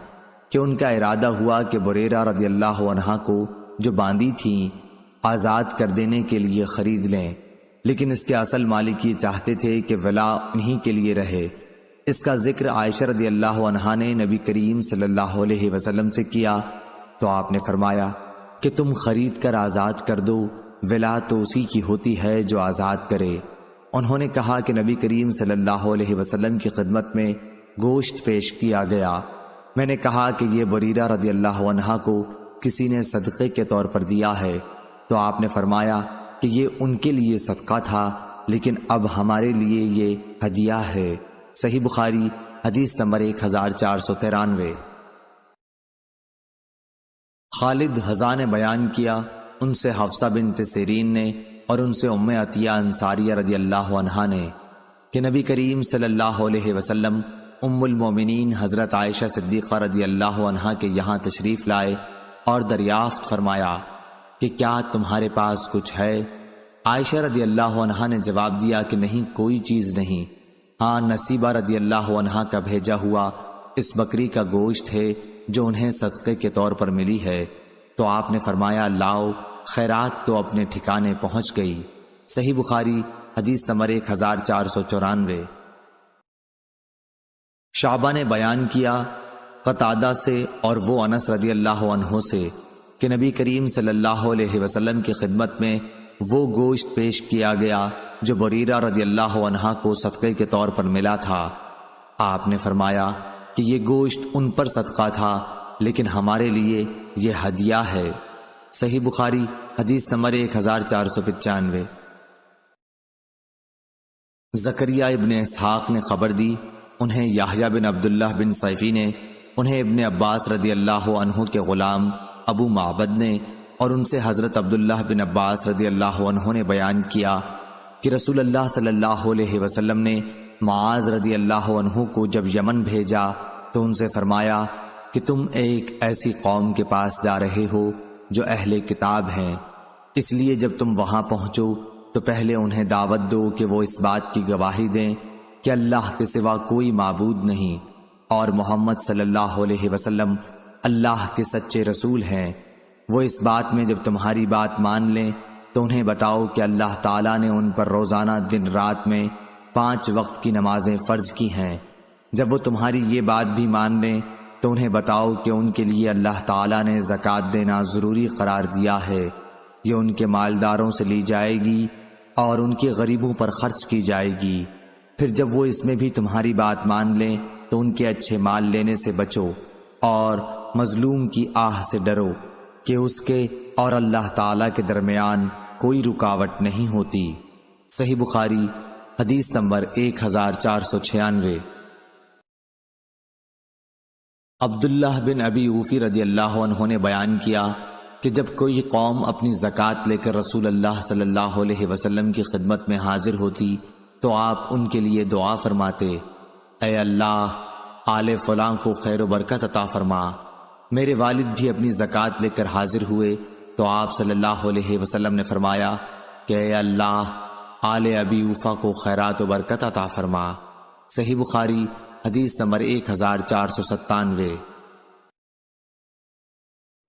کہ ان کا ارادہ ہوا کہ بریرہ رضی اللہ عنہا کو جو باندھی تھیں آزاد کر دینے کے لیے خرید لیں، لیکن اس کے اصل مالک یہ چاہتے تھے کہ ولا انہی کے لیے رہے۔ اس کا ذکر عائشہ رضی اللہ عنہا نے نبی کریم صلی اللہ علیہ وسلم سے کیا تو آپ نے فرمایا کہ تم خرید کر آزاد کر دو، ولا تو اسی کی ہوتی ہے جو آزاد کرے۔ انہوں نے کہا کہ نبی کریم صلی اللہ علیہ وسلم کی خدمت میں گوشت پیش کیا گیا۔ میں نے کہا کہ یہ بریرہ رضی اللہ عنہا کو کسی نے صدقے کے طور پر دیا ہے تو آپ نے فرمایا کہ یہ ان کے لیے صدقہ تھا، لیکن اب ہمارے لیے یہ ہدیہ ہے۔ صحیح بخاری حدیث نمبر 1493۔ خالد حذا نے بیان کیا، ان سے حفصہ بنت سیرین نے اور ان سے ام عطیہ انصاریہ رضی اللہ عنہا نے کہ نبی کریم صلی اللہ علیہ وسلم ام المومنین حضرت عائشہ صدیقہ رضی اللہ عنہا کے یہاں تشریف لائے اور دریافت فرمایا کہ کیا تمہارے پاس کچھ ہے؟ عائشہ رضی اللہ عنہا نے جواب دیا کہ نہیں، کوئی چیز نہیں، ہاں نصیبہ رضی اللہ عنہا کا بھیجا ہوا اس بکری کا گوشت ہے جو انہیں صدقے کے طور پر ملی ہے۔ تو آپ نے فرمایا لاؤ، خیرات تو اپنے ٹھکانے پہنچ گئی۔ صحیح بخاری حدیث نمبر 1494۔ شعبہ نے بیان کیا قتادہ سے اور وہ انس رضی اللہ عنہ سے کہ نبی کریم صلی اللہ علیہ وسلم کی خدمت میں وہ گوشت پیش کیا گیا جو بریرہ رضی اللہ عنہ کو صدقے کے طور پر ملا تھا۔ آپ نے فرمایا کہ یہ گوشت ان پر صدقہ تھا، لیکن ہمارے لیے یہ ہدیہ ہے۔ صحیح بخاری حدیث نمبر 1495۔ زکریا ابن اسحاق نے خبر دی، انہیں یحییٰ بن عبداللہ بن صیفی نے، انہیں ابن عباس رضی اللہ عنہ کے غلام ابو معبد نے، اور ان سے حضرت عبداللہ بن عباس رضی اللہ عنہ نے بیان کیا کہ رسول اللہ صلی اللہ علیہ وسلم نے معاذ رضی اللہ عنہ کو جب یمن بھیجا تو ان سے فرمایا کہ تم ایک ایسی قوم کے پاس جا رہے ہو جو اہل کتاب ہیں، اس لیے جب تم وہاں پہنچو تو پہلے انہیں دعوت دو کہ وہ اس بات کی گواہی دیں کہ اللہ کے سوا کوئی معبود نہیں اور محمد صلی اللہ علیہ وسلم اللہ کے سچے رسول ہیں۔ وہ اس بات میں جب تمہاری بات مان لیں تو انہیں بتاؤ کہ اللہ تعالیٰ نے ان پر روزانہ دن رات میں 5 وقت کی نمازیں فرض کی ہیں۔ جب وہ تمہاری یہ بات بھی مان لیں تو انہیں بتاؤ کہ ان کے لیے اللہ تعالیٰ نے زکوٰۃ دینا ضروری قرار دیا ہے، یہ ان کے مالداروں سے لی جائے گی اور ان کے غریبوں پر خرچ کی جائے گی۔ پھر جب وہ اس میں بھی تمہاری بات مان لیں تو ان کے اچھے مال لینے سے بچو اور مظلوم کی آہ سے ڈرو کہ اس کے اور اللہ تعالیٰ کے درمیان کوئی رکاوٹ نہیں ہوتی۔ صحیح بخاری حدیث نمبر 1496۔ عبداللہ بن ابی اوفی رضی اللہ عنہ نے بیان کیا کہ جب کوئی قوم اپنی زکوٰۃ لے کر رسول اللہ صلی اللہ علیہ وسلم کی خدمت میں حاضر ہوتی تو آپ ان کے لیے دعا فرماتے، اے اللہ آل فلاں کو خیر و برکت عطا فرما۔ میرے والد بھی اپنی زکوٰۃ لے کر حاضر ہوئے تو آپ صلی اللہ علیہ وسلم نے فرمایا کہ اے اللہ آل ابی اوفا کو خیرات و برکت عطا فرما۔ صحیح بخاری حدیث نمبر 1497۔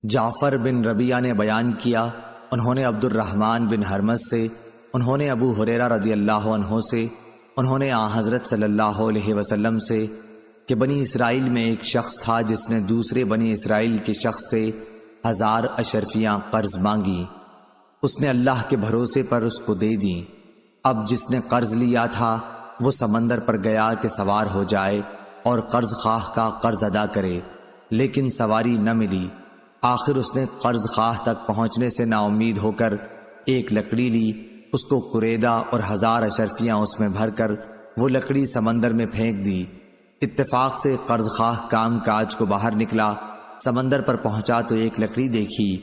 جعفر بن ربیعہ نے بیان کیا، انہوں نے عبد الرحمن بن حرمز سے، انہوں نے ابو ہریرہ رضی اللہ عنہ سے، انہوں نے حضرت صلی اللہ علیہ وسلم سے کہ بنی اسرائیل میں ایک شخص تھا جس نے دوسرے بنی اسرائیل کے شخص سے 1000 اشرفیاں قرض مانگی، اس نے اللہ کے بھروسے پر اس کو دے دیں۔ اب جس نے قرض لیا تھا وہ سمندر پر گیا کہ سوار ہو جائے اور قرض خواہ کا قرض ادا کرے، لیکن سواری نہ ملی۔ آخر اس نے قرض خواہ تک پہنچنے سے نا امید ہو کر ایک لکڑی لی، اس کو کریدا اور 1000 اشرفیاں اس میں بھر کر وہ لکڑی سمندر میں پھینک دی۔ اتفاق سے قرض خواہ کام کاج کو باہر نکلا، سمندر پر پہنچا تو ایک لکڑی دیکھی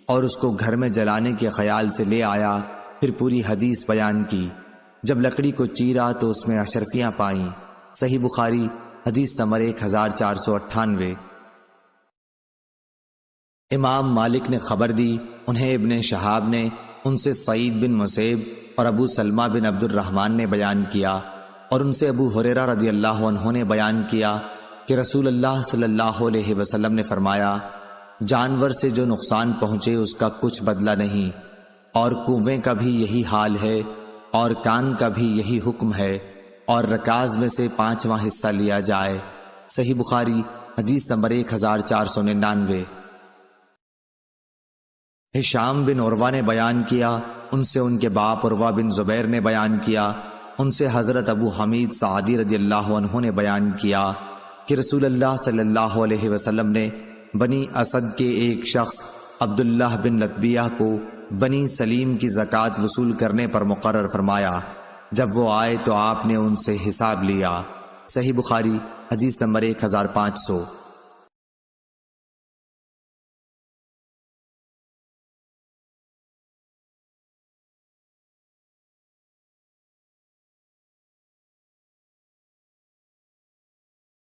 اور اس کو گھر میں جلانے کے خیال سے لے آیا، پھر پوری حدیث بیان کی۔ جب لکڑی کو چیرا تو اس میں اشرفیاں پائیں۔ صحیح بخاری حدیث نمبر 1498۔ امام مالک نے خبر دی، انہیں ابن شہاب نے، ان سے سعید بن مسیب اور ابو سلمہ بن عبد الرحمن نے بیان کیا، اور ان سے ابو ہریرہ رضی اللہ عنہ نے بیان کیا کہ رسول اللہ صلی اللہ علیہ وسلم نے فرمایا، جانور سے جو نقصان پہنچے اس کا کچھ بدلہ نہیں، اور کنویں کا بھی یہی حال ہے، اور کان کا بھی یہی حکم ہے، اور رکاز میں سے 5واں حصہ لیا جائے۔ صحیح بخاری حدیث نمبر 1499۔ ہشام بن عروہ نے بیان کیا، ان سے ان کے باپ عروہ بن زبیر نے بیان کیا، ان سے حضرت ابو حمید سعدی رضی اللہ عنہ نے بیان کیا کہ رسول اللہ صلی اللہ علیہ وسلم نے بنی اسد کے ایک شخص عبداللہ بن لطبیہ کو بنی سلیم کی زکوٰۃ وصول کرنے پر مقرر فرمایا۔ جب وہ آئے تو آپ نے ان سے حساب لیا۔ صحیح بخاری حدیث نمبر 1500۔